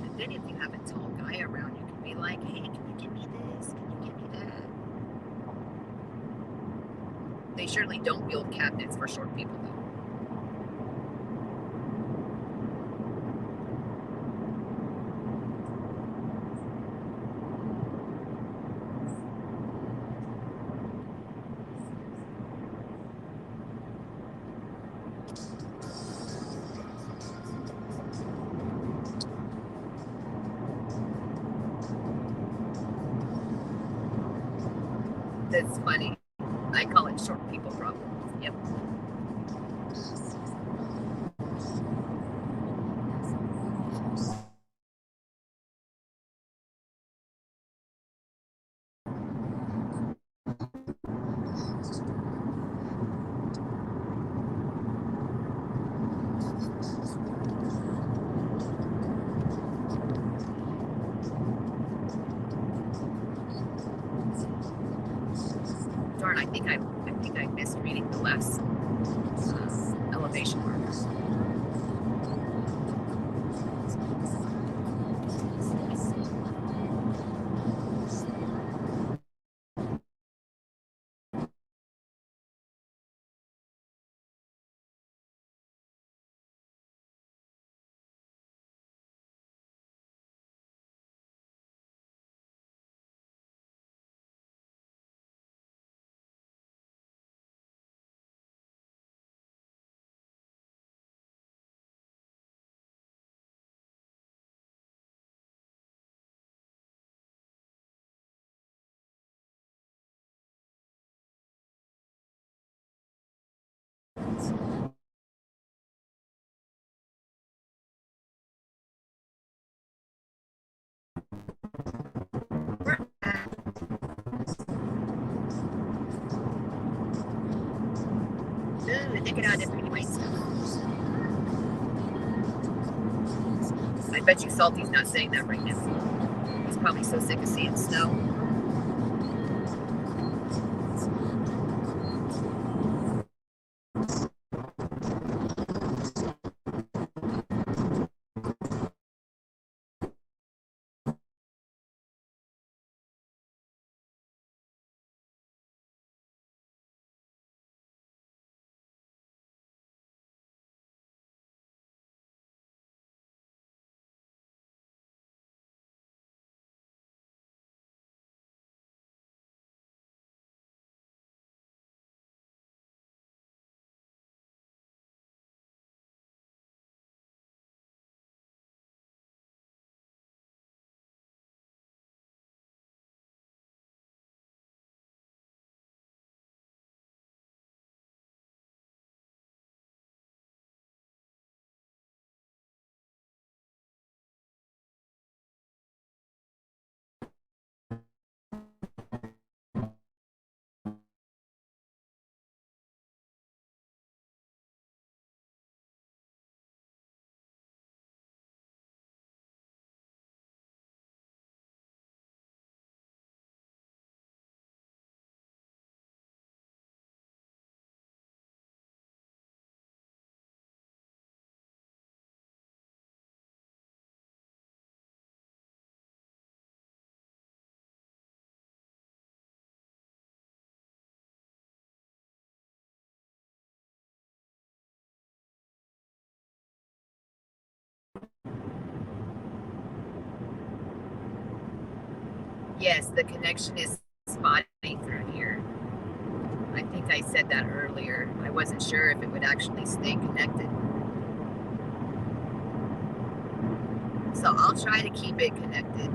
And then if you have a tall guy around, you can be like, hey, can you give me this? Can you give me that? They surely don't build cabinets for short people, though. That's funny. I call it short people problems. Yep. Darn, I think I missed reading the last elevation markers. Ooh, look at all the pretty white stuff. I bet you Salty's not saying that right now. He's probably so sick of seeing snow. Yes, the connection is spotty through here. I think I said that earlier. I wasn't sure if it would actually stay connected. So I'll try to keep it connected.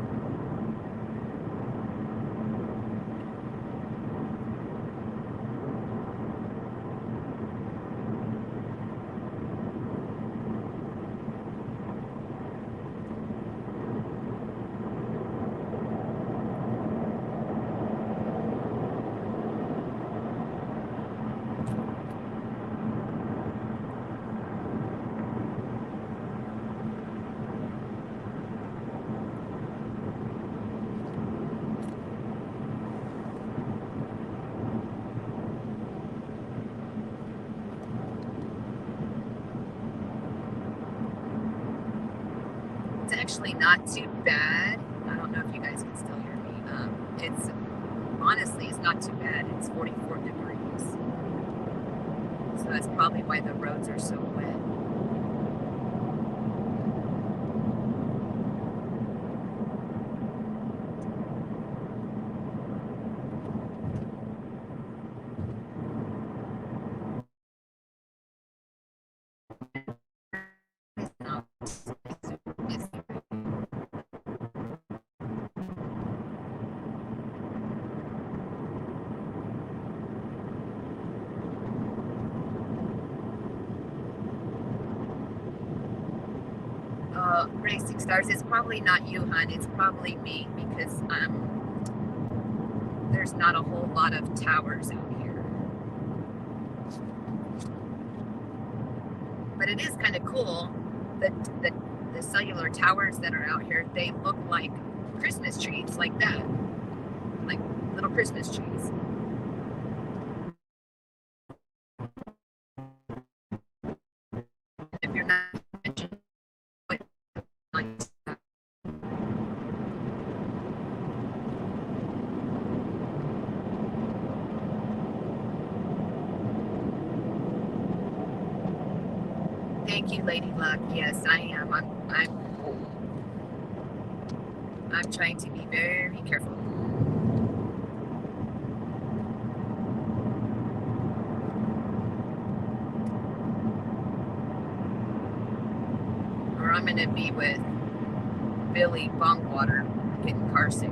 It's actually not too bad. I don't know if you guys can still hear me. It's honestly, it's not too bad. It's 44 degrees. So that's probably why the roads are so wet. Racing Stars, it's probably not you, hon. It's probably me because there's not a whole lot of towers out here. But it is kind of cool that the cellular towers that are out here, they look like Christmas trees, like that, like little Christmas trees. If you're not Thank you, Lady Luck. Yes, I am. I'm trying to be very careful. Or I'm gonna be with Billy Bongwater getting car sick.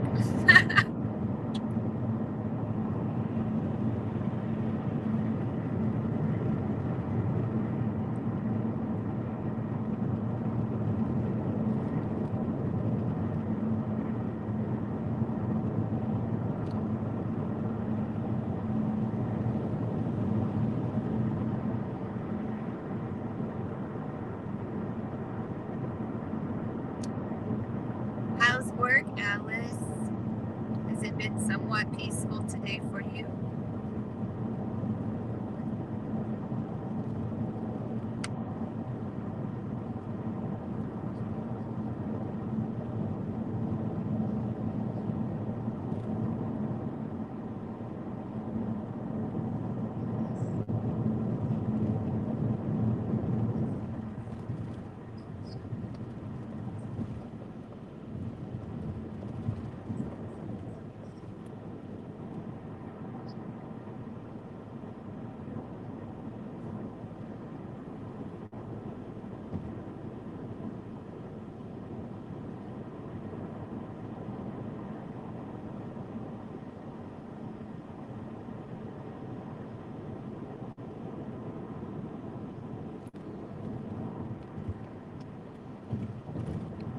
How's work, Alice? Has it been somewhat peaceful today for you?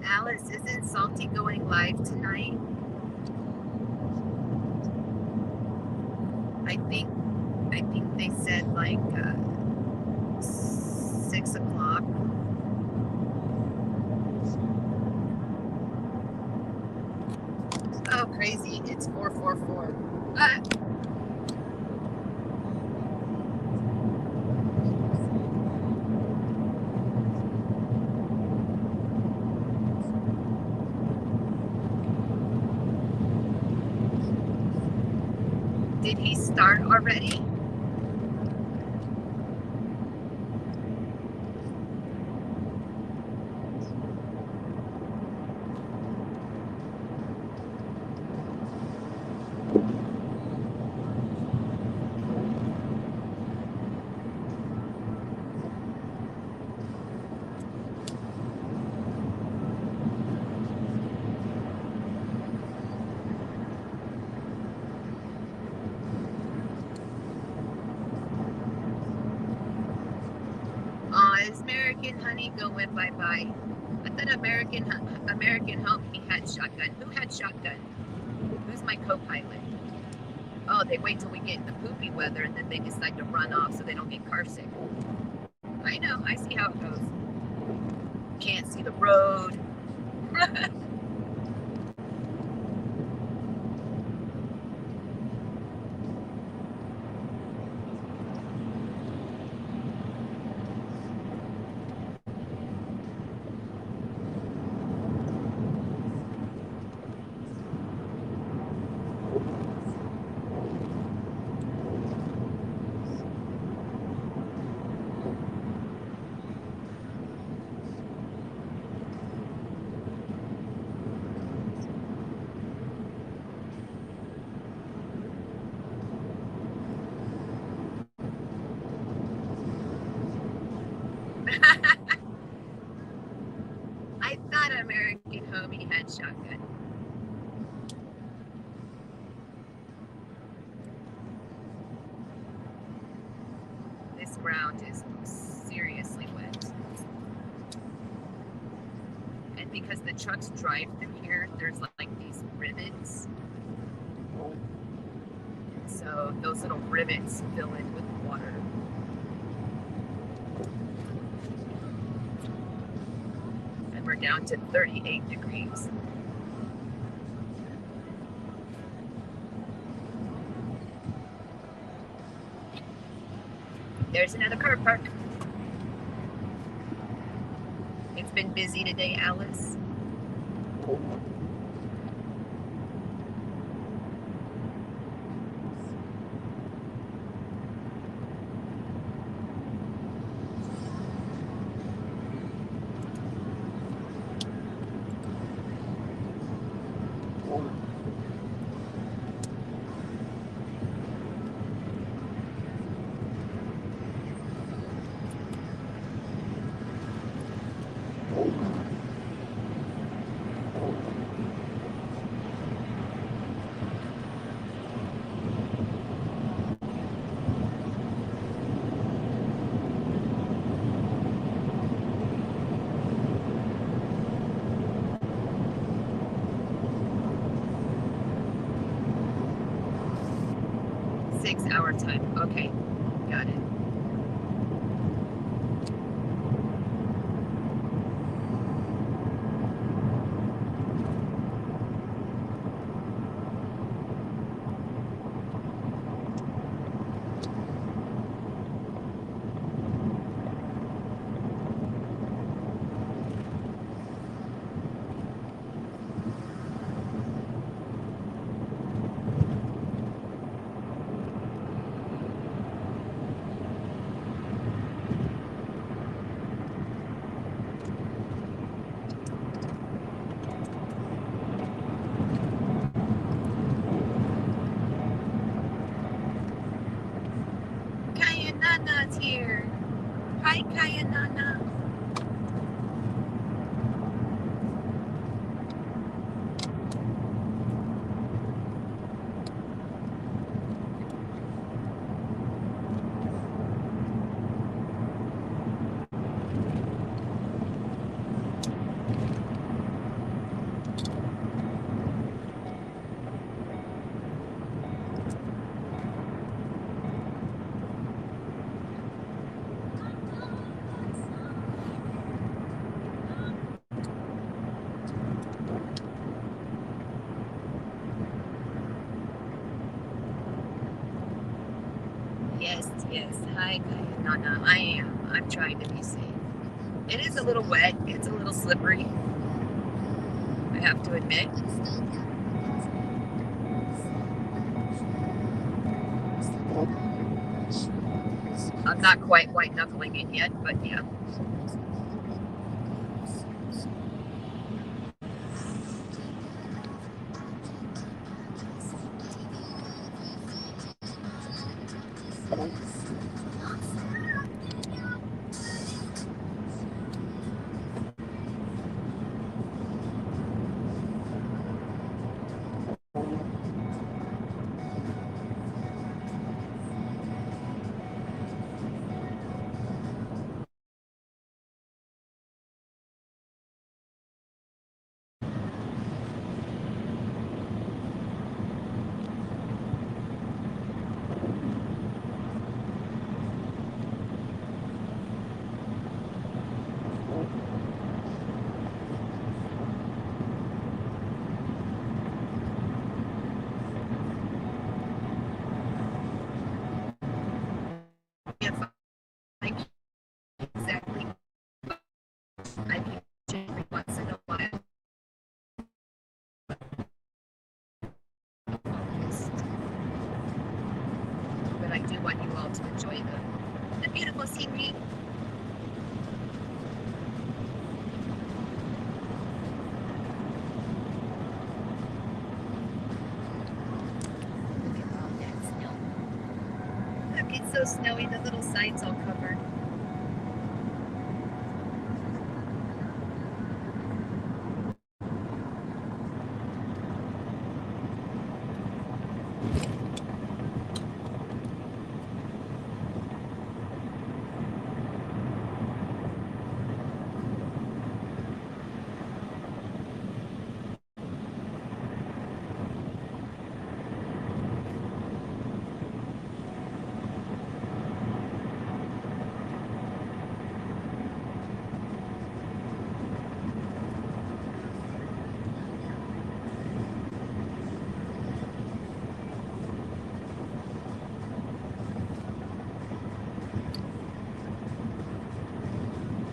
Alice, isn't Salty going live tonight? I think they said like 6 o'clock. Oh, crazy! It's 444. Ah. Did he start already? American Honey go went bye-bye. I thought American Homie had shotgun. Who had shotgun? Who's my co-pilot? Oh, they wait till we get in the poopy weather and then they decide to run off so they don't get car sick. I know, I see how it goes. Can't see the road. I thought American Homie had shotgun. This ground is seriously wet. And because the trucks drive through here, there's like these rivets. So those little rivets fill in with water. And we're down to 38 degrees. There's another car park. It's been busy today, Alice. Hour time. Okay, got it. Kayanana's here. Hi, Kayanana. Yes. Hi, Kayanana. I am. I'm trying to be safe. It is a little wet. It's a little slippery. I have to admit. I'm not quite white knuckling it yet, but yeah. if I keep exactly, I keep changing once in a while. But I do want you all to enjoy the beautiful scenery. Look at all that snow. Look, it's so snowy, the little sides all covered.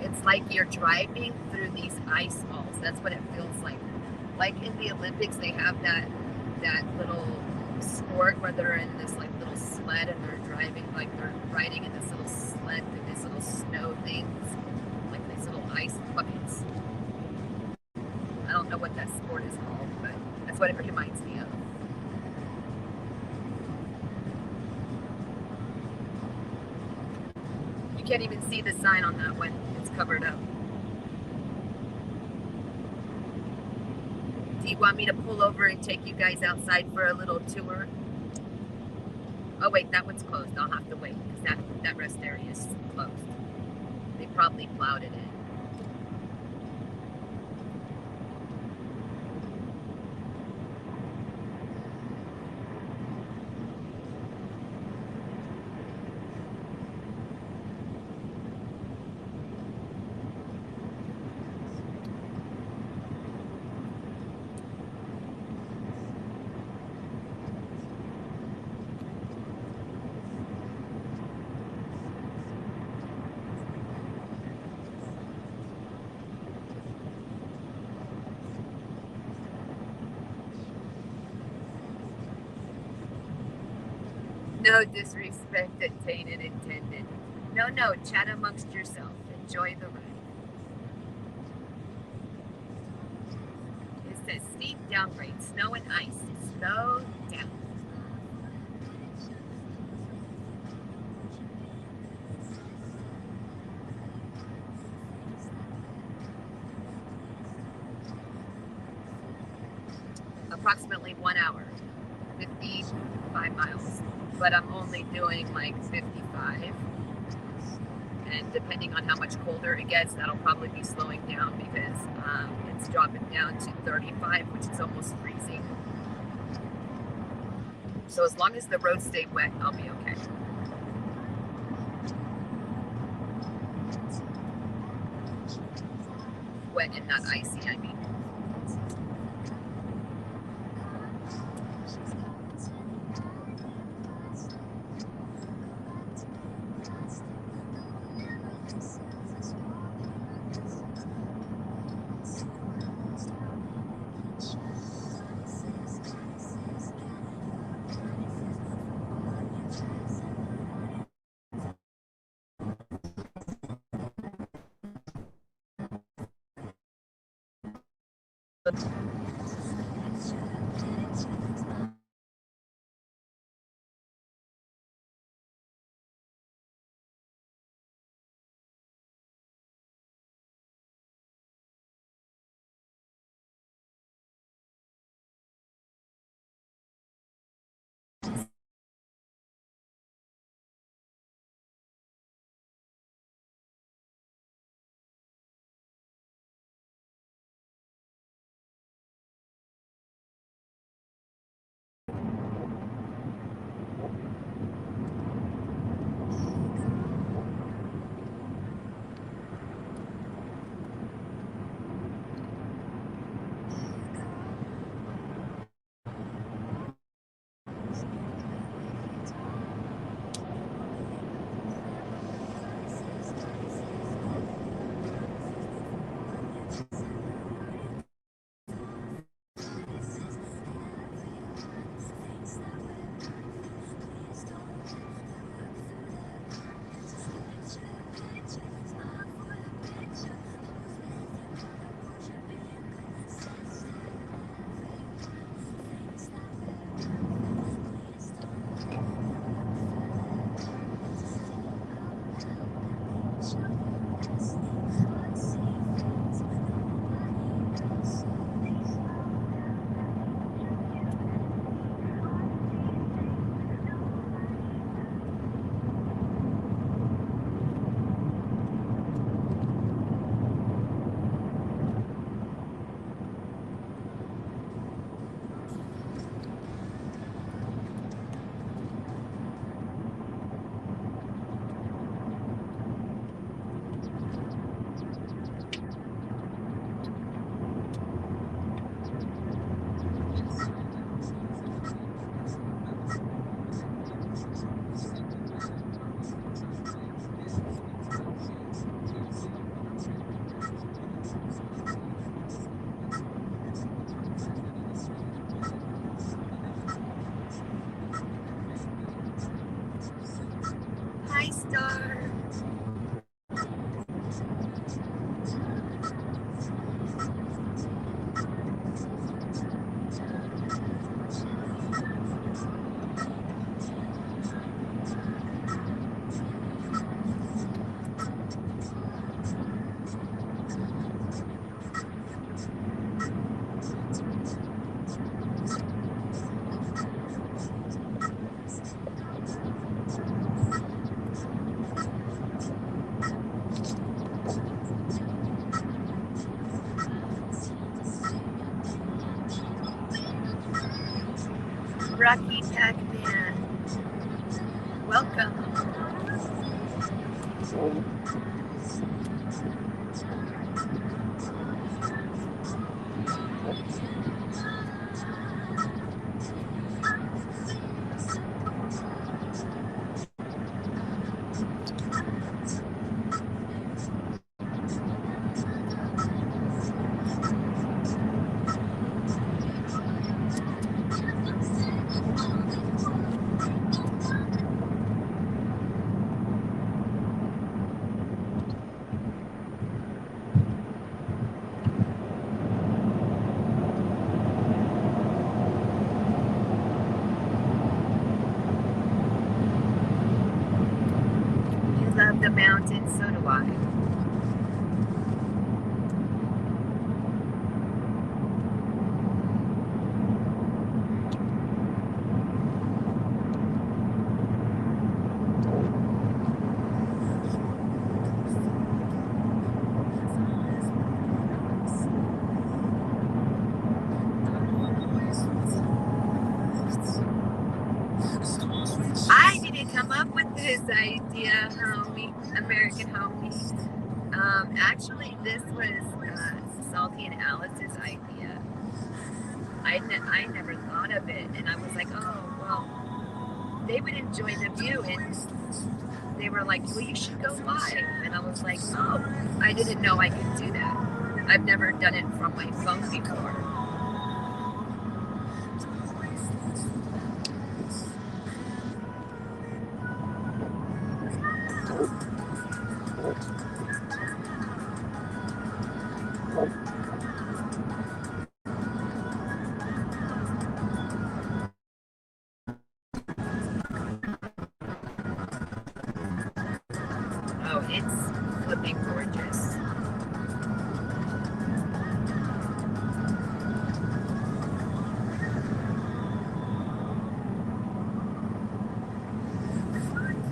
It's like you're driving through these ice falls. That's what it feels like. Like in the Olympics, they have that little sport where they're in this like little sled and they're driving, like they're riding in this little sled through these little snow things, like these little ice buckets. I don't know what that sport is called, but that's what it reminds me of. You can't even see the sign on that one. It's covered up. Do you want me to pull over and take you guys outside for a little tour? Oh wait, that one's closed. I'll have to wait because that rest area is closed. They probably plowed it in. No disrespect attained intended. No, chat amongst yourself. Enjoy the ride. It says steep downgrade, snow and ice. Slow down. Approximately 1 hour, 55 miles. But I'm only doing like 55. And depending on how much colder it gets, that'll probably be slowing down because it's dropping down to 35, which is almost freezing. So as long as the roads stay wet, I'll be okay. Wet and not icy, I mean. Hi, Star. Rocky Pac-Man, welcome. You love the mountains, so do I. I didn't come up with this idea, homie, American homie. Actually, this was Salty and Alice's idea. I never thought of it, and I was like, oh, well, they would enjoy the view, and they were like, well, you should go live. And I was like, oh, I didn't know I could do that. I've never done it from my phone before. Oh, it's flipping gorgeous.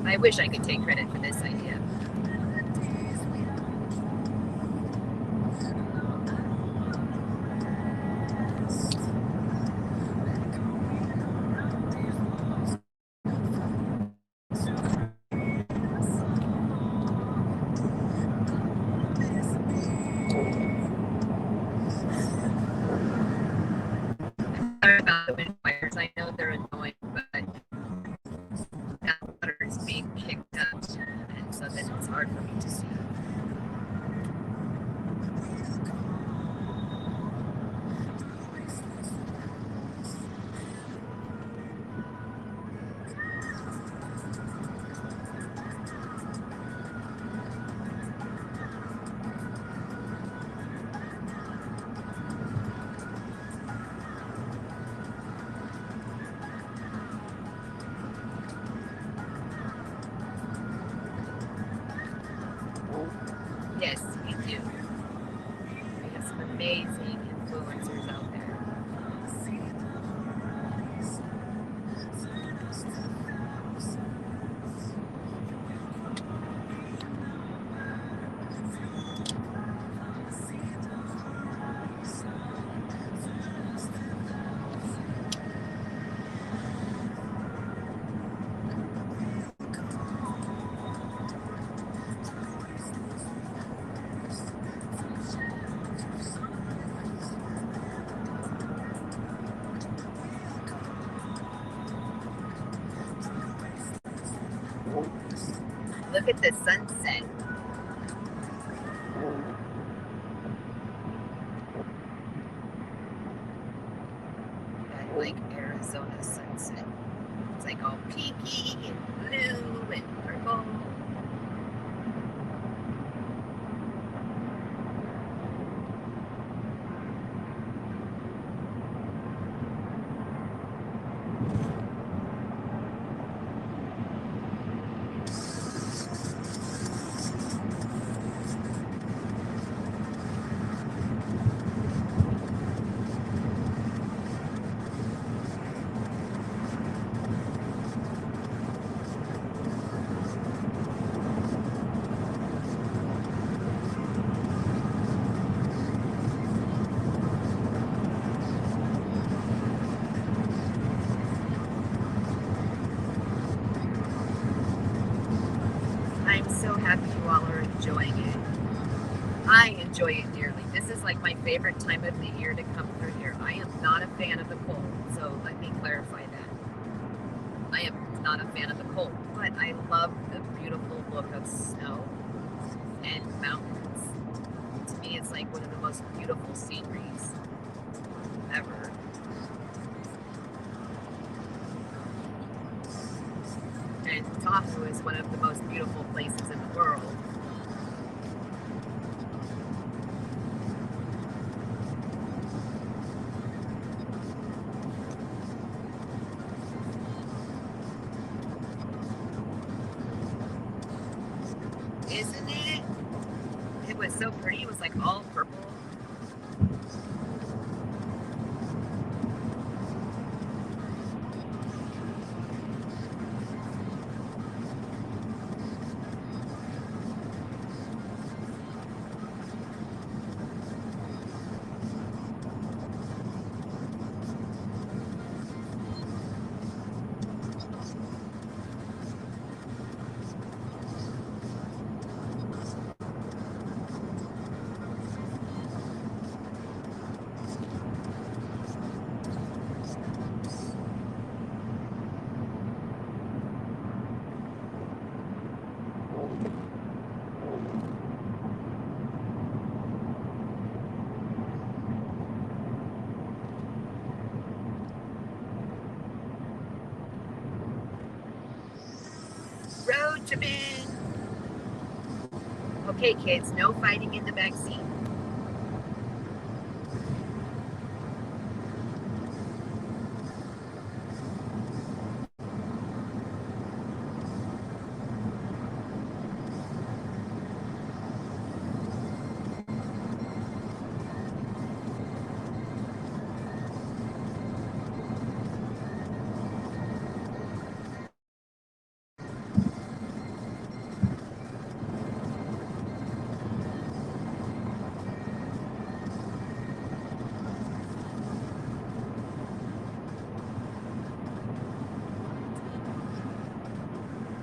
I wish I could take credit for this idea. Sorry about the wind fires. I know they're annoying, but that water is being kicked up, and so then it's hard for me to see. Yes, we do. We have some amazing influencers out there. Look at the sunset. That like Arizona sunset. It's like all pinky and blue and purple. I'm so happy you all are enjoying it. I enjoy it dearly. This is like my favorite time of the year to come through here. I am not a fan of the cold, so let me clarify that. I am not a fan of the cold, but I love the beautiful look of snow and mountains. To me, it's like one of the most beautiful sceneries ever. And Tahoe is one of the most beautiful places in the world. Isn't it? It was so pretty. It was like all purple. Road tripping. Okay, kids, no fighting in the back seat.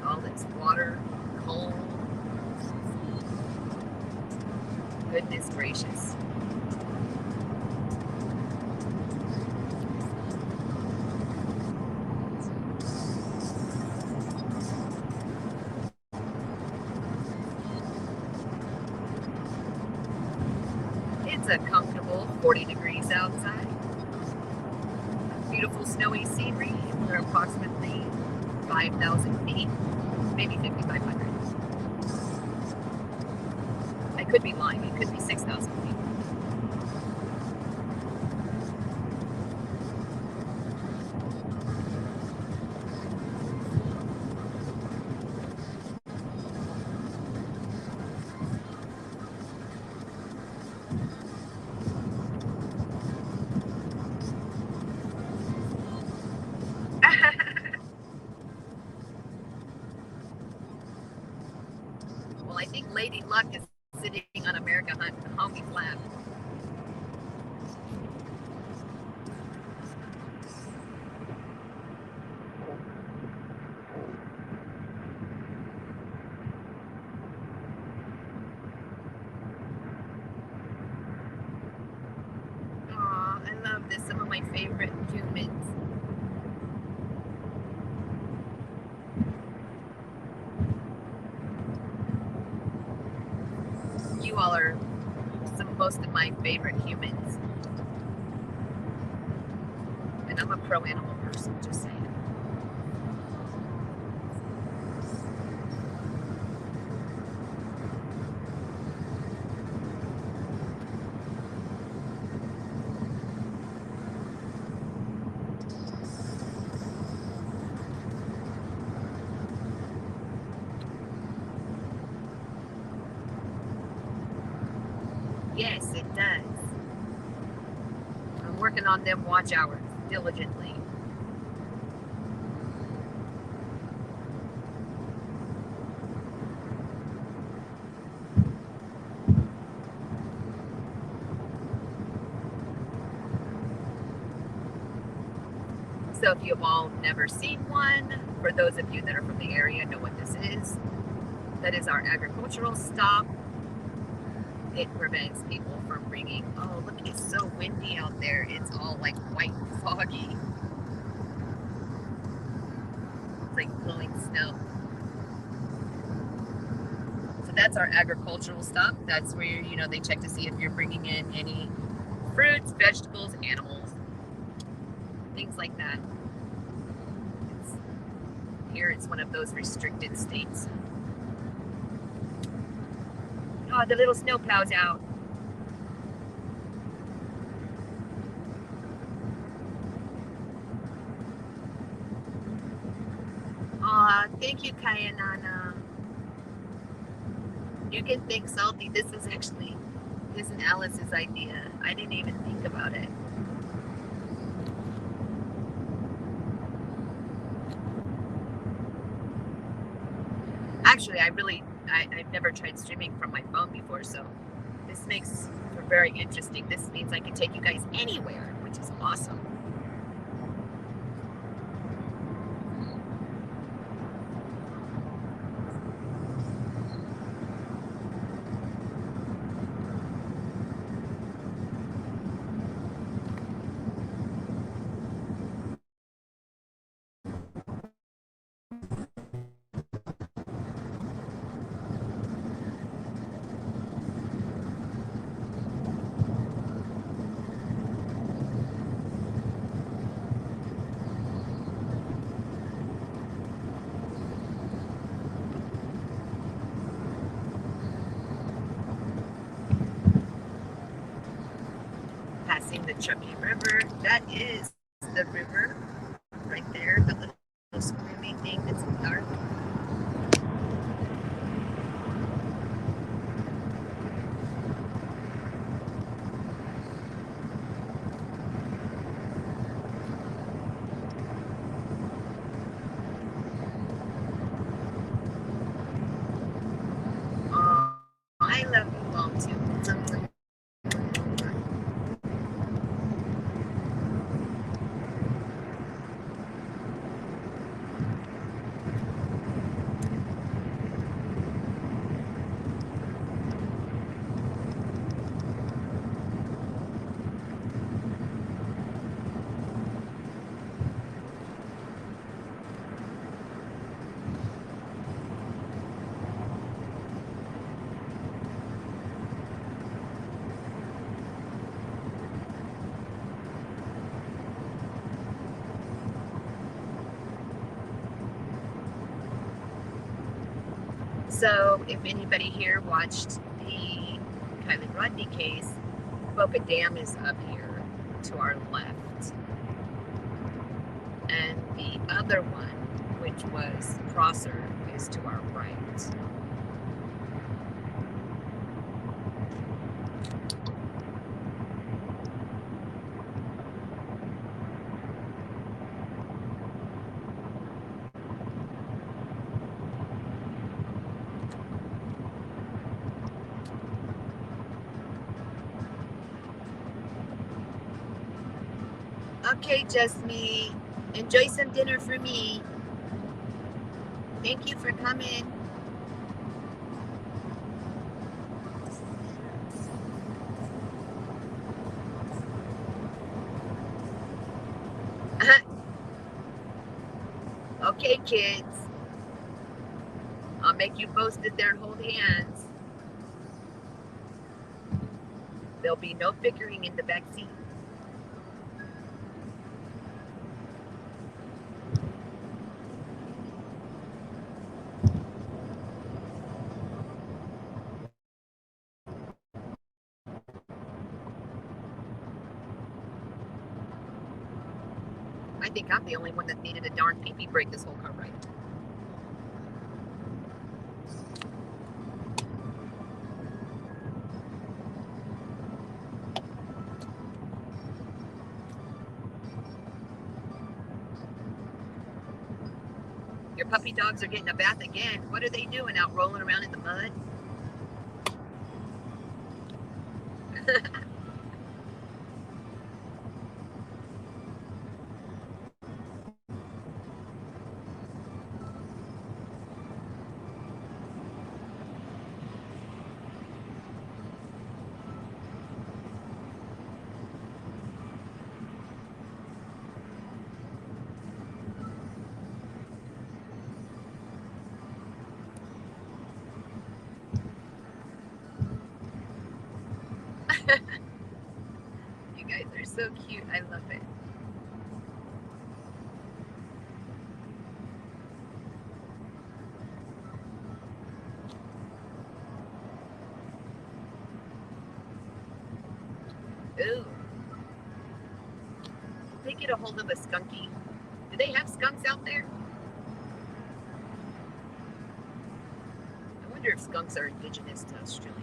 All this water, cold. Goodness gracious. It's a comfortable 40 degrees outside. Beautiful snowy scenery. We're approximately 5,000 feet, maybe 5,500. I could be lying. It could be 6,000 feet. Well, I think Lady Luck is sitting on America Homie's lap. Aw, I love this. Some of my favorite humans. You all are most of my favorite humans. And I'm a pro animal person, just saying. Yes, it does. I'm working on them watch hours diligently. So if you've all never seen one, for those of you that are from the area know what this is. That is our agricultural stop. It prevents people from bringing, oh, look, it's so windy out there. It's all like white and foggy. It's like blowing snow. So that's our agricultural stop. That's where, you know, they check to see if you're bringing in any fruits, vegetables, animals, things like that. Here it's one of those restricted states. Oh, the little snow plow's out. Aw, thank you, Kayanana. You can thank Salty. This is his and Alice's idea. I didn't even think about it. Actually, I've never tried streaming from my phone before, so this makes for very interesting. This means I can take you guys anywhere, which is awesome. Passing the Chucky River. That is the river right there, the little squirmy thing that's dark. Oh, I love you all too. So if anybody here watched the Kylie Rodney case, Boca Dam is up here to our left. And the other one, which was Cruz'n, is to our right. Okay, just me. Enjoy some dinner for me. Thank you for coming. Okay, kids. I'll make you both sit there and hold hands. There'll be no bickering in the back seat. I think I'm the only one that needed a darn pee-pee break this whole car ride. Your puppy dogs are getting a bath again. What are they doing out rolling around in the mud? so cute. I love it. Ooh. Did they get a hold of a skunky? Do they have skunks out there? I wonder if skunks are indigenous to Australia.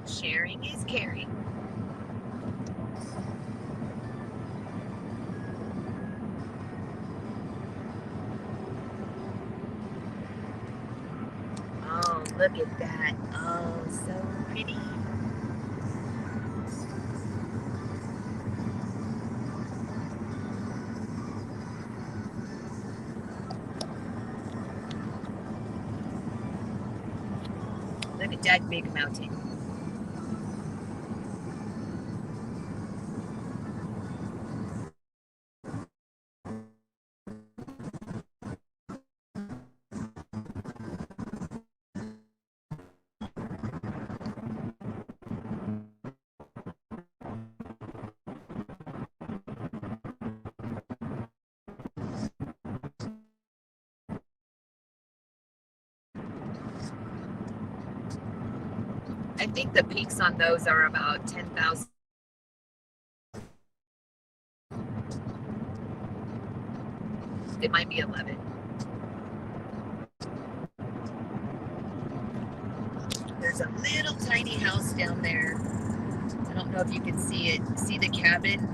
Sharing is caring. Oh, look at that. Oh, so pretty. Look at that big mountain. I think the peaks on those are about 10,000. It might be 11. There's a little tiny house down there. I don't know if you can see it. See the cabin?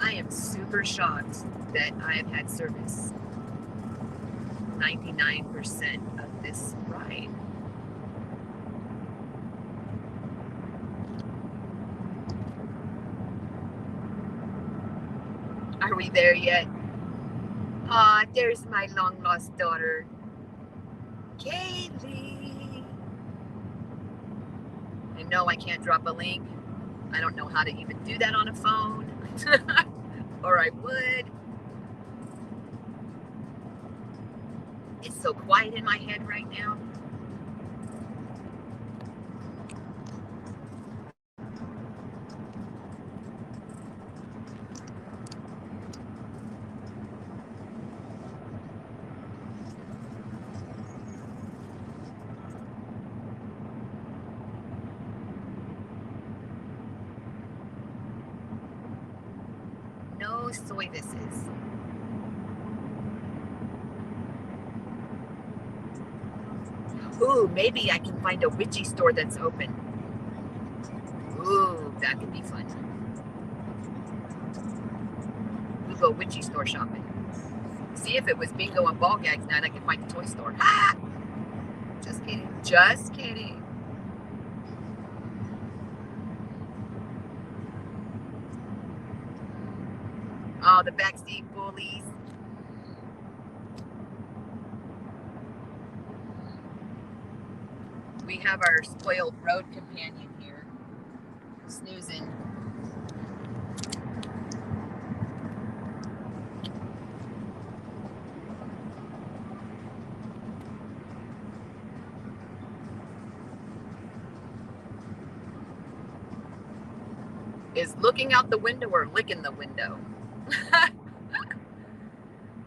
I am super shocked that I have had service 99% of this ride. Are we there yet? Ah, there's my long lost daughter, Kaylee. I know I can't drop a link. I don't know how to even do that on a phone, or I would. It's so quiet in my head right now. No soy this is. Ooh, maybe I can find a witchy store that's open. Ooh, that could be fun. We'll go witchy store shopping. See, if it was bingo and ball gags night, I could find a toy store. Ha! Just kidding. Just kidding. Oh, the backseat bullies. We have our spoiled road companion here, snoozing. Is looking out the window or licking the window?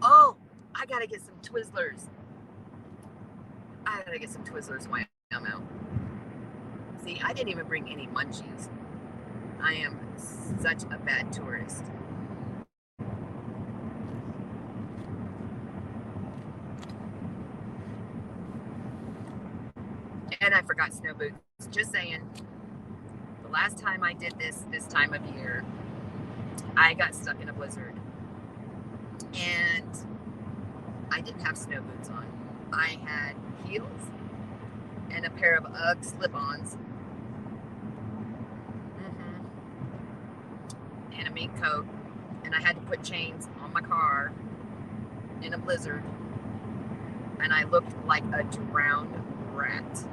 Oh, I gotta get some Twizzlers. I gotta get some Twizzlers while I'm out. See, I didn't even bring any munchies. I am such a bad tourist. And I forgot snow boots. Just saying. The last time I did this time of year, I got stuck in a blizzard. And I didn't have snow boots on. I had heels and a pair of Ugg slip-ons. And a mink coat. And I had to put chains on my car in a blizzard, and I looked like a drowned rat.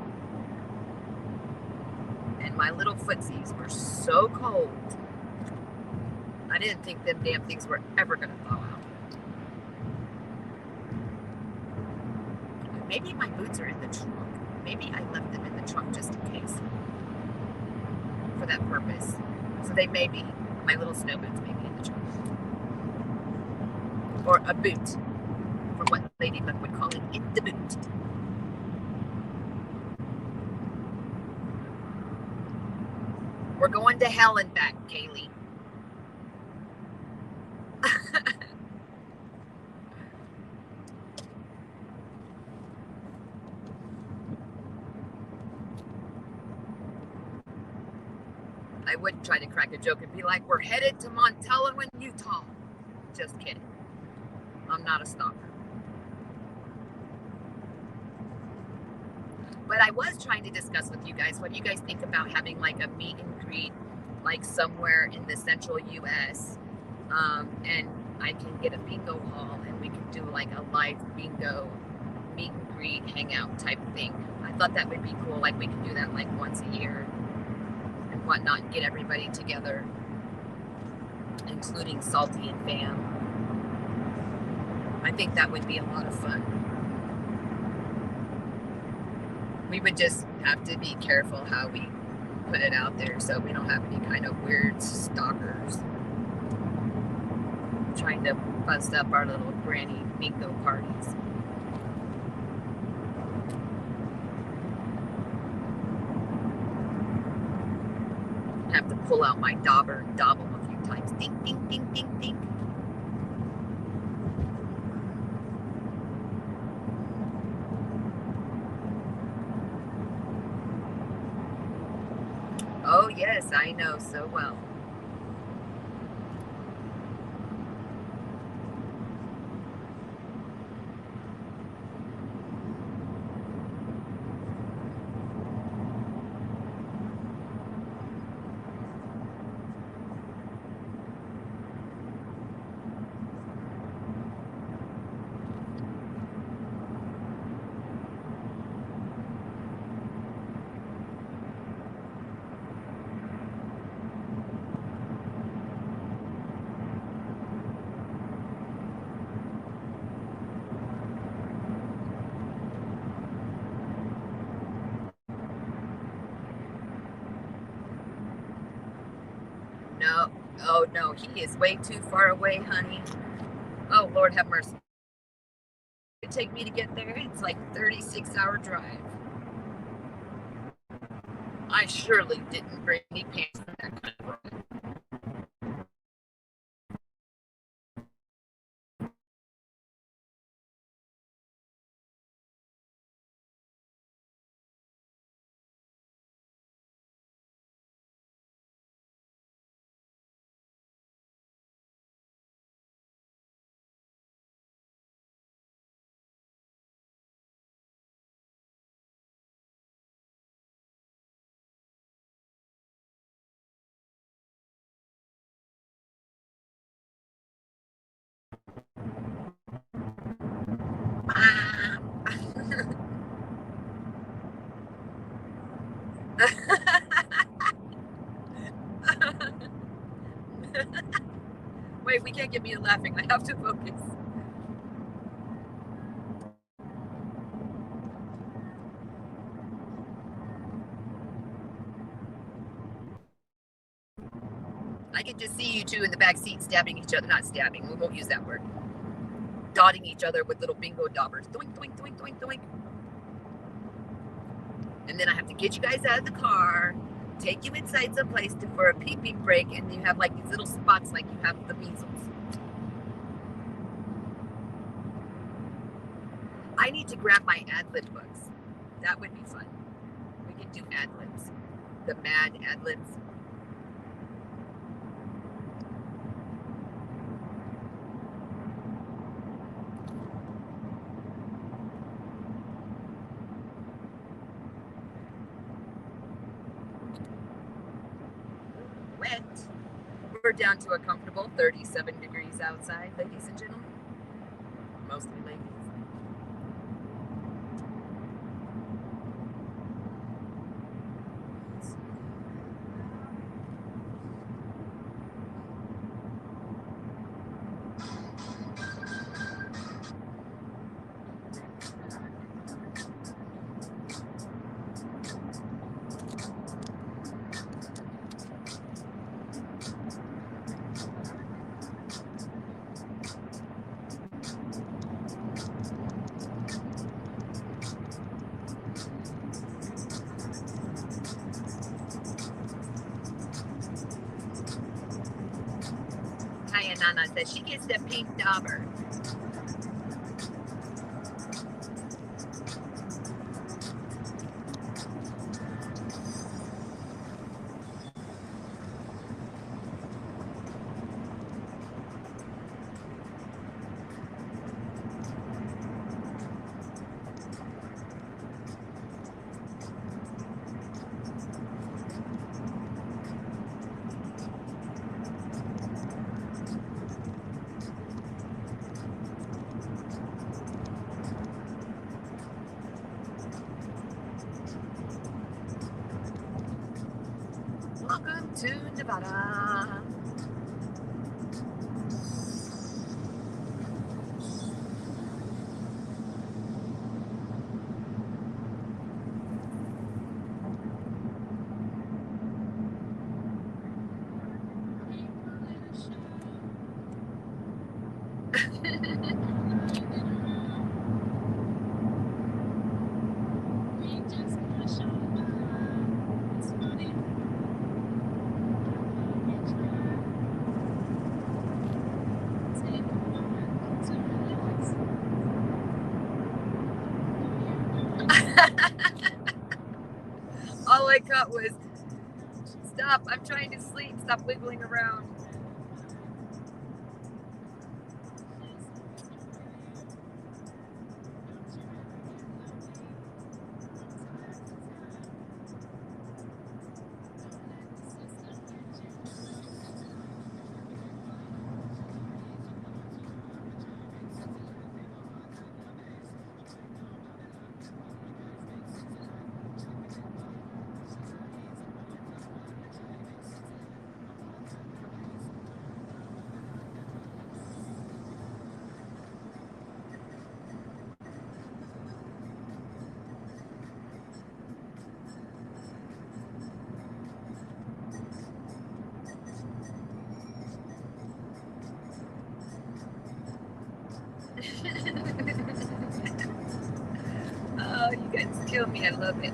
And my little footsies were so cold, I didn't think them damn things were ever going to thaw out. Maybe my boots are in the trunk. Maybe I left them in the trunk just in case. For that purpose. So they may be, my little snow boots may be in the trunk. Or a boot, from what Lady Luck would call it, in the boot. We're going to hell and back, Kaylee. I would try to crack a joke and be like, we're headed to Montello in Utah. Just kidding. I'm not a stalker. But I was trying to discuss with you guys, what do you guys think about having like a meet and greet, like somewhere in the central U.S., and I can get a bingo hall and we can do like a live bingo meet and greet hangout type thing. I thought that would be cool. Like we could do that like once a year and whatnot, and get everybody together, including Salty and Fam. I think that would be a lot of fun. We would just have to be careful how we put it out there so we don't have any kind of weird stalkers trying to bust up our little granny bingo parties. I have to pull out my dauber and dobble a few times. Ding, ding, ding, ding, ding. Oh, yes, I know so well. No, oh no, he is way too far away, honey. Oh, Lord have mercy. It take me to get there, it's like a 36-hour drive. I surely didn't bring any pants for that kind of ride. Wait, we can't get me to laughing. I have to focus. I can just see you two in the back seat stabbing each other. Not stabbing, we won't use that word. Dotting each other with little bingo daubers. Doink, doink, doink, doink, doink. And then I have to get you guys out of the car, take you inside someplace for a pee-pee break, and you have like these little spots like you have the measles. I need to grab my ad-lib books. That would be fun. We can do ad-libs. The mad ad-libs. Wet. We're down to a comfortable 37 degrees outside, ladies and gentlemen. mostly ladies. Kaya Nana says she gets the pink dauber. Welcome to Nevada. All I got was, stop, I'm trying to sleep, stop wiggling around. Oh, you guys kill me, I love it.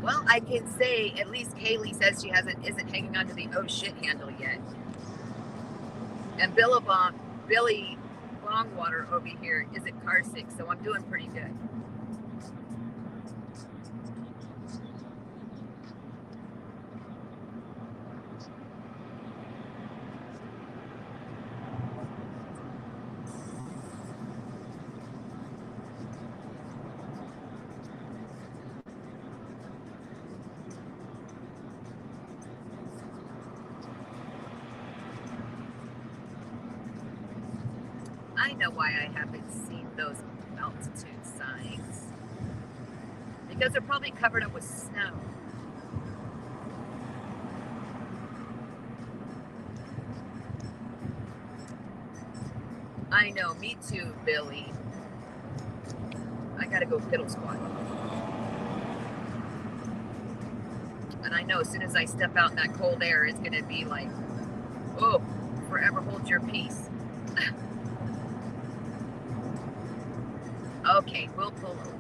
Well, I can say at least Kaylee says she isn't hanging onto the oh shit handle yet. And Billy Longwater over here isn't car sick, so I'm doing pretty good. I know why I haven't seen those altitude signs. Because they're probably covered up with snow. I know, me too, Billy. I gotta go fiddle squat. And I know as soon as I step out in that cold air, it's gonna be like, oh, forever hold your peace. Okay, we'll pull over.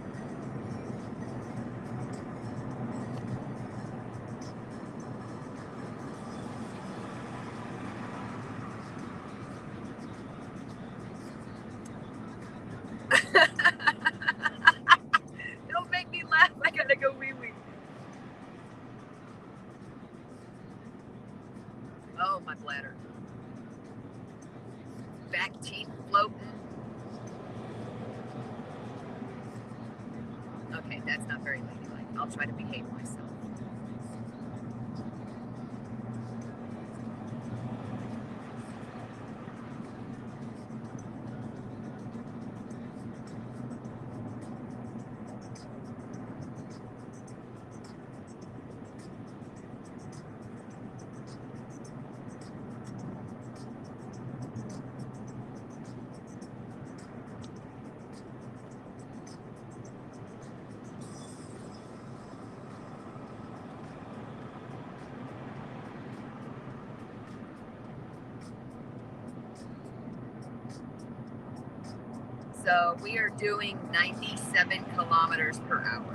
Don't make me laugh. I gotta go wee wee. Oh, my bladder. Back teeth floating. Okay, that's not very ladylike. I'll try to behave myself. So we are doing 97 kilometers per hour.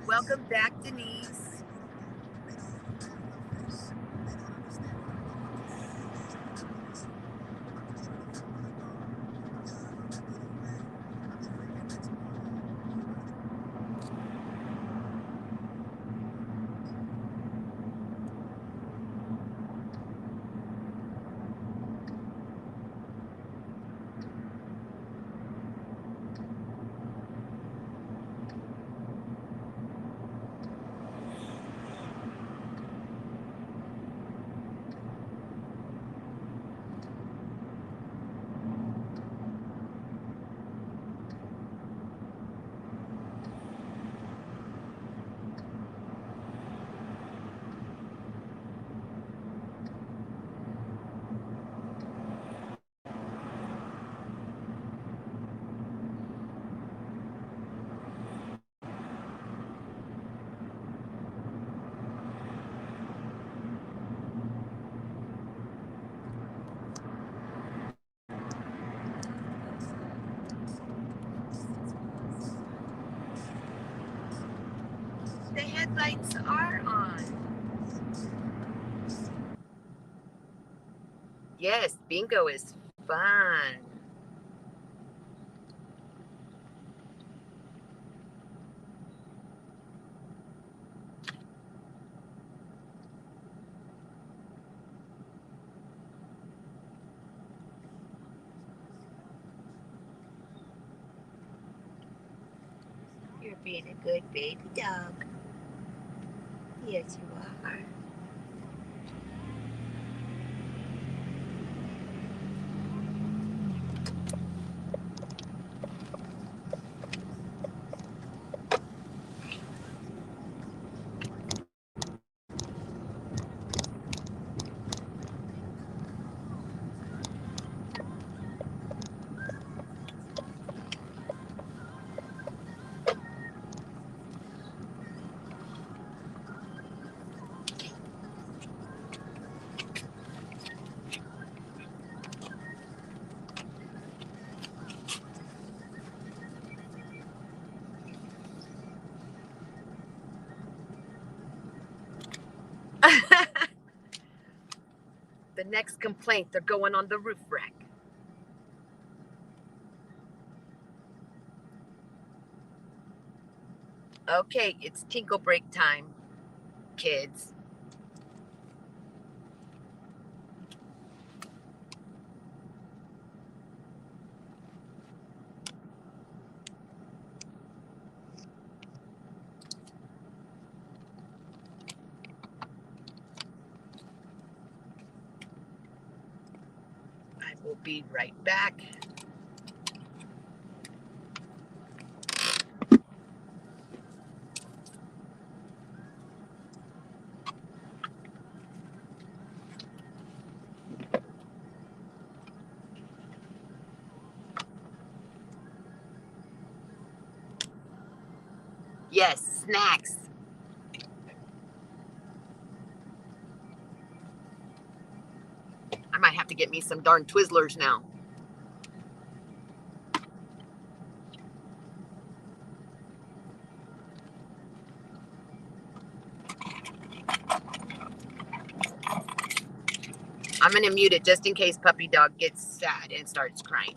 Welcome back, Denise. The headlights are on. Yes, bingo is fun. You're being a good baby dog. Yes, you are. The next complaint, they're going on the roof rack. Okay, it's tinkle break time, kids. I will be right back. Yes, snacks. I might have to get me some darn Twizzlers now. I'm going to mute it just in case puppy dog gets sad and starts crying.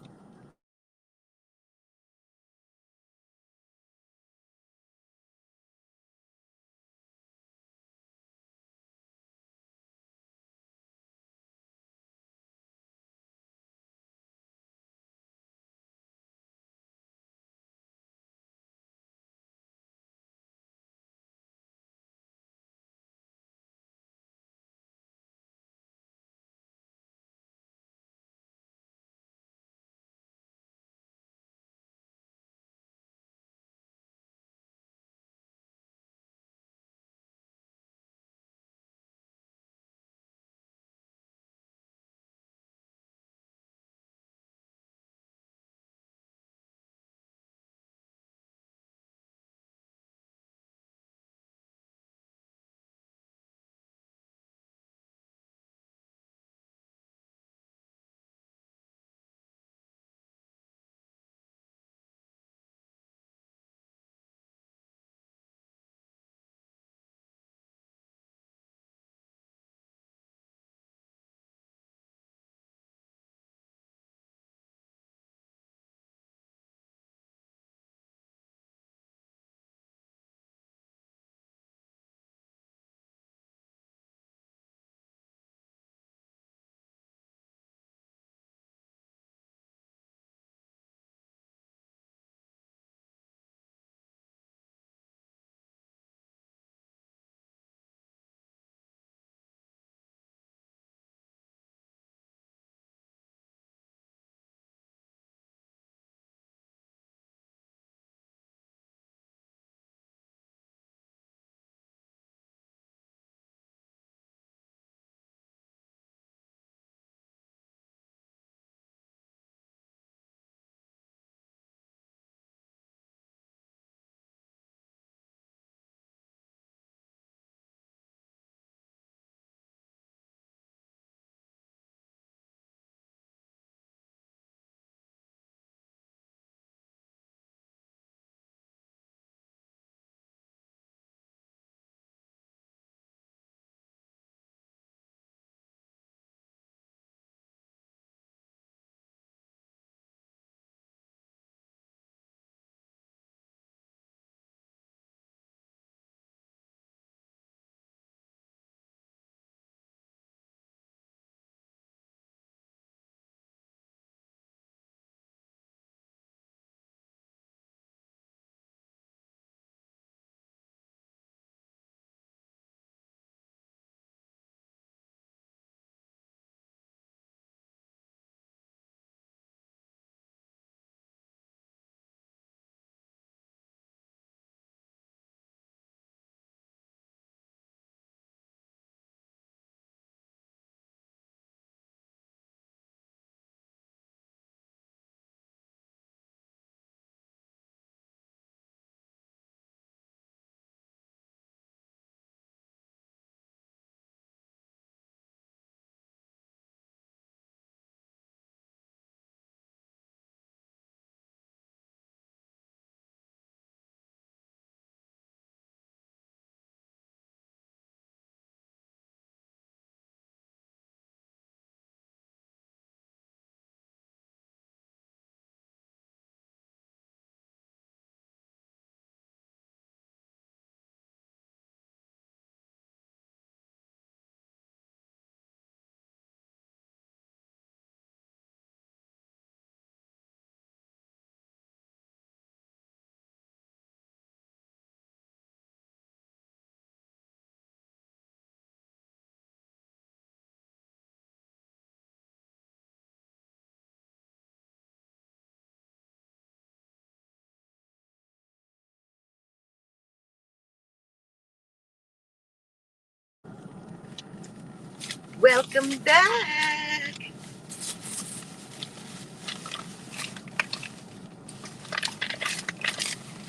Welcome back.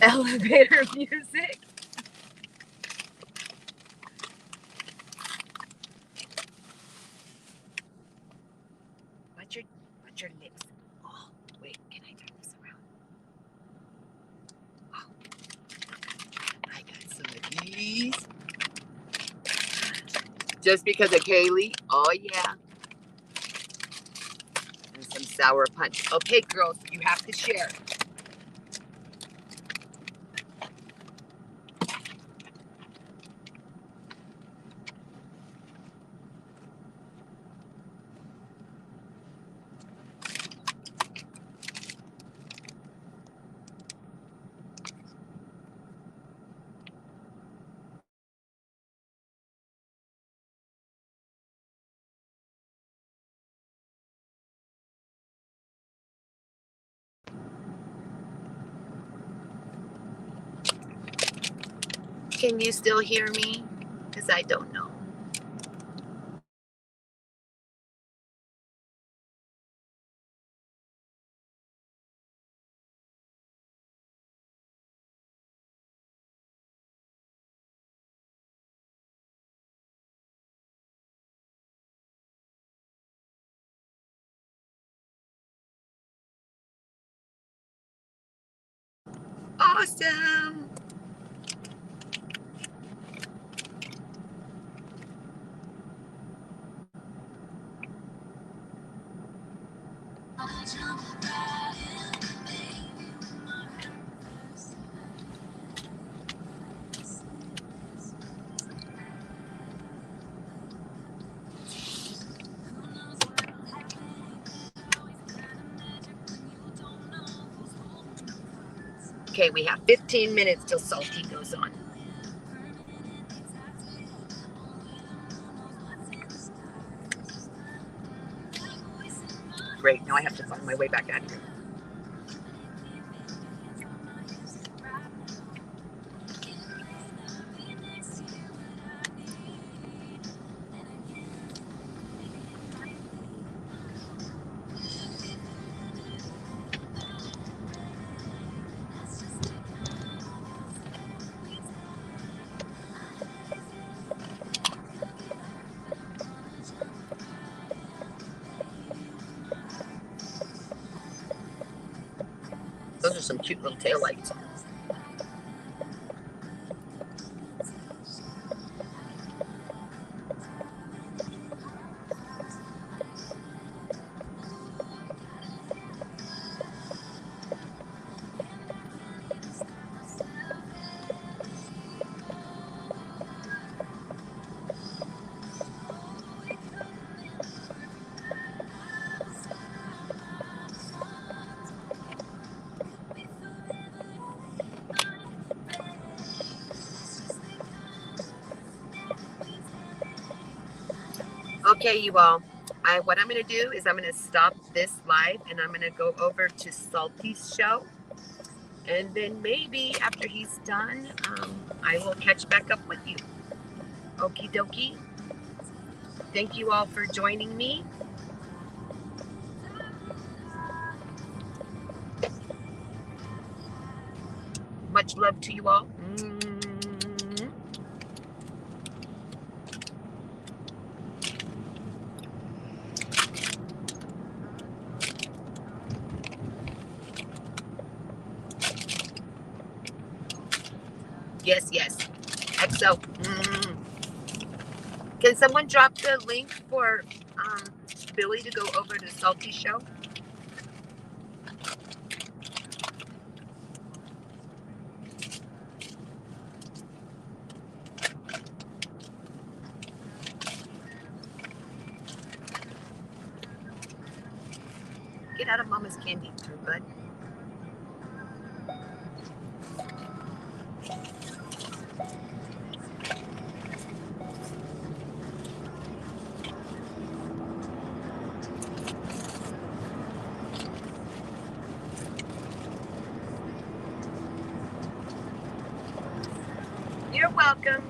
Elevator music. Watch your lips. Oh, wait, can I turn this around? Oh, I got some of these. Just because of Kaylee. Oh, yeah. And some sour punch. Okay, girls, you have to share. Can you still hear me? Because I don't know. Awesome. Okay, we have 15 minutes till Salty goes on. Great, now I have to find my way back out here. Those are some cute little taillights. Okay, you all. What I'm going to do is I'm going to stop this live and I'm going to go over to Salty's show. And then maybe after he's done, I will catch back up with you. Okie dokie. Thank you all for joining me. Much love to you all. Yes, yes. XO. Can someone drop the link for Billy to go over to Salty's show? Get out of Mama's candy, bud. You're welcome.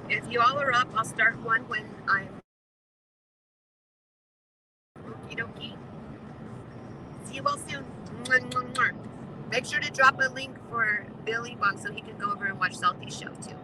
If you all are up, I'll start one when I'm. Okie dokie. See you all soon. Mwah, mwah, mwah. Make sure to drop a link for Billy Bong so he can go over and watch Salty's show too.